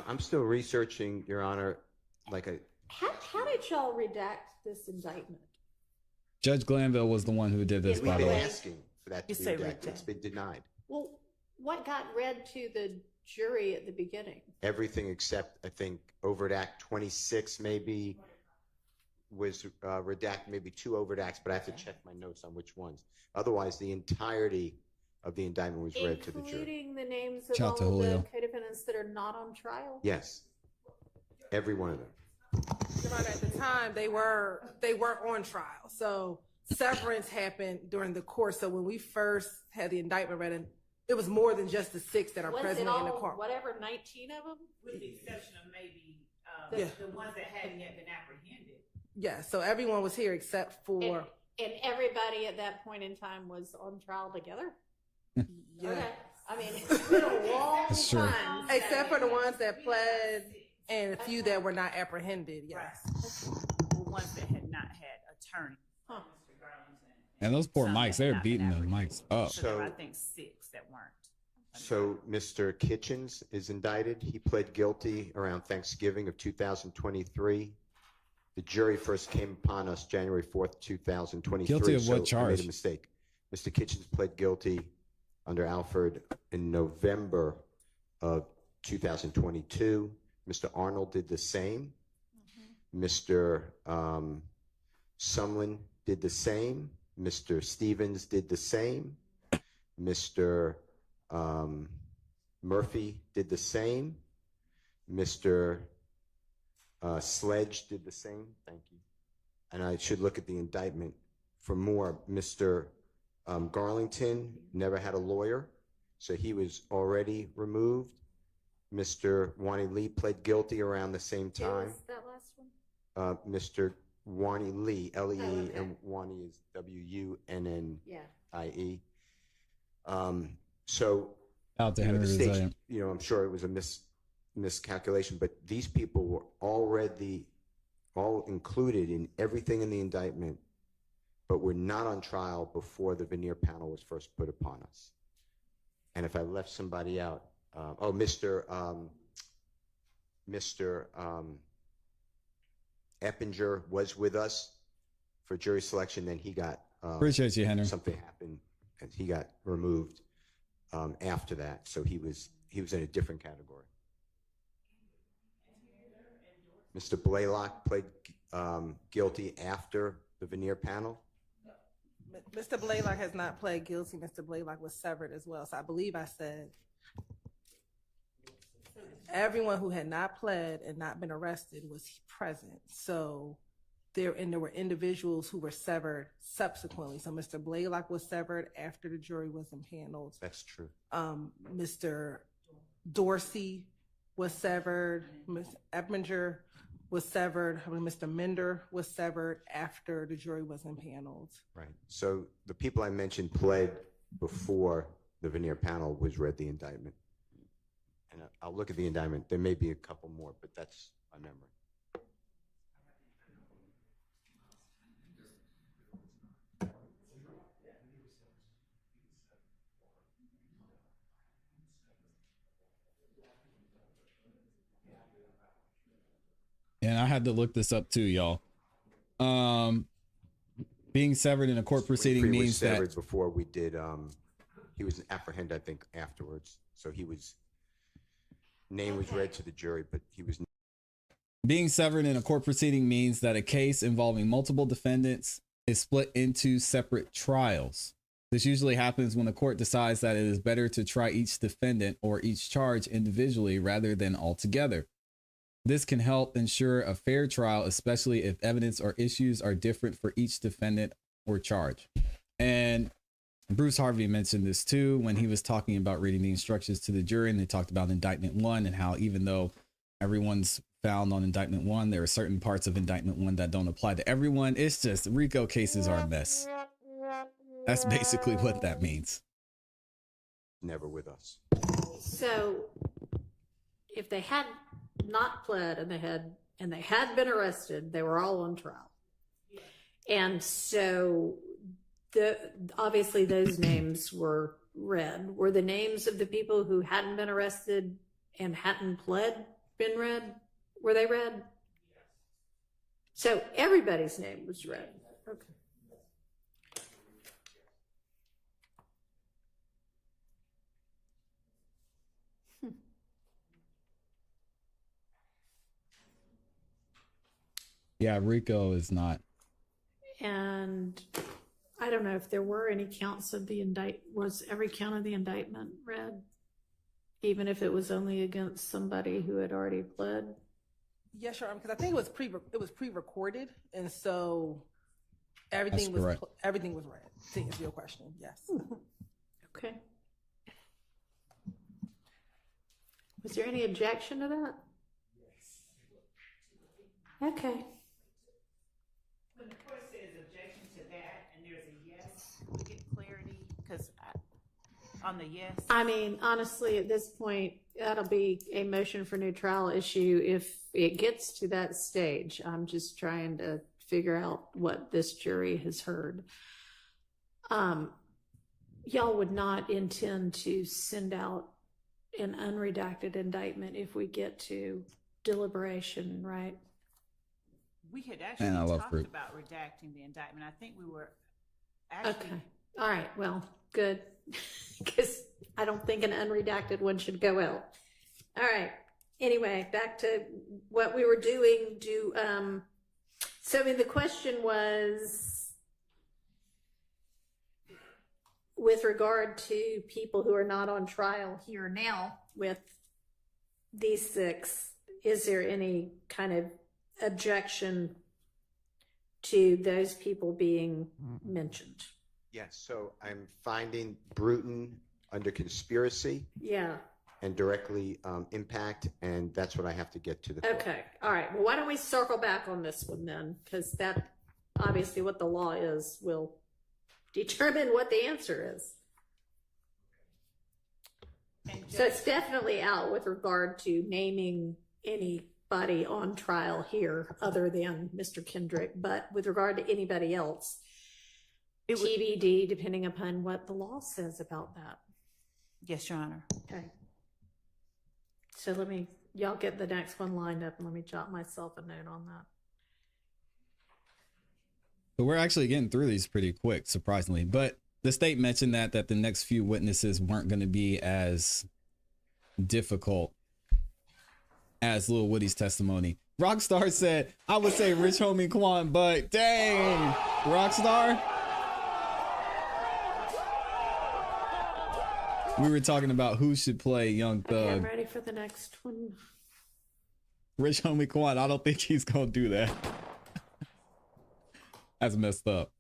I'm still researching, Your Honor, How did y'all redact this indictment? Judge Glanville was the one who did this, we've by the been way. asking for that to You be say redacted. redacted. It's been denied. Well, what got read to the jury at the beginning? Everything except, I think, Overt Act 26 maybe was redacted, maybe 2 overt acts, but I have to check my notes on which ones. Otherwise, the entirety of the indictment was read to the jury. Including the names of Shout all to of Julio. the co-defendants that are not on trial? Yes, every one of them. Your Honor, at the time, they were on trial. So severance happened during the course. So when we first had the indictment read, it was more than just the 6 that are Was present it all, in the court. whatever, 19 of them? with the exception of maybe Yeah. the ones that hadn't yet been apprehended. Yeah, so everyone was here except for And everybody at that point in time was on trial together? yeah. Okay. I mean, it's been a long That's true. time. Except for the ones that pled and a few that were not apprehended, yes. The ones that had not had attorney. Huh. And those poor Some mics, had they're not been beating those mics up. So there were, I think, 6 that weren't. So Mr. Kitchens is indicted. He pled guilty around Thanksgiving of 2023. The jury first came upon us January 4th, 2023. Guilty of what so I charge? made a mistake. Mr. Kitchens pled guilty under Alford in November of 2022. Mr. Arnold did the same. Mr. Sumlin did the same. Mr. Stevens did the same. Mr. Murphy did the same. Mr. Sledge did the same. Thank you. And I should look at the indictment for more. Mr. Garlington never had a lawyer, so he was already removed. Mr. Wani Lee pled guilty around the same Who time. was that last one? Mr. Warnie Lee, L-E-E, Oh, okay. and Warnie is W-U-N-N-I-E. Yeah. So, Out to you know, Henry the stage, Rosario. you know, I'm sure it was a miscalculation, but these people were all included in everything in the indictment, but were not on trial before the veneer panel was first put upon us. And if I left somebody out, Mr. Eppinger was with us for jury selection. Then he got Appreciate you, Henry. something happened, and he got removed after that. So he was in a different category. Mr. Blaylock pled guilty after the veneer panel. Mr. Blaylock has not pled guilty. Mr. Blaylock was severed as well. So I believe I said everyone who had not pled and not been arrested was present. So there were individuals who were severed subsequently. So Mr. Blaylock was severed after the jury was impaneled. That's true. Mr. Dorsey was severed. Ms. Eppinger was severed. Mr. Mender was severed after the jury was impaneled. Right. So the people I mentioned pled before the veneer panel was read the indictment. And I'll look at the indictment. There may be a couple more, but that's my memory. And I had to look this up too, y'all. Being severed in a court proceeding Winfrey means was severed that before we did. He was apprehended, I think, afterwards. So name was read to the jury, but he was. being severed in a court proceeding means that a case involving multiple defendants is split into separate trials. This usually happens when the court decides that it is better to try each defendant or each charge individually rather than all together. This can help ensure a fair trial, especially if evidence or issues are different for each defendant or charge. And Bruce Harvey mentioned this too when he was talking about reading the instructions to the jury, and they talked about indictment 1 and how even though everyone's found on indictment 1, there are certain parts of indictment 1 that don't apply to everyone. It's just RICO cases are a mess. That's basically what that means. Never with us. So if they had not pled and they had been arrested, they were all on trial. And so obviously those names were read. Were the names of the people who hadn't been arrested and hadn't pled been read? Were they read? So everybody's name was read. Okay. Yeah, RICO is not. And I don't know if there were any counts of the was every count of the indictment read, even if it was only against somebody who had already pled? Yes, sure. Because I think it was pre-recorded, and so everything was read. To answer your question, yes. Okay. Was there any objection to that? Okay. When the court says objection to that and there's a yes, to get clarity, because on the yes. I mean, honestly, at this point, that'll be a motion for new trial issue if it gets to that stage. I'm just trying to figure out what this jury has heard. Y'all would not intend to send out an unredacted indictment if we get to deliberation, right? We had actually talked about redacting the indictment. I think we were actually. Okay. All right. Well, good. Because I don't think an unredacted one should go out. All right. Anyway, back to what we were doing. So I mean, the question was with regard to people who are not on trial here now with these 6, is there any kind of objection to those people being mentioned? Yes, so I'm finding Bruton under conspiracy. Yeah. and directly impact, and that's what I have to get to the court. Okay, all right. Well, why don't we circle back on this one then? Because that, obviously what the law is will determine what the answer is. So it's definitely out with regard to naming anybody on trial here other than Mr. Kendrick, but with regard to anybody else, TBD, depending upon what the law says about that. Yes, Your Honor. Okay. So y'all get the next one lined up and let me jot myself a note on that. But we're actually getting through these pretty quick, surprisingly. But the state mentioned that the next few witnesses weren't going to be as difficult as Lil Woody's testimony. Rockstar said, I would say Rich Homie Quan, but dang, Rockstar. We were talking about who should play Young Thug. Okay, I'm ready for the next one. Rich Homie Quan, I don't think he's going to do that. That's messed up.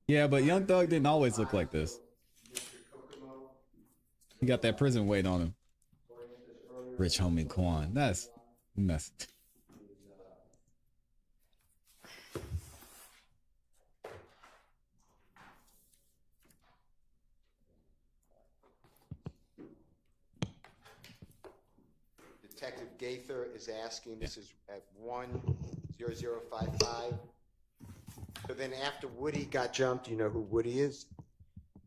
Yeah, but Young Thug didn't always look like this. He got that prison weight on him. Rich Homie Quan. That's messed. Detective Gaither is asking, this is at 10055. So then after Woody got jumped, you know who Woody is?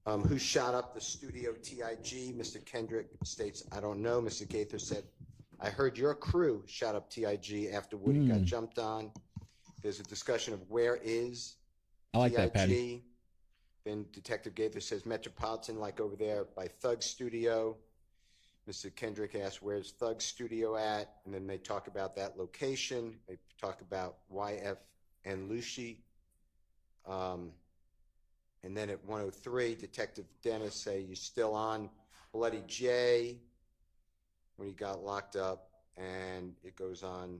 Who shot up the studio TIG? Mr. Kendrick states, I don't know. Mr. Gaither said, I heard your crew shot up TIG after Woody got jumped on. There's a discussion of where is I like TIG. that, Patty. Then Detective Gaither says Metropolitan, like over there by Thug Studio. Mr. Kendrick asks, where's Thug Studio at? And then they talk about that location. They talk about YF and Lucy. And then at 103, Detective Dennis say, you still on Bloody J when he got locked up. And it goes on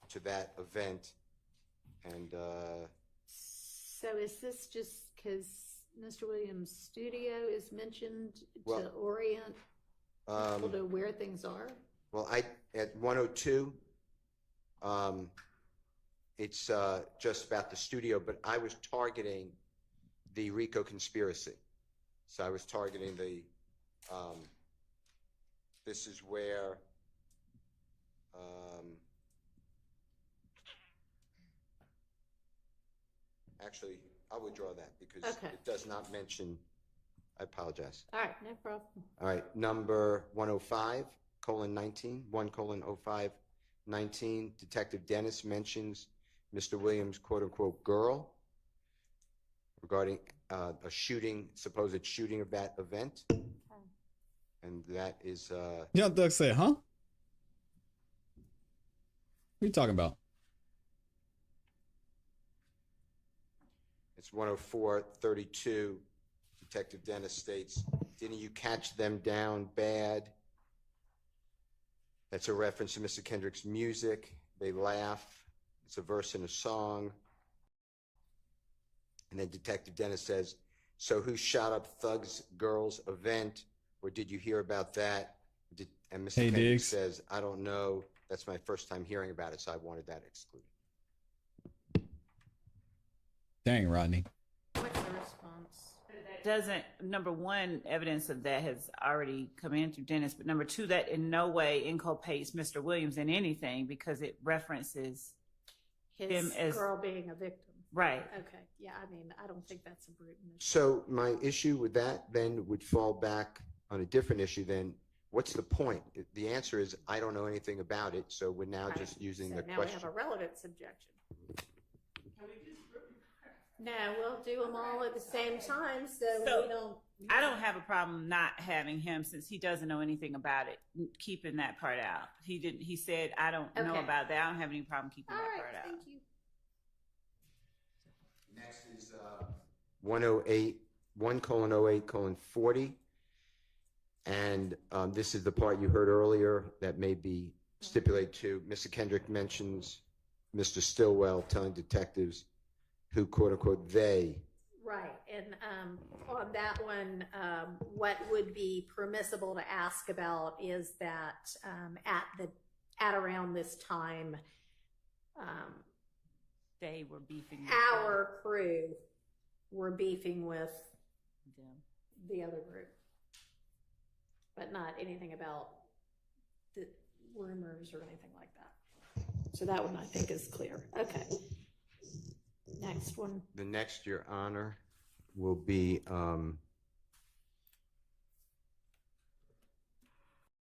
to that event. And So is this just because Mr. Williams' studio is mentioned Well, to orient people to where things are? Well, at 102, it's just about the studio, but I was targeting the RICO conspiracy. So I was targeting the, this is where, actually, I'll withdraw that because it does not mention, I apologize. All right, no problem. All right, number 105:19, 1:05:19, Detective Dennis mentions Mr. Williams' quote-unquote girl regarding a shooting, supposed shooting of that event. And that is... Young Thug said, huh? What are you talking about? It's 104:32. Detective Dennis states, didn't you catch them down bad? That's a reference to Mr. Kendrick's music. They laugh. It's a verse in a song. And then Detective Dennis says, so who shot up Thug's girls event? Or did you hear about that? And Mr. Kendrick Diggs says, I don't know. That's my first time hearing about it, so I wanted that excluded. Dang, Rodney. What's the response? Doesn't, number one, evidence of that has already come in through Dennis, but number two, that in no way inculpates Mr. Williams in anything because it references him as girl being a victim. Right. Okay. Yeah, I mean, I don't think that's a brutal issue. So my issue with that then would fall back on a different issue then. What's the point? The answer is, I don't know anything about it, so we're now just using the now question. we have a relevance objection. No, we'll do them all at the same time, so we don't. I don't have a problem not having him since he doesn't know anything about it, keeping that part out. He didn't. He said, I don't know Okay. about that. I don't have any problem keeping All that right, part out. thank you. Next is 108, 1:08:40. And this is the part you heard earlier that may be stipulated to. Mr. Kendrick mentions Mr. Stillwell telling detectives who, quote unquote, they. Right, and on that one, what would be permissible to ask about is that at around this time, they were beefing with our crew were beefing with the other group, but not anything about the rumors or anything like that. So that one I think is clear. Okay. Next one. The next, Your Honor, will be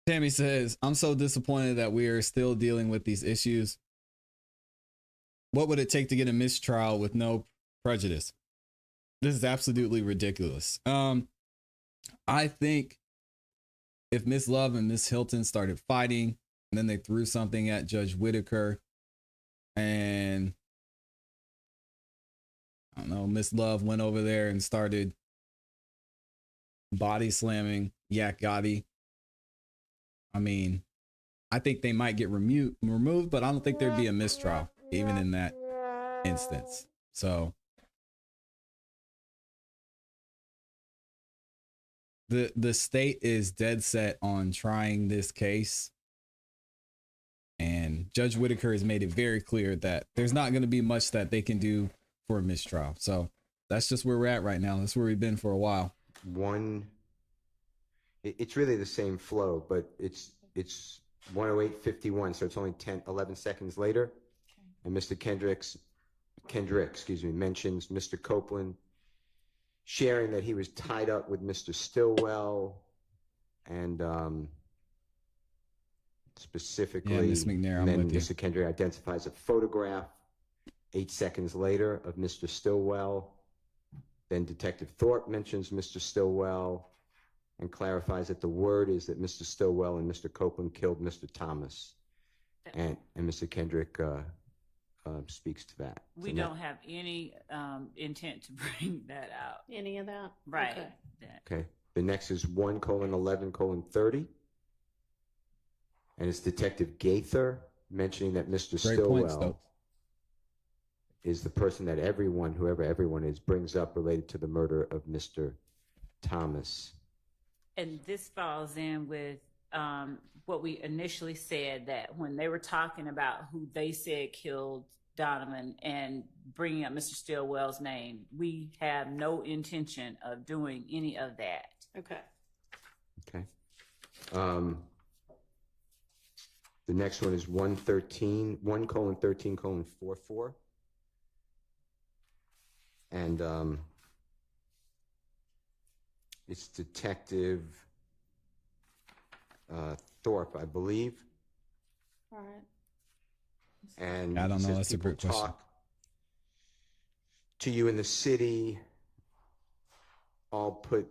Tammy says, I'm so disappointed that we are still dealing with these issues. What would it take to get a mistrial with no prejudice? This is absolutely ridiculous. I think if Miss Love and Miss Hilton started fighting and then they threw something at Judge Whitaker and I don't know, Miss Love went over there and started body slamming Yak Gotti. I mean, I think they might get removed, but I don't think there'd be a mistrial even in that instance. So the state is dead set on trying this case. And Judge Whitaker has made it very clear that there's not going to be much that they can do for a mistrial. So that's just where we're at right now. That's where we've been for a while. It's really the same flow, but it's 108.51, so it's only 11 seconds later. And Mr. Kendrick, mentions Mr. Copeland sharing that he was tied up with Mr. Stillwell and specifically, Ms. McNair, then with you. Mr. Kendrick identifies a photograph 8 seconds later of Mr. Stillwell. Then Detective Thorpe mentions Mr. Stillwell and clarifies that the word is that Mr. Stillwell and Mr. Copeland killed Mr. Thomas. And Mr. Kendrick speaks to that. We don't have any intent to bring that out. Any of that? Right. Okay. Okay. The next is 1:11:30. And it's Detective Gaither mentioning that Mr. Great point, Stillwell Stokes. is the person that whoever everyone is, brings up related to the murder of Mr. Thomas. And this falls in with what we initially said, that when they were talking about who they said killed Donovan and bringing up Mr. Stillwell's name, we have no intention of doing any of that. Okay. Okay. The next one is 1:13:44. And it's Detective Thorpe, I believe. All right. And I don't know. says That's a people great question. talk to you in the city, all put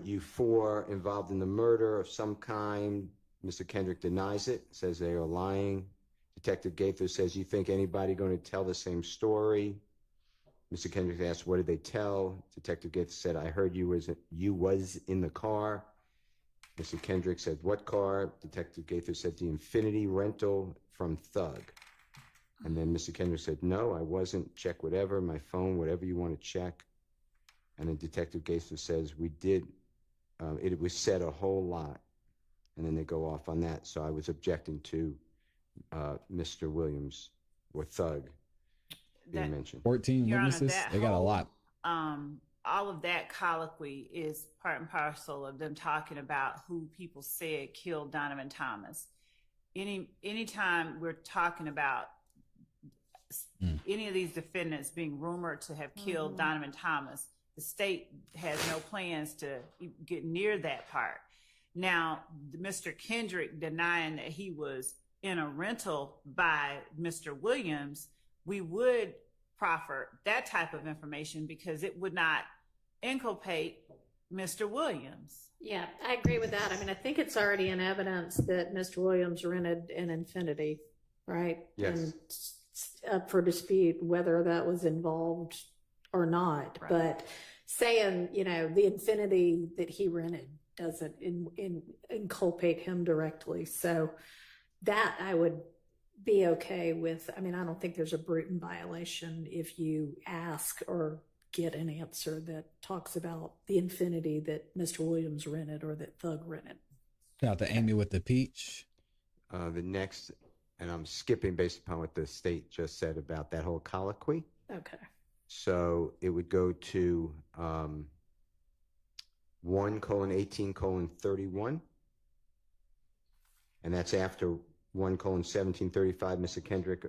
you four involved in the murder of some kind. Mr. Kendrick denies it, says they are lying. Detective Gaither says, you think anybody going to tell the same story? Mr. Kendrick asked, what did they tell? Detective Gaither said, I heard you was in the car. Mr. Kendrick said, what car? Detective Gaither said, the Infinity rental from Thug. And then Mr. Kendrick said, no, I wasn't. Check whatever, my phone, whatever you want to check. And then Detective Gaither says, we did. It was said a whole lot. And then they go off on that. So I was objecting to Mr. Williams or Thug being mentioned. 14 Your Honor, witnesses? that They got a whole, lot. All of that colloquy is part and parcel of them talking about who people said killed Donovan Thomas. Anytime we're talking about any of these defendants being rumored to have killed Donovan Thomas, the state has no plans to get near that part. Now, Mr. Kendrick denying that he was in a rental by Mr. Williams, we would proffer that type of information because it would not inculpate Mr. Williams. Yeah, I agree with that. I mean, I think it's already in evidence that Mr. Williams rented an Infinity, right? Yes. And it's up for dispute whether that was involved or not. Right. But saying, the Infinity that he rented doesn't inculpate him directly. So that I would be okay with, I mean, I don't think there's a brutal violation if you ask or get an answer that talks about the Infinity that Mr. Williams rented or that Thug rented. Shout out to Amy with the peach. The next, and I'm skipping based upon what the state just said about that whole colloquy. Okay. So it would go to 1:18:31, and that's after 1:17:35. Mr. Kendrick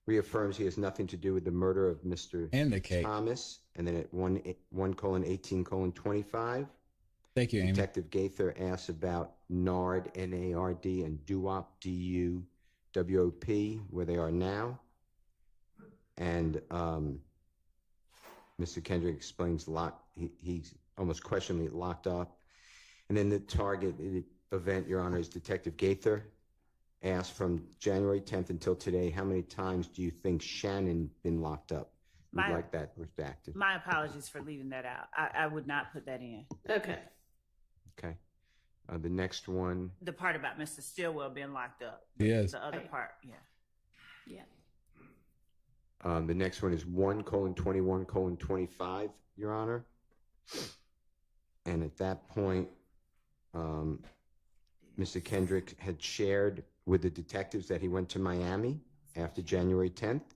reaffirms he has nothing to do with the murder of Mr. And the cake. Thomas, and then at 1:18:25. Thank you, Amy. Detective Gaither asks about NARD, NARD, and DUWOP, DUWOP, where they are now. And Mr. Kendrick explains he's almost questionably locked up. And then the target event, Your Honor, is Detective Gaither asked from January 10th until today, how many times do you think Shannon been locked up? We'd like that redacted. My apologies for leaving that out. I would not put that in. Okay. Okay. The next one. The part about Mr. Stillwell being locked up. Yes. The other part, yeah. Yeah. The next one is 1:21:25, Your Honor. And at that point, Mr. Kendrick had shared with the detectives that he went to Miami after January 10th.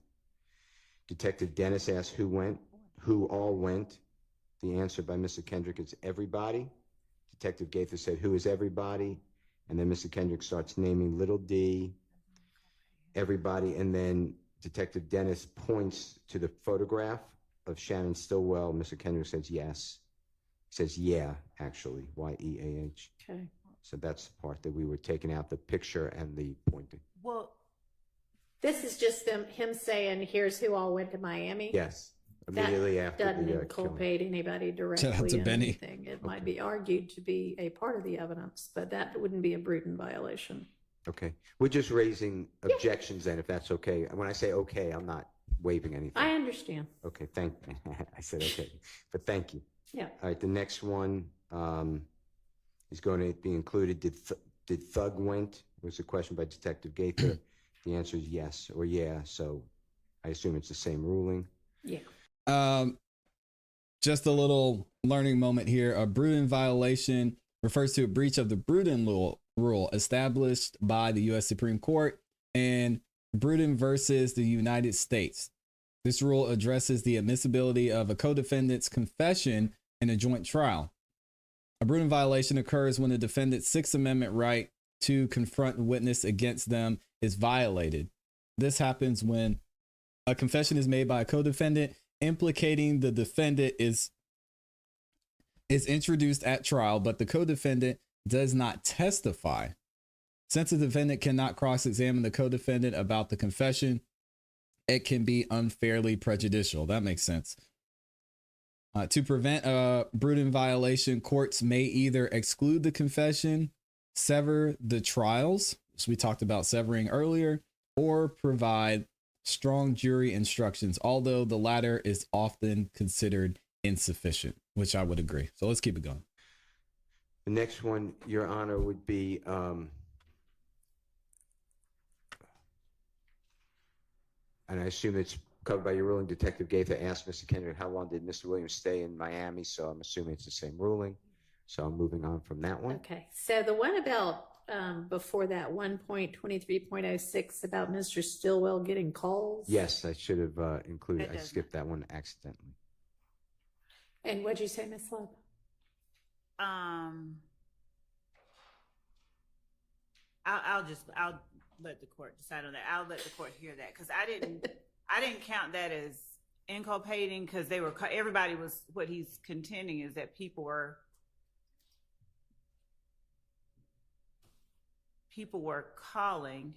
Detective Dennis asked who all went. The answer by Mr. Kendrick is everybody. Detective Gaither said, who is everybody? And then Mr. Kendrick starts naming little d, everybody, and then Detective Dennis points to the photograph of Shannon Stillwell. Mr. Kendrick says yes. He says yeah, actually, Y-E-A-H. Okay. So that's the part that we were taking out, the picture and the pointing. Well, this is just him saying, here's who all went to Miami. Yes. Immediately that after doesn't the inculpate anybody directly Shout out to in Benny. anything. It might be argued to be a part of the evidence, but that wouldn't be a brutal violation. Okay. We're just raising objections then, if that's okay. When I say okay, I'm not waiving anything. I understand. Okay, I said okay, but thank you. Yeah. All right, the next one is going to be included. Did Thug went? Was a question by Detective Gaither. The answer is yes or yeah, so I assume it's the same ruling. Yeah. Just a little learning moment here. A Bruton violation refers to a breach of the Bruton rule established by the U.S. Supreme Court and Bruton versus the United States. This rule addresses the admissibility of a co-defendant's confession in a joint trial. A Bruton violation occurs when the defendant's Sixth Amendment right to confront a witness against them is violated. This happens when a confession is made by a co-defendant implicating the defendant is introduced at trial, but the co-defendant does not testify. Since the defendant cannot cross-examine the co-defendant about the confession, it can be unfairly prejudicial. That makes sense. To prevent a Bruton violation, courts may either exclude the confession, sever the trials, as we talked about severing earlier, or provide strong jury instructions, although the latter is often considered insufficient, which I would agree. So let's keep it going. The next one, Your Honor, would be and I assume it's covered by your ruling. Detective Gaither asked Mr. Kendrick, how long did Mr. Williams stay in Miami? So I'm assuming it's the same ruling. So I'm moving on from that one. Okay. So the one about before that 1.23.06 about Mr. Stillwell getting calls. Yes, I should have included. I skipped that one accidentally. And what'd you say, Ms. Love? I'll let the court decide on that. I'll let the court hear that because I didn't count that as inculpating because everybody was, what he's contending is that people were calling,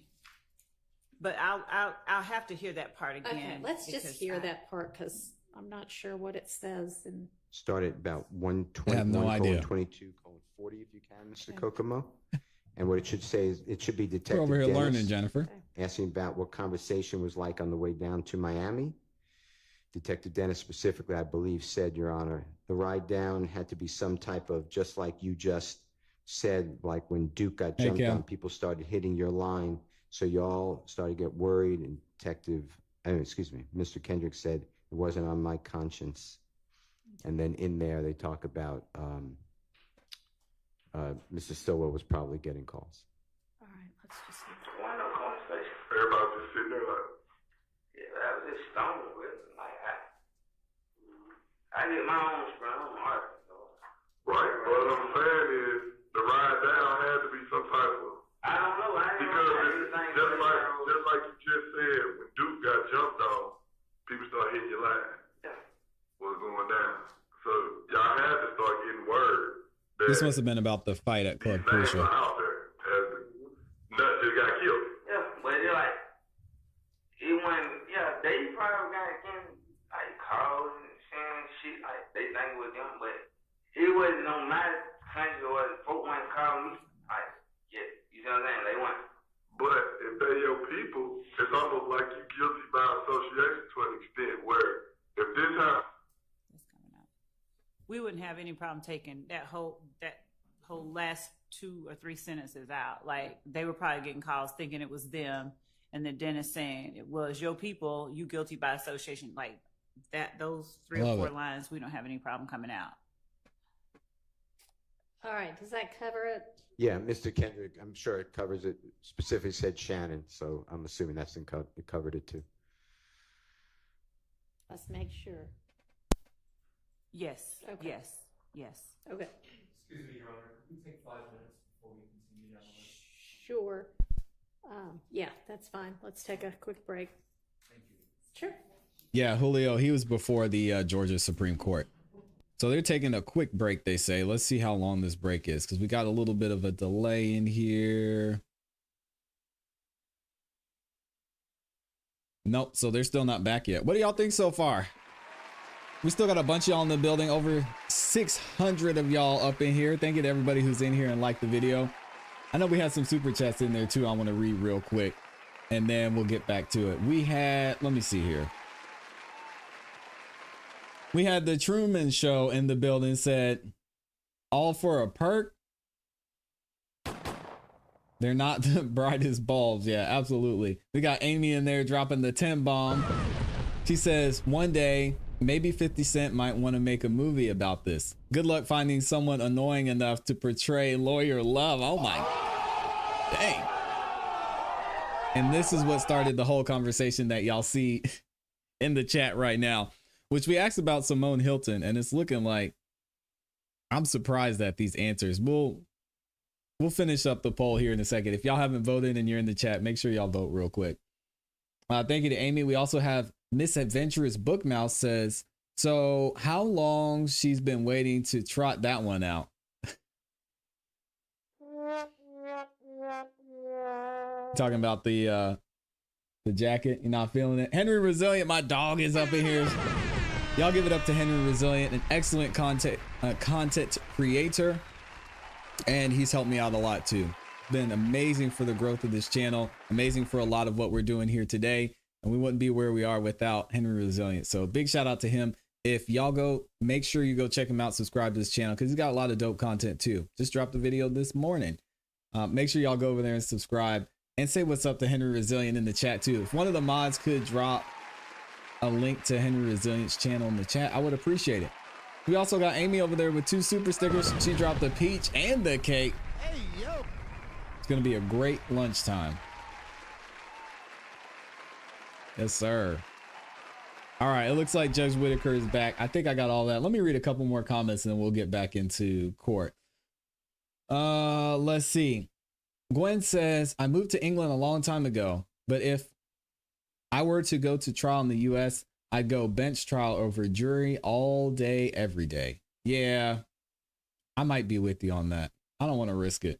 but I'll have to hear that part again. Okay, let's just hear that part because I'm not sure what it says. And Started about 1:21:22:40 if you can, Mr. Kokomo. And what it should say is it should be Detective We're over here Dennis learning, Jennifer. asking about what conversation was like on the way down to Miami. Detective Dennis specifically, I believe, said, Your Honor, the ride down had to be some type of, just like you just said, like when Duke got jumped on, people started hitting your line. So y'all started to get worried, and Mr. Kendrick said it wasn't on my conscience. And then in there, they talk about Mrs. Stillwell was probably getting calls. All right, let's just. One of conversation. Everybody just sitting there like, Yeah, that was just stone with it. Like I get my own sprint. I'm Arkansas. right? But what I'm saying is, the ride down had to be some type of. I don't know. I didn't Because know it's anything. just like you just said, when Duke got jumped on, people start hitting your line. Yeah. What's going down? So y'all had to start getting word that This must have been about the fight at Club things Crucial. are out there. As Nut just got killed. Yeah, but it like it went. Yeah, they probably got getting like calls and saying shit like they think it was them, but it wasn't on my country or folk want to call me. Like, yeah, you know what I'm saying? They want. But if they your people, it's almost like you guilty by association to an extent where if this happens. We wouldn't have any problem taking that whole last 2 or 3 sentences out. Like, they were probably getting calls thinking it was them, and then Dennis saying it was your people, you guilty by association. Like that, those 3 or 4 lines, we don't have any problem coming out. All right, does that cover it? Yeah, Mr. Kendrick, I'm sure it covers it. Specifically said Shannon, so I'm assuming it covered it too. Let's make sure. Yes. Okay. Yes. Okay. Excuse me, Your Honor. Can we take 5 minutes before we continue down the list? Sure. Yeah, that's fine. Let's take a quick break. Thank you. Sure. Yeah, Julio, he was before the Georgia Supreme Court. So they're taking a quick break, they say. Let's see how long this break is, because we got a little bit of a delay in here. Nope, so they're still not back yet. What do y'all think so far? We still got a bunch of y'all in the building. Over 600 of y'all up in here. Thank you to everybody who's in here and liked the video. I know we had some super chats in there too. I want to read real quick, and then we'll get back to it. We had, let me see here. We had the Truman Show in the building, said, all for a perk. They're not the brightest bulbs. Yeah, absolutely. We got Amy in there dropping the 10 bomb. She says, one day, maybe 50 Cent might want to make a movie about this. Good luck finding someone annoying enough to portray lawyer love. Oh my, dang. And this is what started the whole conversation that y'all see in the chat right now, which we asked about Simone Hilton, and it's looking like I'm surprised at these answers. We'll finish up the poll here in a second. If y'all haven't voted and you're in the chat, make sure y'all vote real quick. Thank you to Amy. We also have Misadventurous Bookmouse says, so how long she's been waiting to trot that one out? Talking about the jacket. You're not feeling it. Henry Resilient, my dog, is up in here. Y'all give it up to Henry Resilient, an excellent content creator, and he's helped me out a lot too. Been amazing for the growth of this channel, amazing for a lot of what we're doing here today, and we wouldn't be where we are without Henry Resilient. So big shout out to him. If y'all go, make sure you go check him out, subscribe to his channel, because he's got a lot of dope content too. Just dropped a video this morning. Make sure y'all go over there and subscribe, and say what's up to Henry Resilient in the chat too. If one of the mods could drop a link to Henry Resilient's channel in the chat, I would appreciate it. We also got Amy over there with 2 super stickers. She dropped the peach and the cake. Hey, yo. It's going to be a great lunchtime. Yes, sir. All right, it looks like Judge Whitaker is back. I think I got all that. Let me read a couple more comments and then we'll get back into court. Let's see. Gwen says, I moved to England a long time ago, but if I were to go to trial in the US, I'd go bench trial over jury all day, every day. Yeah, I might be with you on that. I don't want to risk it.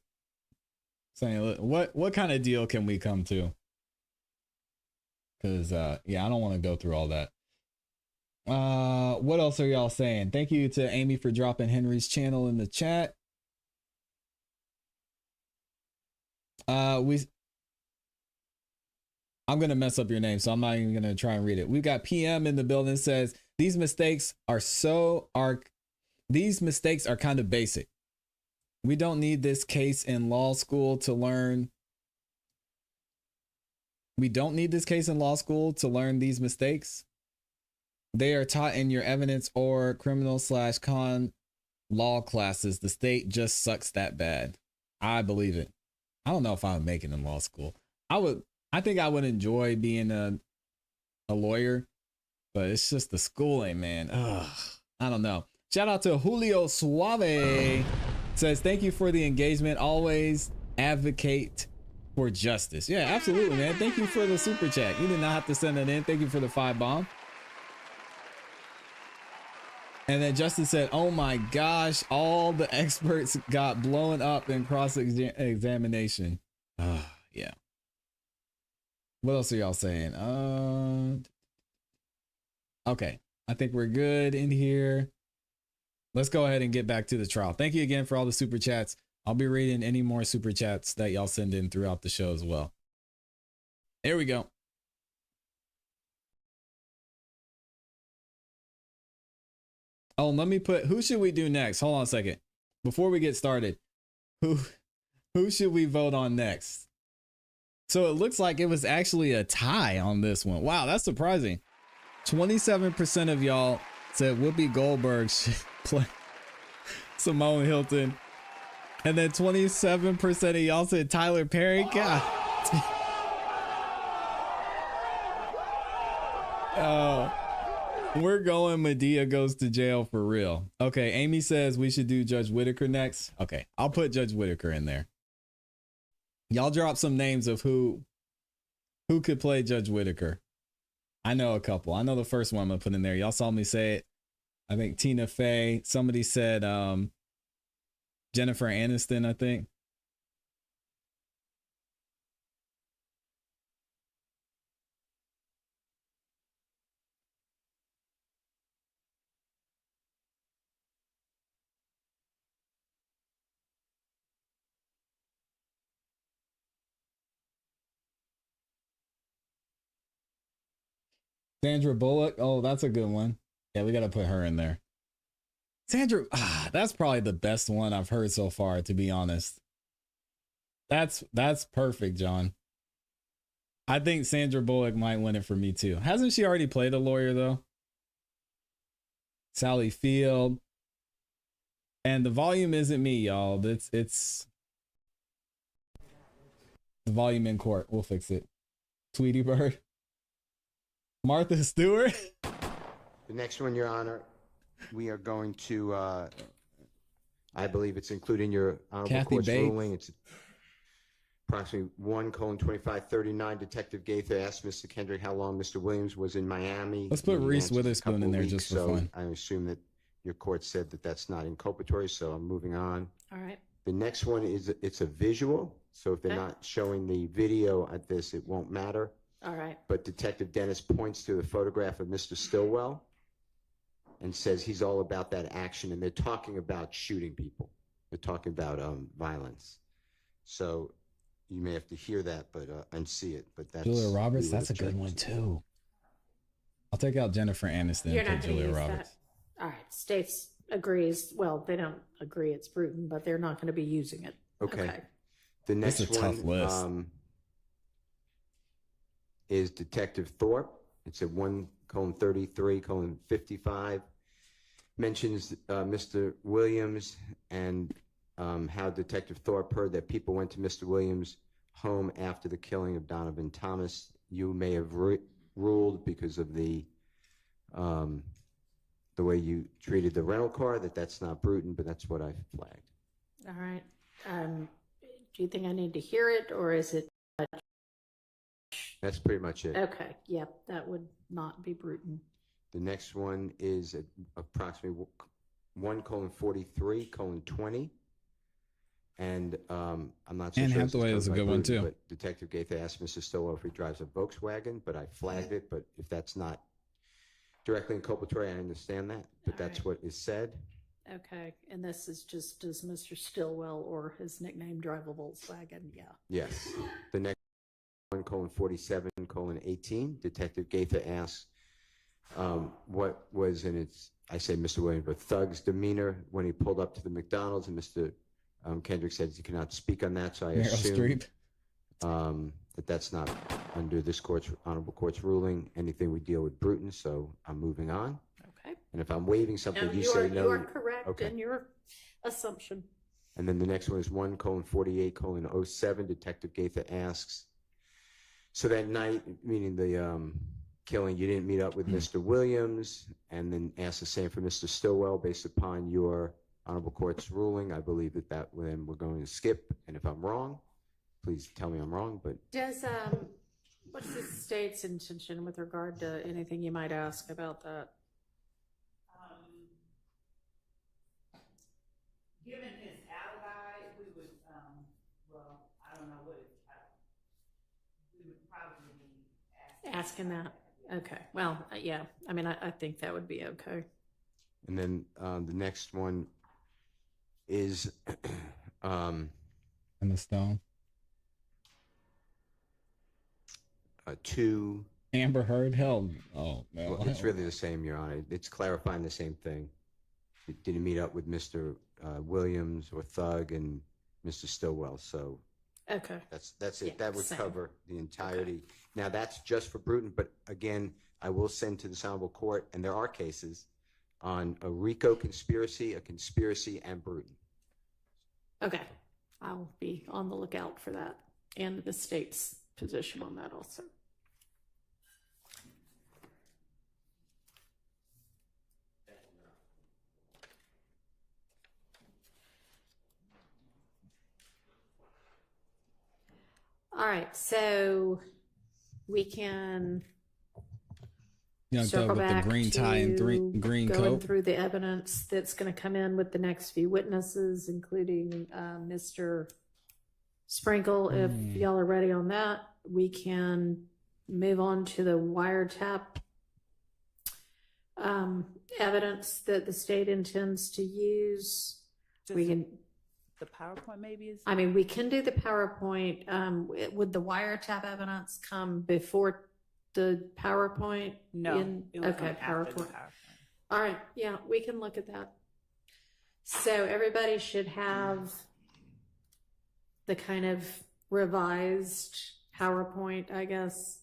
Saying, what kind of deal can we come to? Because, yeah, I don't want to go through all that. What else are y'all saying? Thank you to Amy for dropping Henry's channel in the chat. I'm going to mess up your name, so I'm not even going to try and read it. We've got PM in the building, says, these mistakes are kind of basic. We don't need this case in law school to learn We don't need this case in law school to learn these mistakes. They are taught in your evidence or criminal/con law classes. The state just sucks that bad. I believe it. I don't know if I would make it in law school. I think I would enjoy being a lawyer, but it's just the schooling, man. Ugh, I don't know. Shout out to Julio Suave. Says, thank you for the engagement. Always advocate for justice. Yeah, absolutely, man. Thank you for the super chat. You did not have to send it in. Thank you for the 5 bomb. And then Justin said, oh my gosh, all the experts got blown up in cross-examination. Yeah. What else are y'all saying? Okay. I think we're good in here. Let's go ahead and get back to the trial. Thank you again for all the super chats. I'll be reading any more super chats that y'all send in throughout the show as well. There we go. Oh, let me put, who should we do next? Hold on a second. Before we get started, who should we vote on next? So it looks like it was actually a tie on this one. Wow, that's surprising. 27% of y'all said Whoopi Goldberg should play Simone Hilton. And then 27% of y'all said Tyler Perry. God. Oh. We're going Medea goes to jail for real. Okay, Amy says we should do Judge Whitaker next. Okay, I'll put Judge Whitaker in there. Y'all drop some names of who could play Judge Whitaker. I know a couple. I know the first one I'm gonna put in there. Y'all saw me say it. I think Tina Fey. Somebody said Jennifer Aniston, I think. Sandra Bullock. Oh, that's a good one. Yeah, we got to put her in there. Sandra, that's probably the best one I've heard so far, to be honest. That's perfect, John. I think Sandra Bullock might win it for me too. Hasn't she already played a lawyer though? Sally Field. And the volume isn't me, y'all. It's the volume in court. We'll fix it. Tweety Bird. Martha Stewart. The next one, Your Honor, we are going to, I believe it's included in your Honorable Kathy Court's Bates. ruling. It's approximately 1:2539. Detective Gaither asked Mr. Kendrick how long Mr. Williams was in Miami. Let's put And he Reese answered a Witherspoon couple in there of just weeks, for so fun. I assume that your court said that that's not inculpatory, so I'm moving on. All right. The next one is, it's a visual, so if they're Okay. not showing the video at this, it won't matter. All right. But Detective Dennis points to the photograph of Mr. Stillwell and says he's all about that action, and they're talking about shooting people. They're talking about violence. So you may have to hear that, but and see it. But that's Julia Roberts, we would that's a good object one to. too. I'll take out Jennifer Aniston You're and not put going to Julia use Roberts. that. All right. States agrees. Well, they don't agree it's prudent, but they're not going to be using it. Okay. The That's next a tough one list. is Detective Thorpe. It's at 1:33:55. Mentions Mr. Williams and how Detective Thorpe heard that people went to Mr. Williams' home after the killing of Donovan Thomas. You may have ruled because of the way you treated the rental car that that's not prudent, but that's what I flagged. All right. Do you think I need to hear it, or is it? That's pretty much it. Okay. Yep. That would not be prudent. The next one is at approximately 1:43:20. And I'm not so Anne sure. Hathaway is a good one, too. But Detective Gaither asked Mr. Stillwell if he drives a Volkswagen, but I flagged it. But if that's not directly inculpatory, I understand that. But that's what is said. Okay. And this is just, does Mr. Stillwell or his nickname drive a Volkswagen? Yeah. Yes. The next 1:47:18. Detective Gaither asks what was in its, I say Mr. Williams, but Thug's demeanor when he pulled up to the McDonald's, and Mr. Kendrick says he cannot speak on that, so I Meryl assume Streep. that's not under this honorable court's ruling. Anything we deal with Bruton, so I'm moving on. Okay. And if I'm waiving something, No, you say no. You are correct Okay. in your assumption. And then the next one is 1:48:07. Detective Gaither asks, so that night, meaning the killing, you didn't meet up with Mr. Williams, and then asks the same for Mr. Stillwell based upon your honorable court's ruling. I believe that then we're going to skip, and if I'm wrong, please tell me I'm wrong, but Does, what's the state's intention with regard to anything you might ask about that? Given his alibi, we would, well, I don't know what we would probably be Asking that? Okay, well, yeah, I mean, I think that would be okay. and then the next one is Emma Stone. Two. Amber Heard. Hell, oh no. Well, it's really the same, Your Honor. It's clarifying the same thing. It didn't meet up with Mr. Williams or Thug and Mr. Stillwell, so Okay. that's it. Yeah, That would same. cover the entirety. Now that's just for Bruton, but again, I will send to this honorable court, and there are cases on a RICO conspiracy, a conspiracy, and Bruton. Okay, I'll be on the lookout for that and the state's position on that also. All right, so we can Young circle Thug with the back green tie and to green going coat. through the evidence that's going to come in with the next few witnesses, including Mr. Sprinkle. If y'all are ready on that, we can move on to the wiretap evidence that the state intends to use. We can. The PowerPoint maybe is. I mean, we can do the PowerPoint. Would the wiretap evidence come before the PowerPoint? No, it would Okay, come after the PowerPoint. PowerPoint. All right, yeah, we can look at that. So everybody should have the kind of revised PowerPoint, I guess,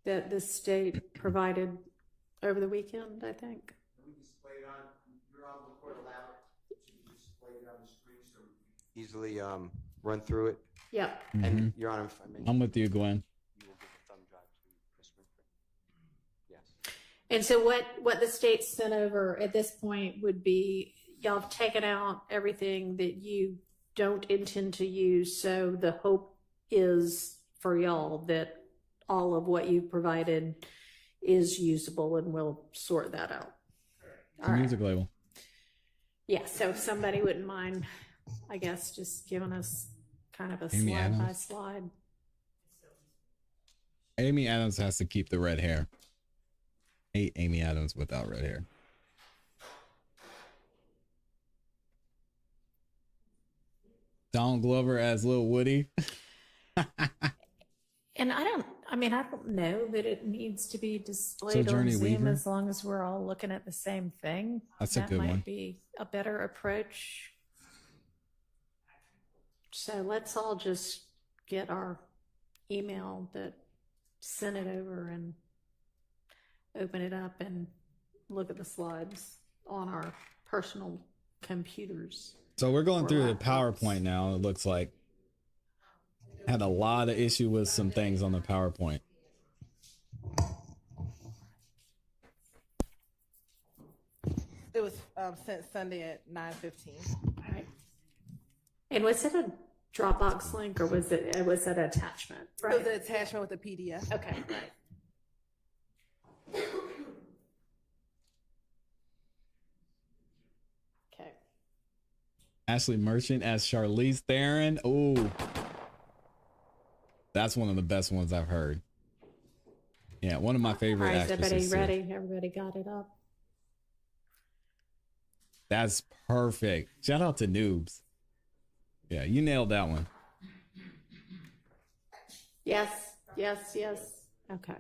that the state provided over the weekend, I think. We display it on your honorable court allowed to display it on the screen so we easily run through it. Yeah. And Your Honor, if I may, I'm with you, Gwen. you will give a thumb drive to Ms. Winfrey. Yes. And so what the state sent over at this point would be, y'all have taken out everything that you don't intend to use. So the hope is for y'all that all of what you provided is usable, and we'll sort that out. It's a music label. Yeah, so if somebody wouldn't mind, I guess, just giving us kind of a Amy slide by Adams. slide. Amy Adams has to keep the red hair. Hate Amy Adams without red hair. Donald Glover as Lil Woody. And I don't know that it needs to be displayed on Sojourner Zoom Weaver? as long as we're all looking at the same thing. That's a that good might one. be a better approach. So let's all just get our email that sent it over and open it up and look at the slides on our personal computers. So we're going Or through the laptops. PowerPoint now. It looks like had a lot of issue with some things on the PowerPoint. It was sent Sunday at 9:15. All right. And was it a Dropbox link or was it an attachment? It was an attachment with a PDF. Okay, right. Okay. Ashley Merchant as Charlize Theron. Oh, that's one of the best ones I've heard. Yeah, one of my All favorite right, is actresses. everybody too. ready? Everybody got it up? That's perfect. Shout out to Noobs. Yeah, you nailed that one. Yes, yes, yes. Okay.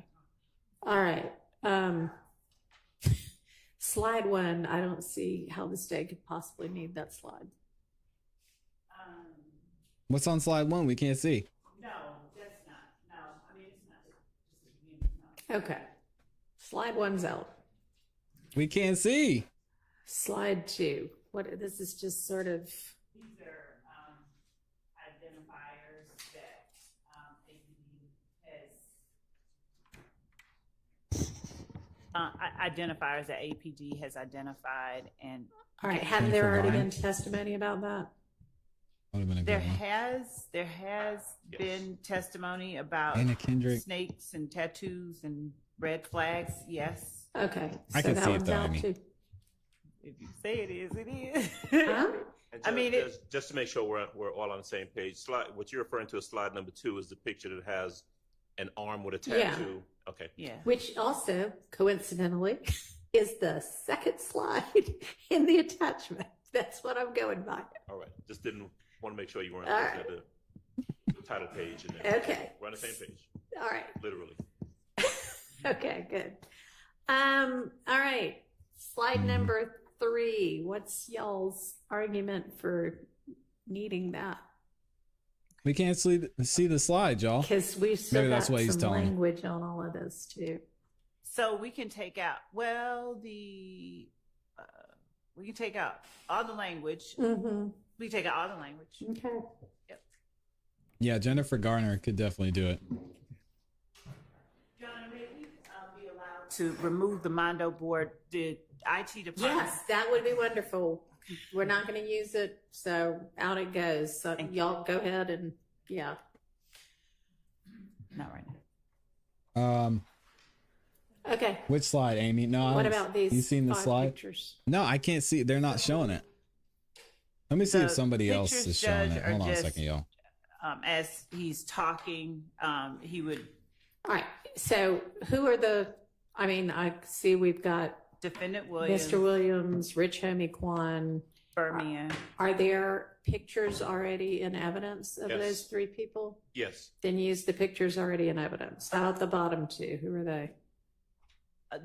All right. Slide one, I don't see how the state could possibly need that slide. What's on slide one? We can't see. No, just Okay. Slide 1's out. We can't see. Slide 2. This is just sort of. These are identifiers that APD has identified, and All right, hadn't there already been testimony about that? There has been testimony about Anna Kendrick. snakes and tattoos and red flags. Yes. Okay. I can see it though. I mean, If you say it is, it is. Huh? And I mean, just to make sure we're all on the same page. What you're referring to as slide number 2 is the picture that has an arm with a tattoo. Yeah. Okay. Yeah. Which also, coincidentally, is the second slide in the attachment. That's what I'm going by. All right. Just didn't want to make sure you weren't All looking right. at the title page. And then Okay. We're on the same page. All right. Literally. Okay, good. All right. Slide number 3. What's y'all's argument for needing that? we can't see the slide, y'all. Because we've still Maybe got that's what he's some telling me. language on all of this too. So we can take out, we can take out all the language. Mm-hmm. We take out all the language. Okay. Yep. Yeah, Jennifer Garner could definitely do it. John, may we be allowed to remove the Mondo board, the IT department? Yes, that would be wonderful. We're not going to use it, so out it goes. So y'all go ahead and yeah. Not right now. Okay. Which slide, Amy? No. What about these You seen the 5 slide? pictures? No, I can't see. They're not showing it. Let me see The if somebody else pictures, is showing Judge, it. are Hold on a just, second, y'all. As he's talking, he would. All right. So who are I see we've got Defendant Williams, Mr. Williams, Rich Homie Kwan. Birmingham. Are there pictures already in evidence of Yes. those 3 people? Yes. Then use the pictures already in evidence. How about the bottom 2? Who are they?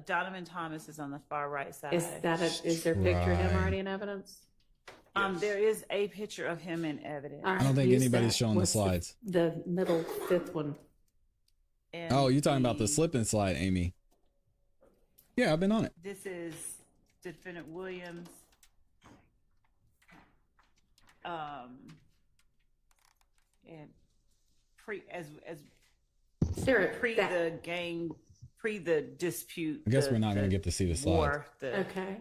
Donovan Thomas is on the far right side. Is there a picture of him Right. already in evidence? There is a picture of him in evidence. All right, I don't think use anybody's that. showing the What's slides. The middle 5th one. And Oh, you're talking about the slip and slide, Amy. Yeah, I've been on it. This is Defendant Williams. And pre the dispute. I guess we're not going to get to see the slides. War, Okay.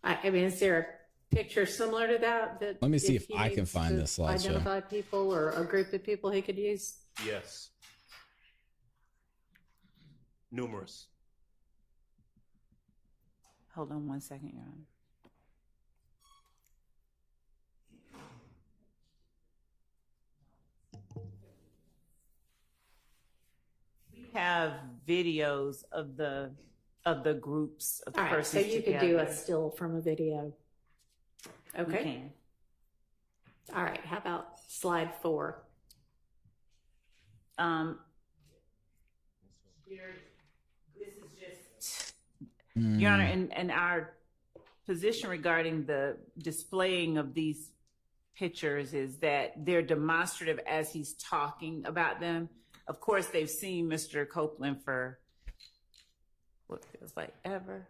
I mean, is there a picture similar to that? Let me see if he I can needs find to this slideshow. Identify people or a group of people he could use? Yes. Numerous. Hold on 1 second, Your Honor. We have videos of the groups of the All right, so persons you could together. do a still from a video. We Okay. can. All right. How about slide 4? This is just, Your Honor, and our position regarding the displaying of these pictures is that they're demonstrative as he's talking about them. Of course, they've seen Mr. Copeland for what feels like ever.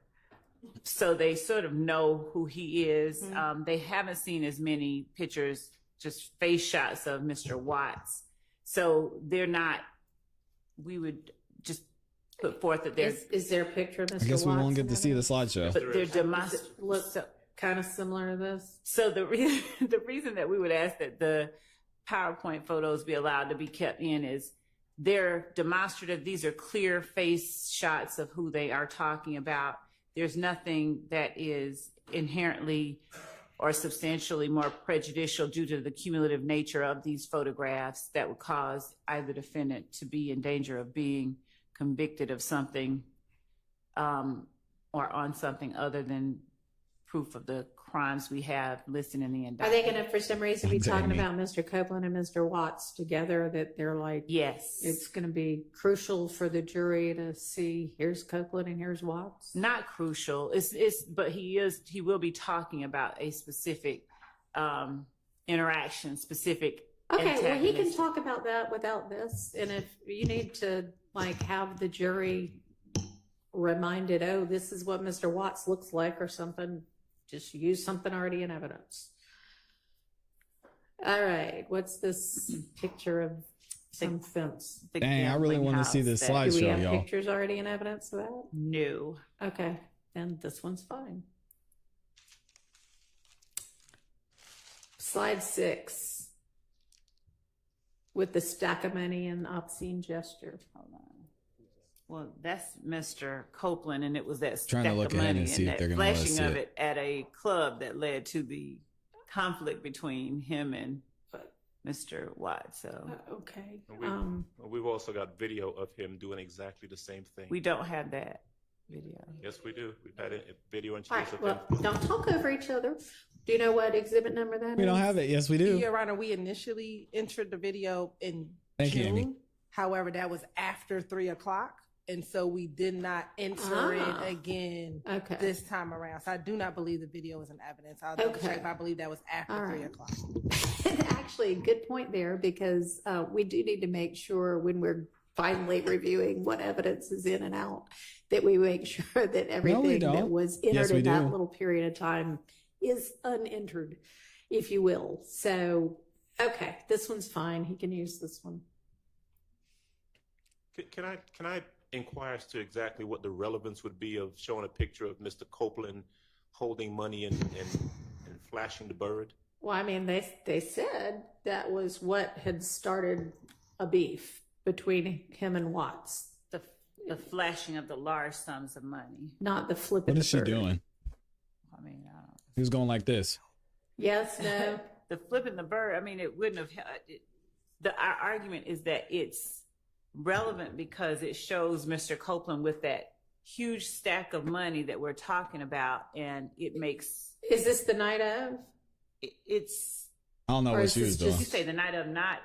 So they sort of know who he is. They haven't seen as many pictures, just face shots of Mr. Watts. So they're not, we would just put forth that there's. Is there a picture of Mr. I guess we Watts won't get in to see the slideshow. But they're Does it look kind of similar to this? So the reason that we would ask that the PowerPoint photos be allowed to be kept in is they're demonstrative. These are clear face shots of who they are talking about. There's nothing that is inherently or substantially more prejudicial due to the cumulative nature of these photographs that would cause either defendant to be in danger of being convicted of something or on something other than proof of the crimes we have listed in the indictment. Are they going to, for some reason, be talking about Mr. Copeland and Mr. Watts together? That they're like, yes, it's going to be crucial for the jury to see here's Copeland and here's Watts. Not crucial. But he will be talking about a specific interaction, specific. Okay, well, he can talk about that without this. And if you need to have the jury reminded, oh, this is what Mr. Watts looks like or something. Just use something already in evidence. All right, what's this picture of some fence? Dang, I really want to see this Do we slideshow, have y'all. pictures already in evidence of that? No. Okay, then this one's fine. Slide 6 with the stack of money and obscene gesture. Hold on. Well, that's Mr. Copeland, and it was that Trying to stack look of ahead money and see if that they're gonna let us flashing see of it. it at a club that led to the conflict between him and Mr. Watt. So okay. We've also got video of him doing exactly the same thing. we don't have that video. Yes, we do. We've had a video All introduced right, of him. well, don't talk over each other. Do you know what exhibit number that is? We don't have it. Yes, we do. Your Honor, we initially entered the video in Thank you, June. Amy. However, that was after 3 o'clock. And so we did not enter it again this time around. So I do not believe the video is in evidence. I'll double check. I believe that was after 3 o'clock. Actually, good point there, because we do need to make sure when we're finally reviewing what evidence is in and out, that we make sure that everything that was entered in that little period of time is unentered, if you will. So, okay, this one's fine. He can use this one. Can I inquire as to exactly what the relevance would be of showing a picture of Mr. Copeland holding money and flashing the bird? Well, I mean, they said that was what had started a beef between him and Watts. The flashing of the large sums of money. Not the flipping. What is she doing? I mean, I don't. He was going like this. Yes, no. The flipping the bird, I mean, it wouldn't have. Our argument is that it's relevant because it shows Mr. Copeland with that huge stack of money that we're talking about, and it makes. Is this the night of? It's. I don't know what she was doing. You say the night of, not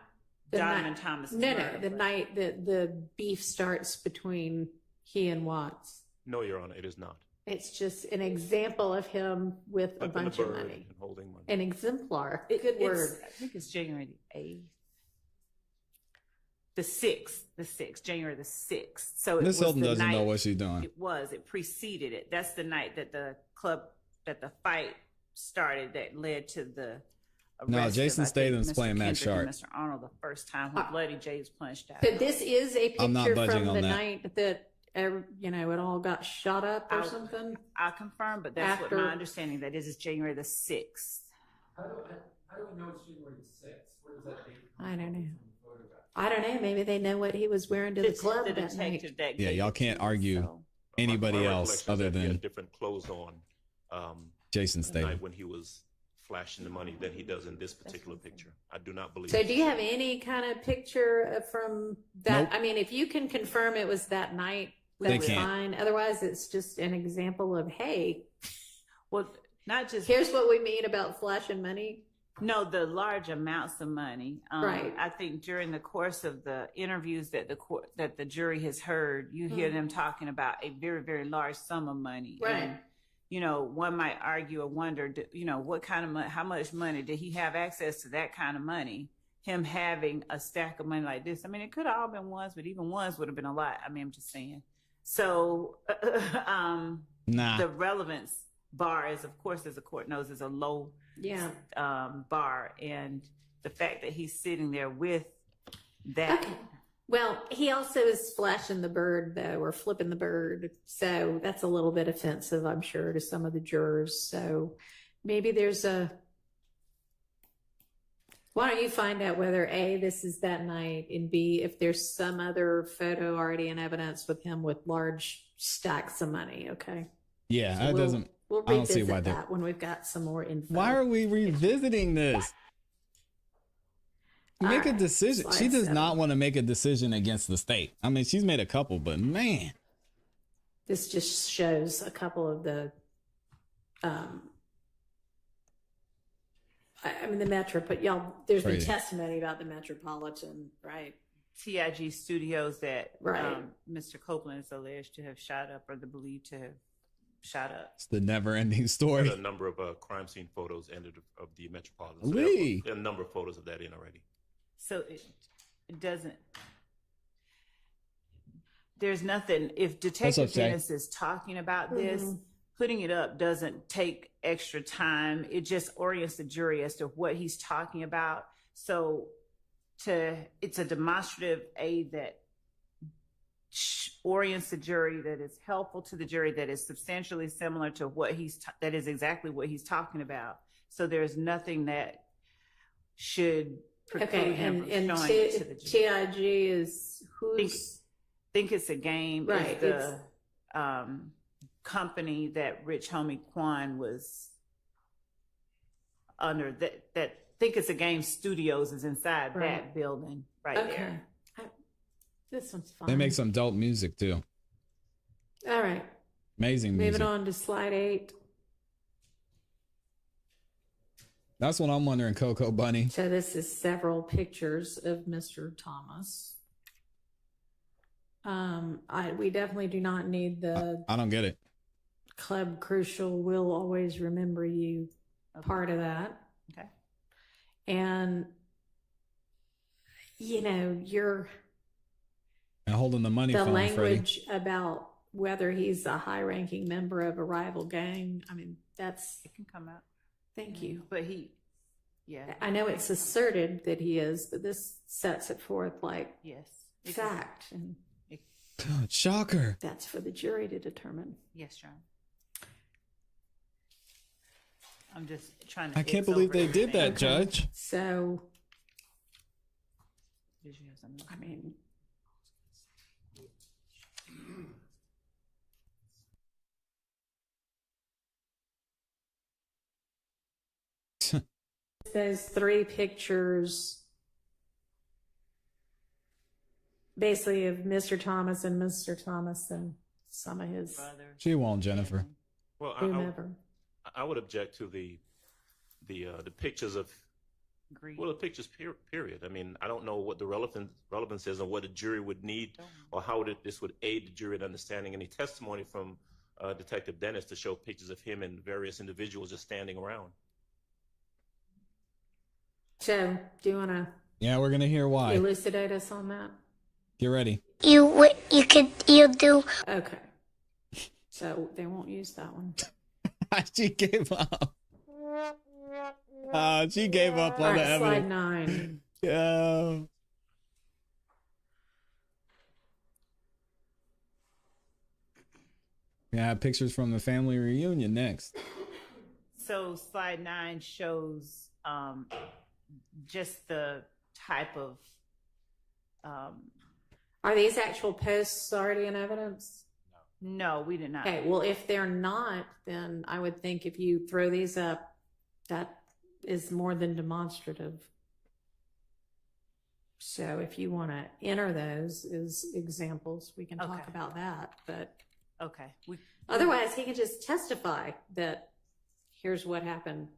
Donovan Thomas. No, the night that the beef starts between he and Watts. No, Your Honor, it is not. It's just an example of him with a Flipping bunch the of bird money. and holding money. An exemplar. Good word. I think it's January the 8th. The 6th, January the 6th. So Miss Hilton doesn't know what she's doing. It preceded it. That's the night that the fight started that led to the arrest No, of, Jason I think, Statham's Mr. playing Matt Kendrick and Sharp. Mr. Arnold the first time when Bloody Jays punched out. But this is a I'm not picture budging from on the that. night that it all got shot up or something. I'll confirm, but that's what my understanding that is January the 6th. How do we know it's January the 6th? Where does that date come from? I don't know. I don't know. Maybe they know what he was wearing to the club that night. Yeah, y'all can't argue anybody My else recollection is other that he than had different clothes on. Jason the Statham. night when he was flashing the money than he does in this particular picture. I do not believe. So do you have any kind of picture from that? Nope. I mean, if you can confirm it was that night, They that's can't. fine. Otherwise, it's just an example of, hey, well, not just here's what we mean about flashing money. No, the large amounts of money. Right. I think during the course of the interviews that the jury has heard, you hear them talking about a very, very large sum of money. Right. And, one might argue or wonder, what kind of money, how much money did he have access to that kind of money? Him having a stack of money like this. I mean, it could have all been ones, but even ones would have been a lot. I mean, I'm just saying. So, the relevance bar is, of course, as the court knows, is a low bar, and the fact that he's sitting there with that. Okay. Well, he also is flashing the bird, though, or flipping the bird. So that's a little bit offensive, I'm sure, to some of the jurors. So maybe there's why don't you find out whether A, this is that night, and B, if there's some other photo already in evidence with him with large stacks of money, okay? Yeah, So that we'll doesn't. I don't see revisit why that when we've got some more info. Why are we revisiting this? Make a decision. slide She does 7. not want to make a decision against the state. I mean, she's made a couple, but man, This just shows a couple of the, I mean, the Metro, but there's been Crazy. testimony about the Metropolitan, right? TIG studios that Right. Mr. Copeland is alleged to have shot up, or believed to have shot up. it's the never-ending story. A number of crime scene photos ended of the Metropolitan. So Lee. there are a number of photos of that in already. So it doesn't. there's nothing, if Detective Dennis is talking about this, putting it up doesn't take extra time. It just orients the jury as to what he's talking about. So it's a demonstrative aid that orients the jury, that is helpful to the jury, that is substantially similar to what that is exactly what he's talking about. So there's nothing that should preclude him from showing it to the jury. TIG is who's... Think It's a Game, right? Is the company that Rich Homie Quan was under. That Think It's a Game Studios is inside that building there. This one's fun. They make some dope music too. All right. Amazing music. Moving on to slide 8. That's what I'm wondering, Coco Bunny. So this is several pictures of Mr. Thomas. We definitely do not need the I don't get it. Club Crucial Will Always Remember You part of that. Okay. And, you're holding the money the phone, language about whether he's a high-ranking member of a rival gang. I mean, it can come out. Thank you. But I know it's asserted that he is, but this sets it forth like fact. And shocker. That's for the jury to determine. Yes, John. I'm just trying to. I can't believe they did that, Judge. So, I mean, those 3 pictures basically of Mr. Thomas and some of his She won't, Jennifer. Well, whomever. I would object to the pictures of the pictures period. I mean, I don't know what the relevance is and what a jury would need or how this would aid the jury in understanding any testimony from Detective Dennis to show pictures of him and various individuals just standing around. So, do you want to? Yeah, we're gonna hear why. Elucidate us on that. Get ready. You'll do. Okay. So they won't use that one. She gave up. She gave up on the evidence. Slide 9. Yeah. Yeah, pictures from the family reunion next. So slide 9 shows just the type of. Are these actual posts already in evidence? No, we did not. Okay, well, if they're not, then I would think if you throw these up, that is more than demonstrative. So if you want to enter those as examples, we can talk about that. But otherwise, he can just testify that here's what happened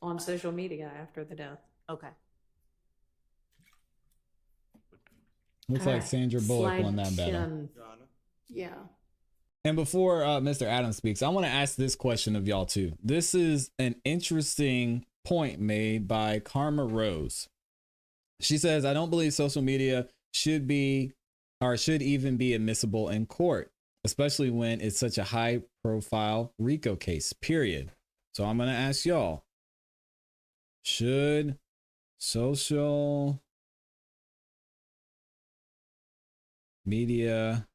on social media after the death. Okay. Looks like Sandra Bullock won that battle. Yeah. And before Mr. Adams speaks, I want to ask this question of y'all too. This is an interesting point made by Karma Rose. She says, I don't believe social media should be or should even be admissible in court, especially when it's such a high profile RICO case, period. So I'm going to ask y'all, should social media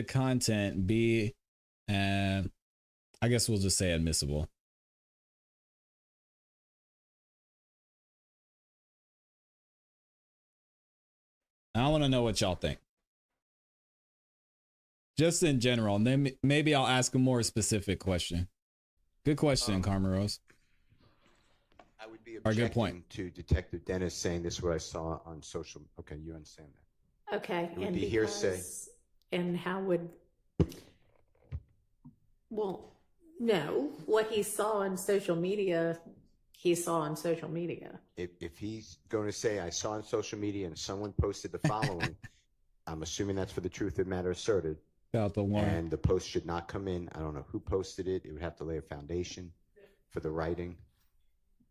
content be, I guess we'll just say admissible? I want to know what y'all think. Just in general, and then maybe I'll ask a more specific question. Good question, Karma Rose. I would be Good point. objecting to Detective Dennis saying this is what I saw on social. Okay, you understand that. Okay. It would be hearsay. And how would, well, no, what he saw on social media, he saw on social media. If he's going to say, I saw on social media and someone posted the following, I'm assuming that's for the truth of the matter asserted. About the one. And the post should not come in. I don't know who posted it. It would have to lay a foundation for the writing.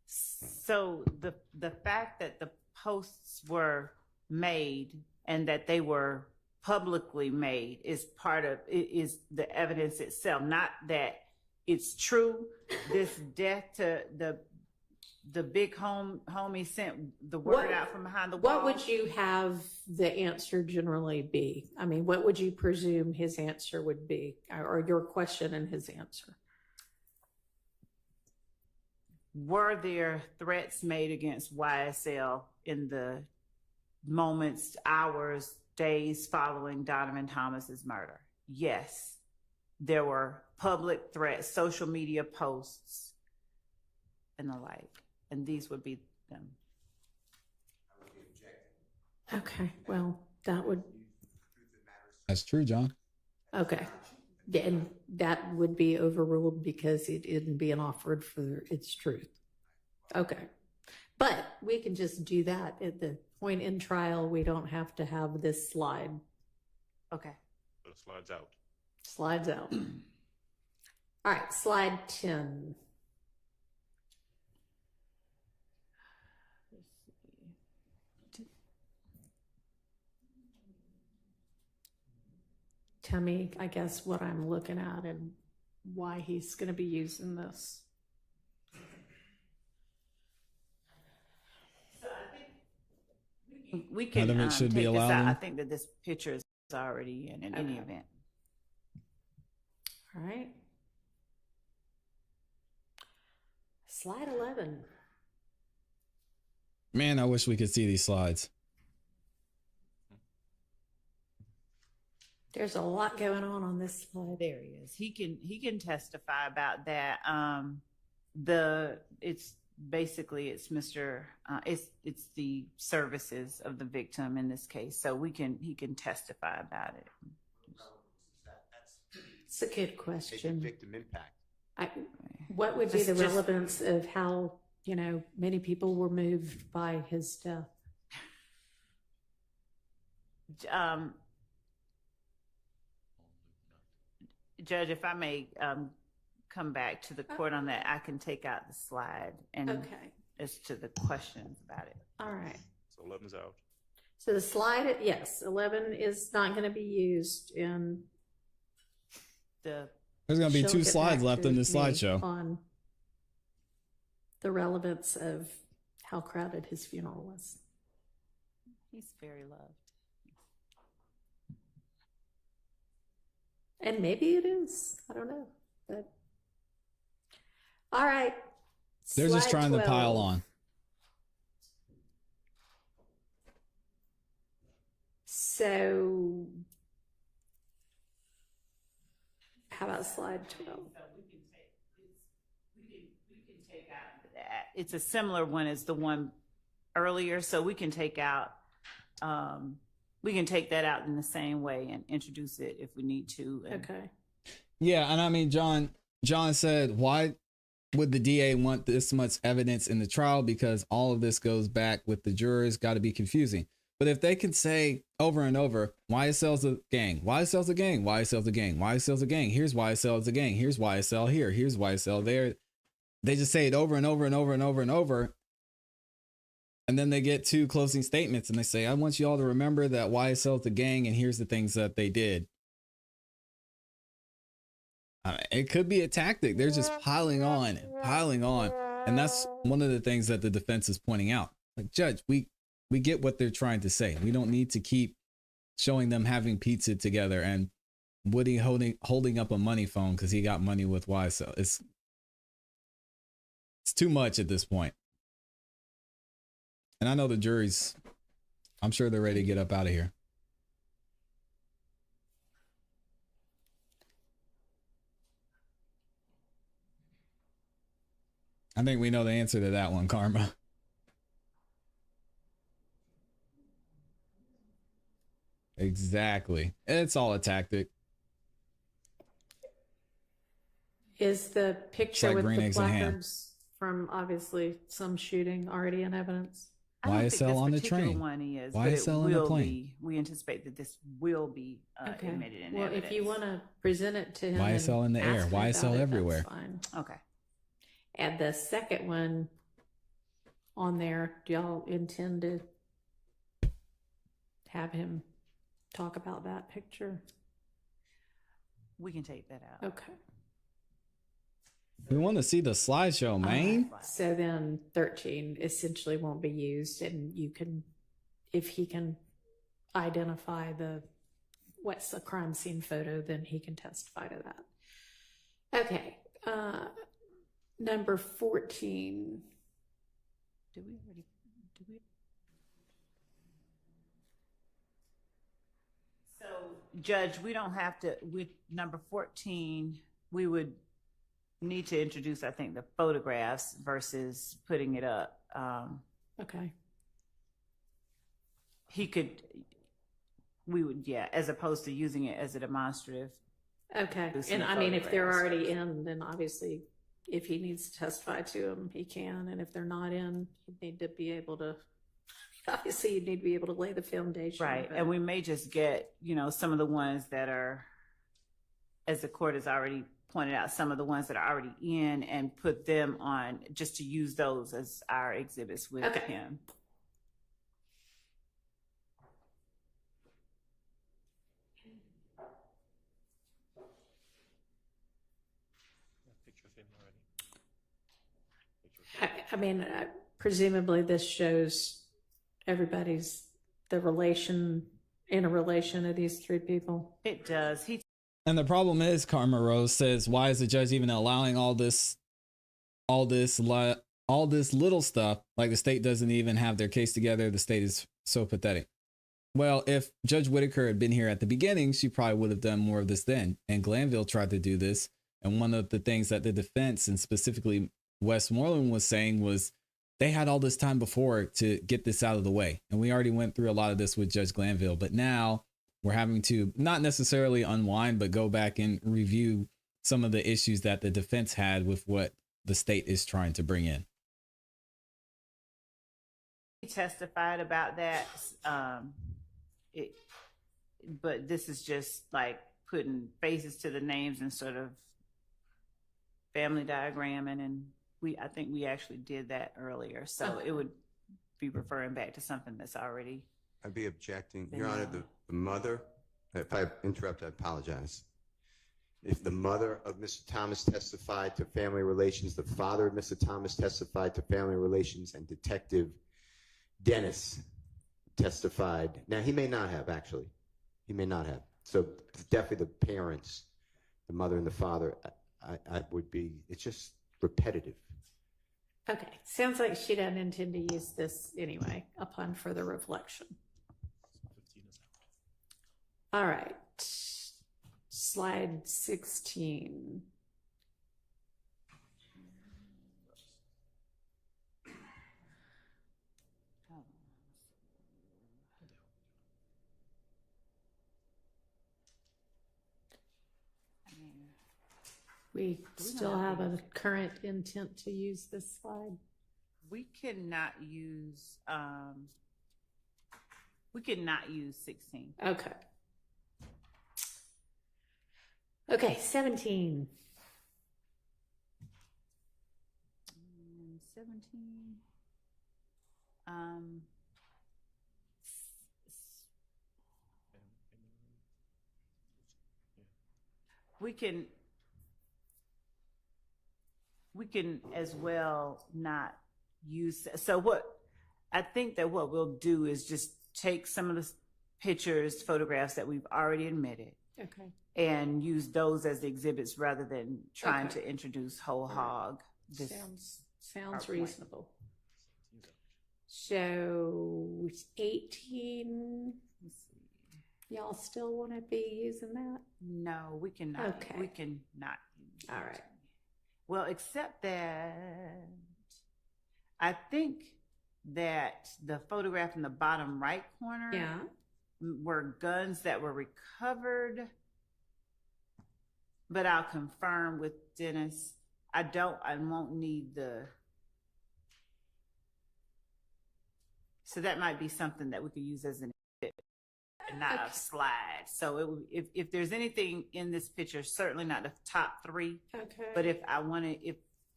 So the fact that the posts were made and that they were publicly made is part of is the evidence itself, not that it's true. This death to the big homie sent the word out from behind the wall. What would you have the answer generally be? I mean, what would you presume his answer would be, or your question and his answer? Were there threats made against YSL in the moments, hours, days following Donovan Thomas's murder? Yes. There were public threats, social media posts, and the like. And these would be them. Okay, well, that would. That's true, John. Okay. And that would be overruled because it isn't being offered for its truth. Okay. But we can just do that at the point in trial. We don't have to have this slide. Okay. It slides out. Slides out. All right, slide 10. Tell me, I guess, what I'm looking at and why he's going to be using this. We can None of it should take be this allowed out. in? I think that this picture is already in any event. All right. Slide 11. Man, I wish we could see these slides. There's a lot going on this slide. There he is. He can testify about that. It's basically Mr. It's the services of the victim in this case, so he can testify about it. It's a good question. Victim impact. What would be the relevance of how, many people were moved by his death? Judge, if I may come back to the court on that, I can take out the slide and as to the questions about it. All right. So 11's out. So the slide, yes, 11 is not going to be used in the. There's going to be She'll 2 get slides back left to in the me slideshow. on the relevance of how crowded his funeral was. He's very loved. And maybe it is. I don't know. But all right. They're just Slide trying 12. to pile on. So how about slide 12? We can take out that. It's a similar one as the one earlier, so we can take out. We can take that out in the same way and introduce it if we need to. Okay. Yeah, and I mean, John said, why would the DA want this much evidence in the trial? Because all of this goes back with the jurors, got to be confusing. But if they can say over and over, YSL's a gang, YSL's a gang, YSL's a gang, YSL's a gang, here's YSL's a gang, here's YSL here, here's YSL there. They just say it over and over and over and over and over. And then they get 2 closing statements and they say, I want you all to remember that YSL's the gang and here's the things that they did. It could be a tactic. They're just piling on and piling on. And that's one of the things that the defense is pointing out. Like, Judge, we get what they're trying to say. We don't need to keep showing them having pizza together and Woody holding up a money phone because he got money with YSL. It's too much at this point. And I know the jury's, I'm sure they're ready to get up out of here. I think we know the answer to that one, Karma. Exactly. It's all a tactic. Is the picture like with green the eggs and ham. placards from obviously some shooting already in evidence? I don't think YSL this on the particular train. one is, YSL but it on the will plane. be. We anticipate that this will be Okay. admitted in Well, evidence. if you want to present it to him, YSL and in the air, ask him YSL about it, everywhere. That's fine. Okay. And the second one on there, do y'all intend to have him talk about that picture? We can take that out. Okay. We want to see the slideshow, man. So then 13 essentially won't be used, and you can, if he can identify what's the crime scene photo, then he can testify to that. Okay. Number 14. So, Judge, we don't have to, with number 14, we would need to introduce, I think, the photographs versus putting it up. Okay. We would, as opposed to using it as a demonstrative. Okay. And I mean, if they're already in, then obviously if he needs to testify to them, he can. And if they're not in, you need to be able to, obviously you need to be able to lay the foundation. Right. but- And we may just get, some of the ones that are, as the court has already pointed out, some of the ones that are already in, and put them on, just to use those as our exhibits with him. I mean, presumably this shows everybody's in a relation of these three people. It does. And the problem is, Karma Rose says, why is the judge even allowing all this little stuff? Like, the state doesn't even have their case together. The state is so pathetic. Well, if Judge Whitaker had been here at the beginning, she probably would have done more of this then. And Glanville tried to do this. And one of the things that the defense, and specifically Westmoreland, was saying was they had all this time before to get this out of the way. And we already went through a lot of this with Judge Glanville, but now we're having to not necessarily unwind, but go back and review some of the issues that the defense had with what the state is trying to bring in. He testified about that. But this is just like putting faces to the names and sort of family diagramming, and I think we actually did that earlier. So it would be referring back to something that's already. I'd be objecting. Your Honor, the mother, if I interrupt, I apologize. If the mother of Mr. Thomas testified to family relations, the father of Mr. Thomas testified to family relations, and Detective Dennis testified. Now, he may not have, actually. He may not have. So definitely the parents, the mother and the father, I would be, it's just repetitive. Okay. Sounds like she doesn't intend to use this anyway, upon further reflection. All right. Slide 16. We still have a current intent to use this slide. We cannot use 16. Okay. Okay, 17. 17. We can as well not use. So what I think that what we'll do is just take some of the pictures, photographs that we've already admitted. Okay. And use those as the exhibits rather than trying to introduce whole hog. Sounds reasonable. So 18. Y'all still want to be using that? No, we cannot. Okay. We cannot. All right. Well, except that I think that the photograph in the bottom right corner were guns that were recovered. But I'll confirm with Dennis. I won't need so that might be something that we could use as an exhibit and not a slide. So if there's anything in this picture, certainly not the top three. Okay. But if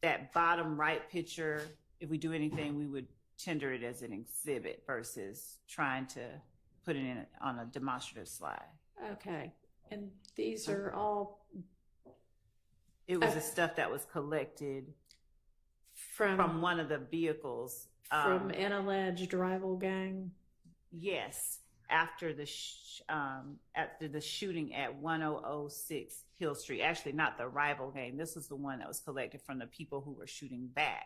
that bottom right picture, if we do anything, we would tender it as an exhibit versus trying to put it in on a demonstrative slide. Okay. And these are all. It was the stuff that was collected from one of the vehicles. From an alleged rival gang? Yes. After the shooting at 1006 Hill Street. Actually, not the rival gang. This was the one that was collected from the people who were shooting back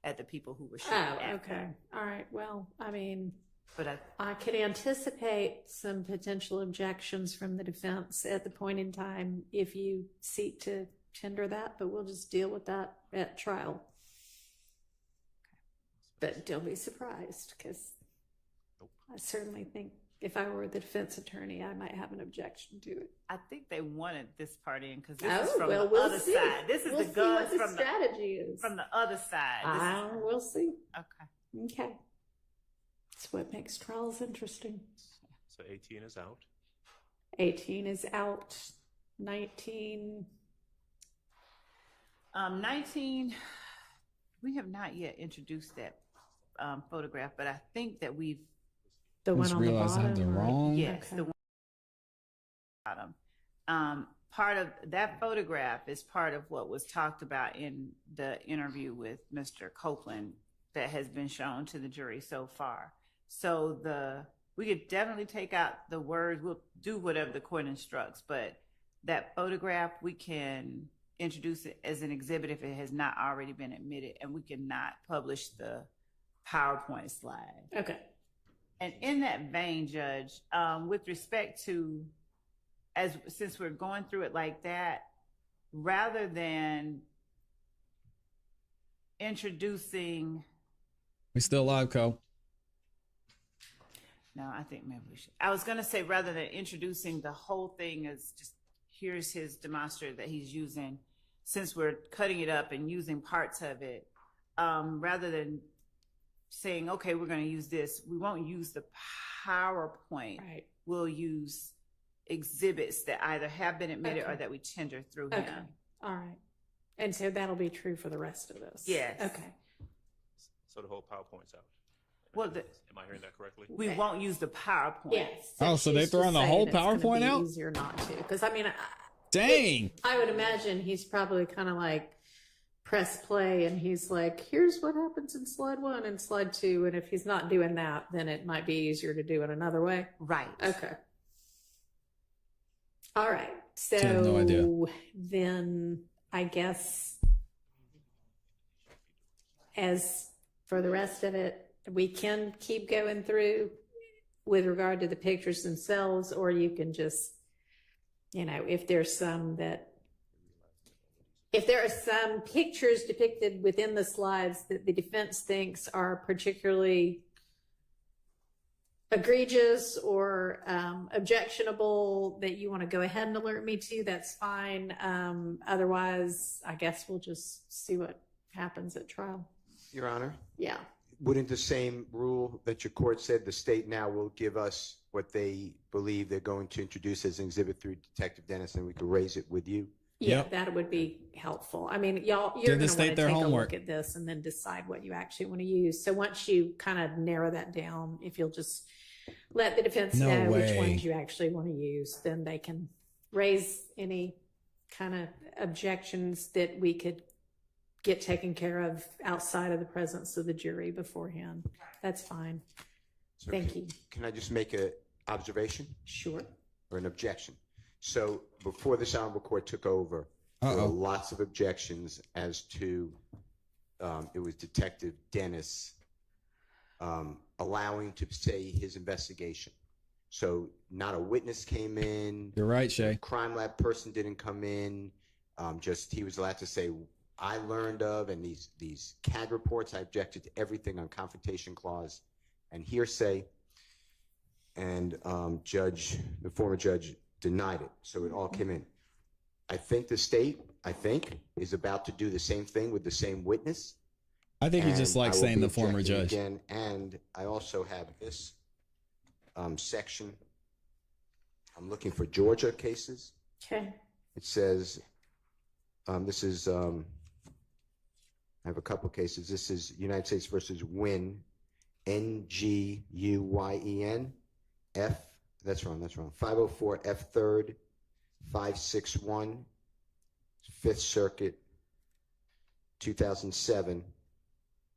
at the people who were shooting at okay. them. All right. Well, I mean, but I could anticipate some potential objections from the defense at the point in time if you seek to tender that, but we'll just deal with that at trial. But don't be surprised, because I certainly think if I were the defense attorney, I might have an objection to it. I think they wanted this part in because this is from the we'll other see. side. This is We'll the see guns what the from strategy is. From the other side. We'll see. Okay. Okay. That's what makes trials interesting. So 18 is out. 18 is out. 19. 19, we have not yet introduced that photograph, but I think that we've. The one on the bottom? I have the wrong. Yes, the one on the bottom. Part of that photograph is part of what was talked about in the interview with Mr. Copeland that has been shown to the jury so far. So we could definitely take out the words. We'll do whatever the court instructs, but that photograph, we can introduce it as an exhibit if it has not already been admitted, and we cannot publish the PowerPoint slide. Okay. And in that vein, Judge, with respect to, since we're going through it like that, rather than introducing. We still live, Co. No, I think maybe we should. I was going to say, rather than introducing the whole thing as just, here's his demonstrator that he's using, since we're cutting it up and using parts of it, rather than saying, okay, we're going to use this, we won't use the PowerPoint. Right. We'll use exhibits that either have been admitted or that we tender through him. All right. And so that'll be true for the rest of this. Yes. Okay. So the whole PowerPoint's out. Well, am I hearing that correctly? We won't use the PowerPoint. Yes. So they throwing the whole PowerPoint out? Easier not to, because I mean, dang. I would imagine he's probably kind of like press play, and he's like, "Here's what happens in slide 1 and slide 2," and if he's not doing that, then it might be easier to do it another way. Right. Okay. All right. So I have no idea. Then I guess as for the rest of it, we can keep going through with regard to the pictures themselves, or you can just, if there are some pictures depicted within the slides that the defense thinks are particularly egregious or objectionable that you want to go ahead and alert me to, that's fine. Otherwise, I guess we'll just see what happens at trial. Your Honor? Yeah. Wouldn't the same rule that your court said the state now will give us what they believe they're going to introduce as an exhibit through Detective Dennis, and we could raise it with you? Yeah, that would be helpful. I mean, you're going to want to take a look at this and then decide what you actually want to use. So once you kind of narrow that down, if you'll just let the defense know which ones you actually want to use, then they can raise any kind of objections that we could get taken care of outside of the presence of the jury beforehand. That's fine. So Thank you. Can I just make an observation? Sure. Or an objection? So before this honorable court took over, there were lots of objections as to it was Detective Dennis allowing to say his investigation. So not a witness came in. You're right, Shay. Crime lab person didn't come in. Just he was allowed to say, I learned of, and these CAG reports, I objected to everything on confrontation clause and hearsay. And the former judge denied it. So it all came in. I think the state, is about to do the same thing with the same witness. I think he just likes saying the former judge. Again, and I also have this section. I'm looking for Georgia cases. Okay. It says, this is, I have a couple cases. This is United States versus Nguyen, Nguyen, That's wrong. 504 F 3rd 561, 5th Circuit, 2007.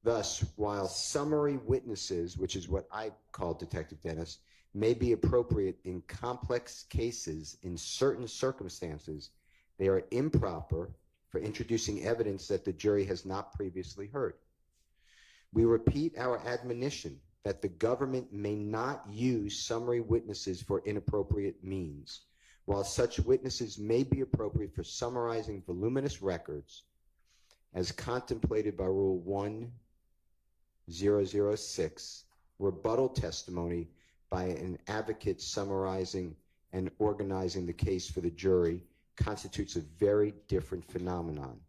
Thus, while summary witnesses, which is what I call Detective Dennis, may be appropriate in complex cases in certain circumstances, they are improper for introducing evidence that the jury has not previously heard. We repeat our admonition that the government may not use summary witnesses for inappropriate means. While such witnesses may be appropriate for summarizing voluminous records, as contemplated by Rule 1006, rebuttal testimony by an advocate summarizing and organizing the case for the jury constitutes a very different phenomenon,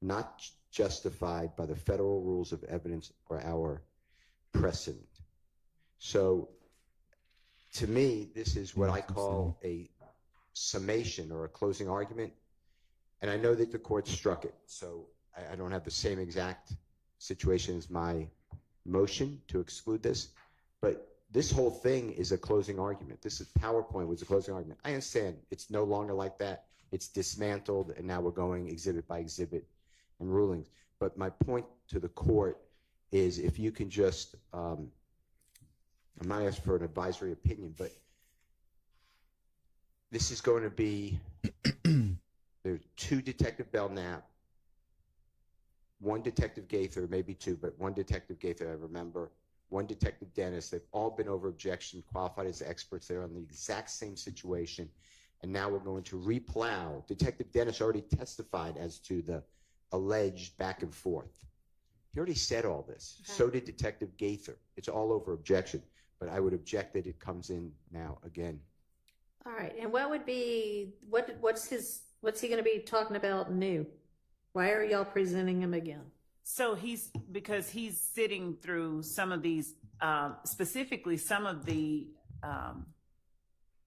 not justified by the federal rules of evidence or our precedent. So, to me, this is what I call a summation or a closing argument, and I know that the court struck it, so I don't have the same exact situation as my motion to exclude this, but this whole thing is a closing argument. This is PowerPoint was a closing argument. I understand it's no longer like that. It's dismantled, and now we're going exhibit by exhibit and rulings. But my point to the court is, if you can just, I'm not asking for an advisory opinion, but this is going to be, there's 2 Detective Belknap, 1 Detective Gaither, maybe 2, but 1 Detective Gaither I remember, 1 Detective Dennis. They've all been over objection, qualified as experts. They're on the exact same situation, and now we're going to replow. Detective Dennis already testified as to the alleged back and forth. He already said all this. Okay. So did Detective Gaither. It's all over objection, but I would object that it comes in now again. All right, and what would be what's he going to be talking about new? Why are y'all presenting him again? So because he's sitting through some of these, specifically some of the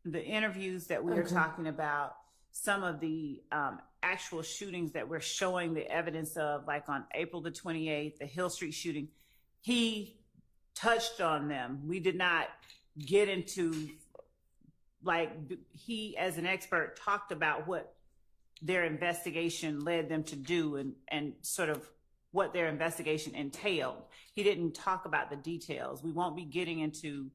interviews that we were talking about, some of the actual shootings that we're showing the evidence of, like on April the 28th, the Hill Street shooting. He touched on them. We did not get into, like, he as an expert talked about what their investigation led them to do and sort of what their investigation entailed. He didn't talk about the details. We won't be getting into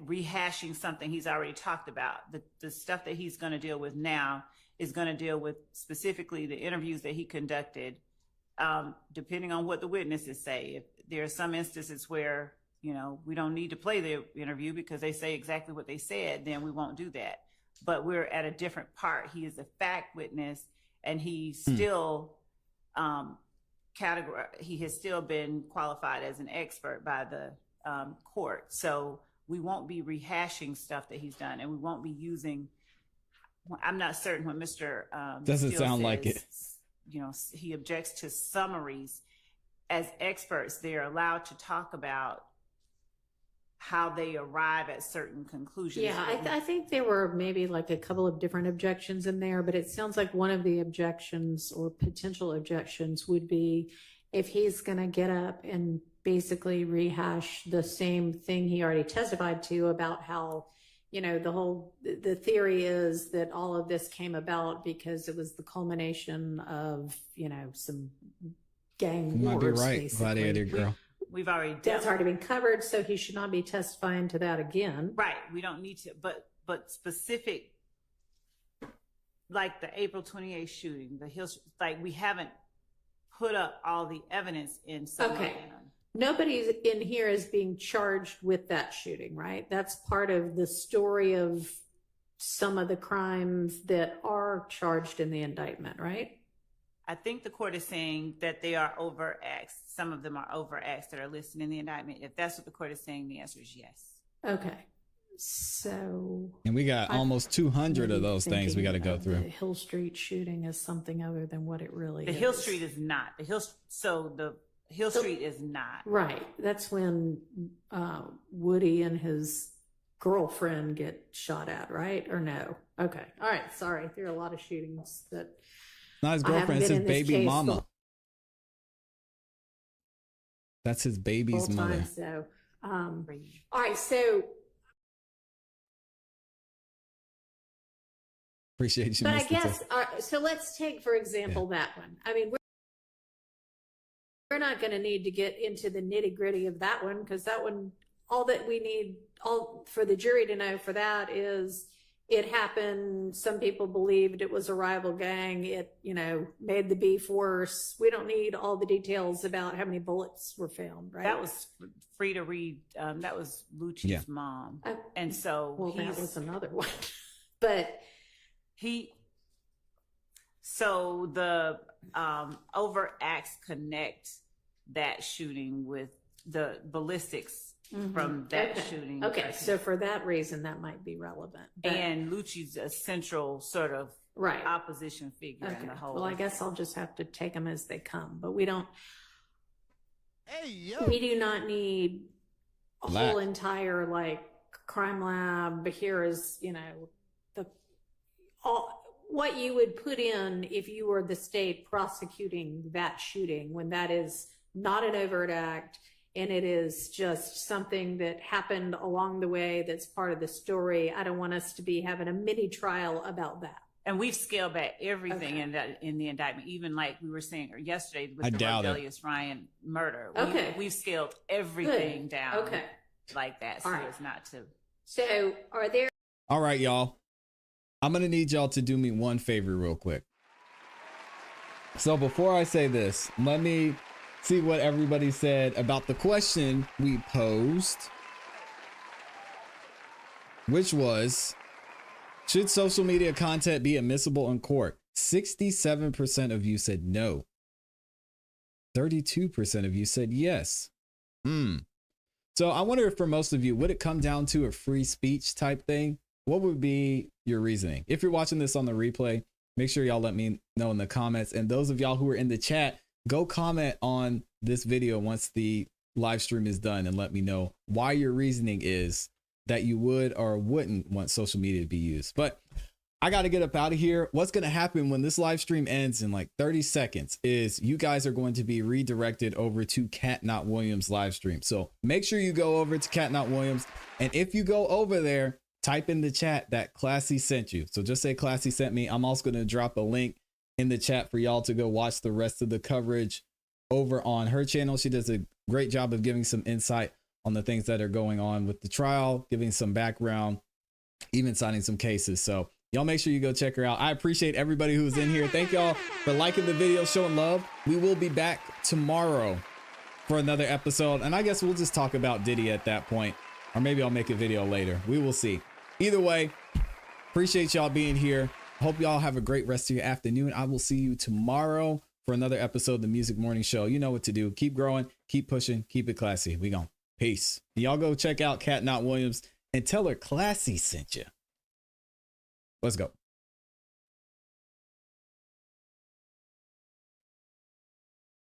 rehashing something he's already talked about. The stuff that he's going to deal with now is going to deal with specifically the interviews that he conducted, depending on what the witnesses say. If there are some instances where, you know, we don't need to play the interview because they say exactly what they said, then we won't do that. But we're at a different part. He is a fact witness, and he's still he has still been qualified as an expert by the court. So we won't be rehashing stuff that he's done, and we won't be using. I'm not certain when Mr. Doesn't Steele sound says, like it. You know, he objects to summaries. As experts, they're allowed to talk about how they arrive at certain conclusions. Yeah, I think there were maybe like a couple of different objections in there, but it sounds like one of the objections or potential objections would be if he's going to get up and basically rehash the same thing he already testified to about how, you know, the theory is that all of this came about because it was the culmination of, you know, some gang You might be wars, right, basically. Gladiator girl. We've already done. That's already been covered, so he should not be testifying to that again. Right. We don't need to, but specific, like the April 28th shooting, the Hill, like we haven't put up all the evidence in some Okay. of them. Nobody in here is being charged with that shooting, right? That's part of the story of some of the crimes that are charged in the indictment, right? I think the court is saying that they are overaxed. Some of them are overaxed that are listed in the indictment. If that's what the court is saying, the answer is yes. Okay. So. And we got almost 200 of those things we got to go The through. Hill Street shooting is something other than what it really The is. Hill Street is not. The Hill Street is not. Right. That's when Woody and his girlfriend get shot at, right? Or no? Okay. All right. Sorry. There are a lot of shootings that. Not his girlfriend, it's his baby mama. That's his baby's mother. So, All right, so Appreciate you. but I Mr. guess so. Let's take for example that one. I mean, we're not going to need to get into the nitty gritty of that one because that one, all that we need, all for the jury to know for that is it happened. Some people believed it was a rival gang. It, made the beef worse. We don't need all the details about how many bullets were found, right? That was free to read. That was Lucci's mom. And so that was another one. But so the overt acts connect that shooting with the ballistics from that shooting. Okay, so for that reason, that might be relevant. And Lucci's a central sort of opposition figure in the whole. Well, I guess I'll just have to take them as they come. But we don't. We do not need a whole entire crime lab. Here is what you would put in if you were the state prosecuting that shooting when that is not an overt act and it is just something that happened along the way that's part of the story. I don't want us to be having a mini trial about that. And we've scaled back everything in the indictment, even like we were saying yesterday with the Rodelius Ryan murder. We've scaled everything down like that. So it's not to. So are there. All right, y'all. I'm going to need y'all to do me one favor real quick. So before I say this, let me see what everybody said about the question we posed, which was, should social media content be admissible in court? 67% of you said no. 32% of you said yes. So I wonder if for most of you, would it come down to a free speech type thing? What would be your reasoning? If you're watching this on the replay, make sure y'all let me know in the comments. And those of y'all who are in the chat, go comment on this video once the live stream is done and let me know why your reasoning is that you would or wouldn't want social media to be used. But I got to get up out of here. What's going to happen when this live stream ends in like 30 seconds is you guys are going to be redirected over to Cat Not Williams live stream. So make sure you go over to Cat Not Williams. And if you go over there, type in the chat that ClassE sent you. So just say ClassE sent me. I'm also going to drop a link in the chat for y'all to go watch the rest of the coverage over on her channel. She does a great job of giving some insight on the things that are going on with the trial, giving some background, even citing some cases. So y'all make sure you go check her out. I appreciate everybody who's in here. Thank y'all for liking the video, showing love. We will be back tomorrow for another episode. And I guess we'll just talk about Diddy at that point, or maybe I'll make a video later. We will see. Either way, appreciate y'all being here. Hope y'all have a great rest of your afternoon. I will see you tomorrow for another episode of the Music Morning Show. You know what to do. Keep growing, keep pushing, keep it classy. We gone. Peace. Y'all go check out Cat Not Williams and tell her ClassE sent you. Let's go.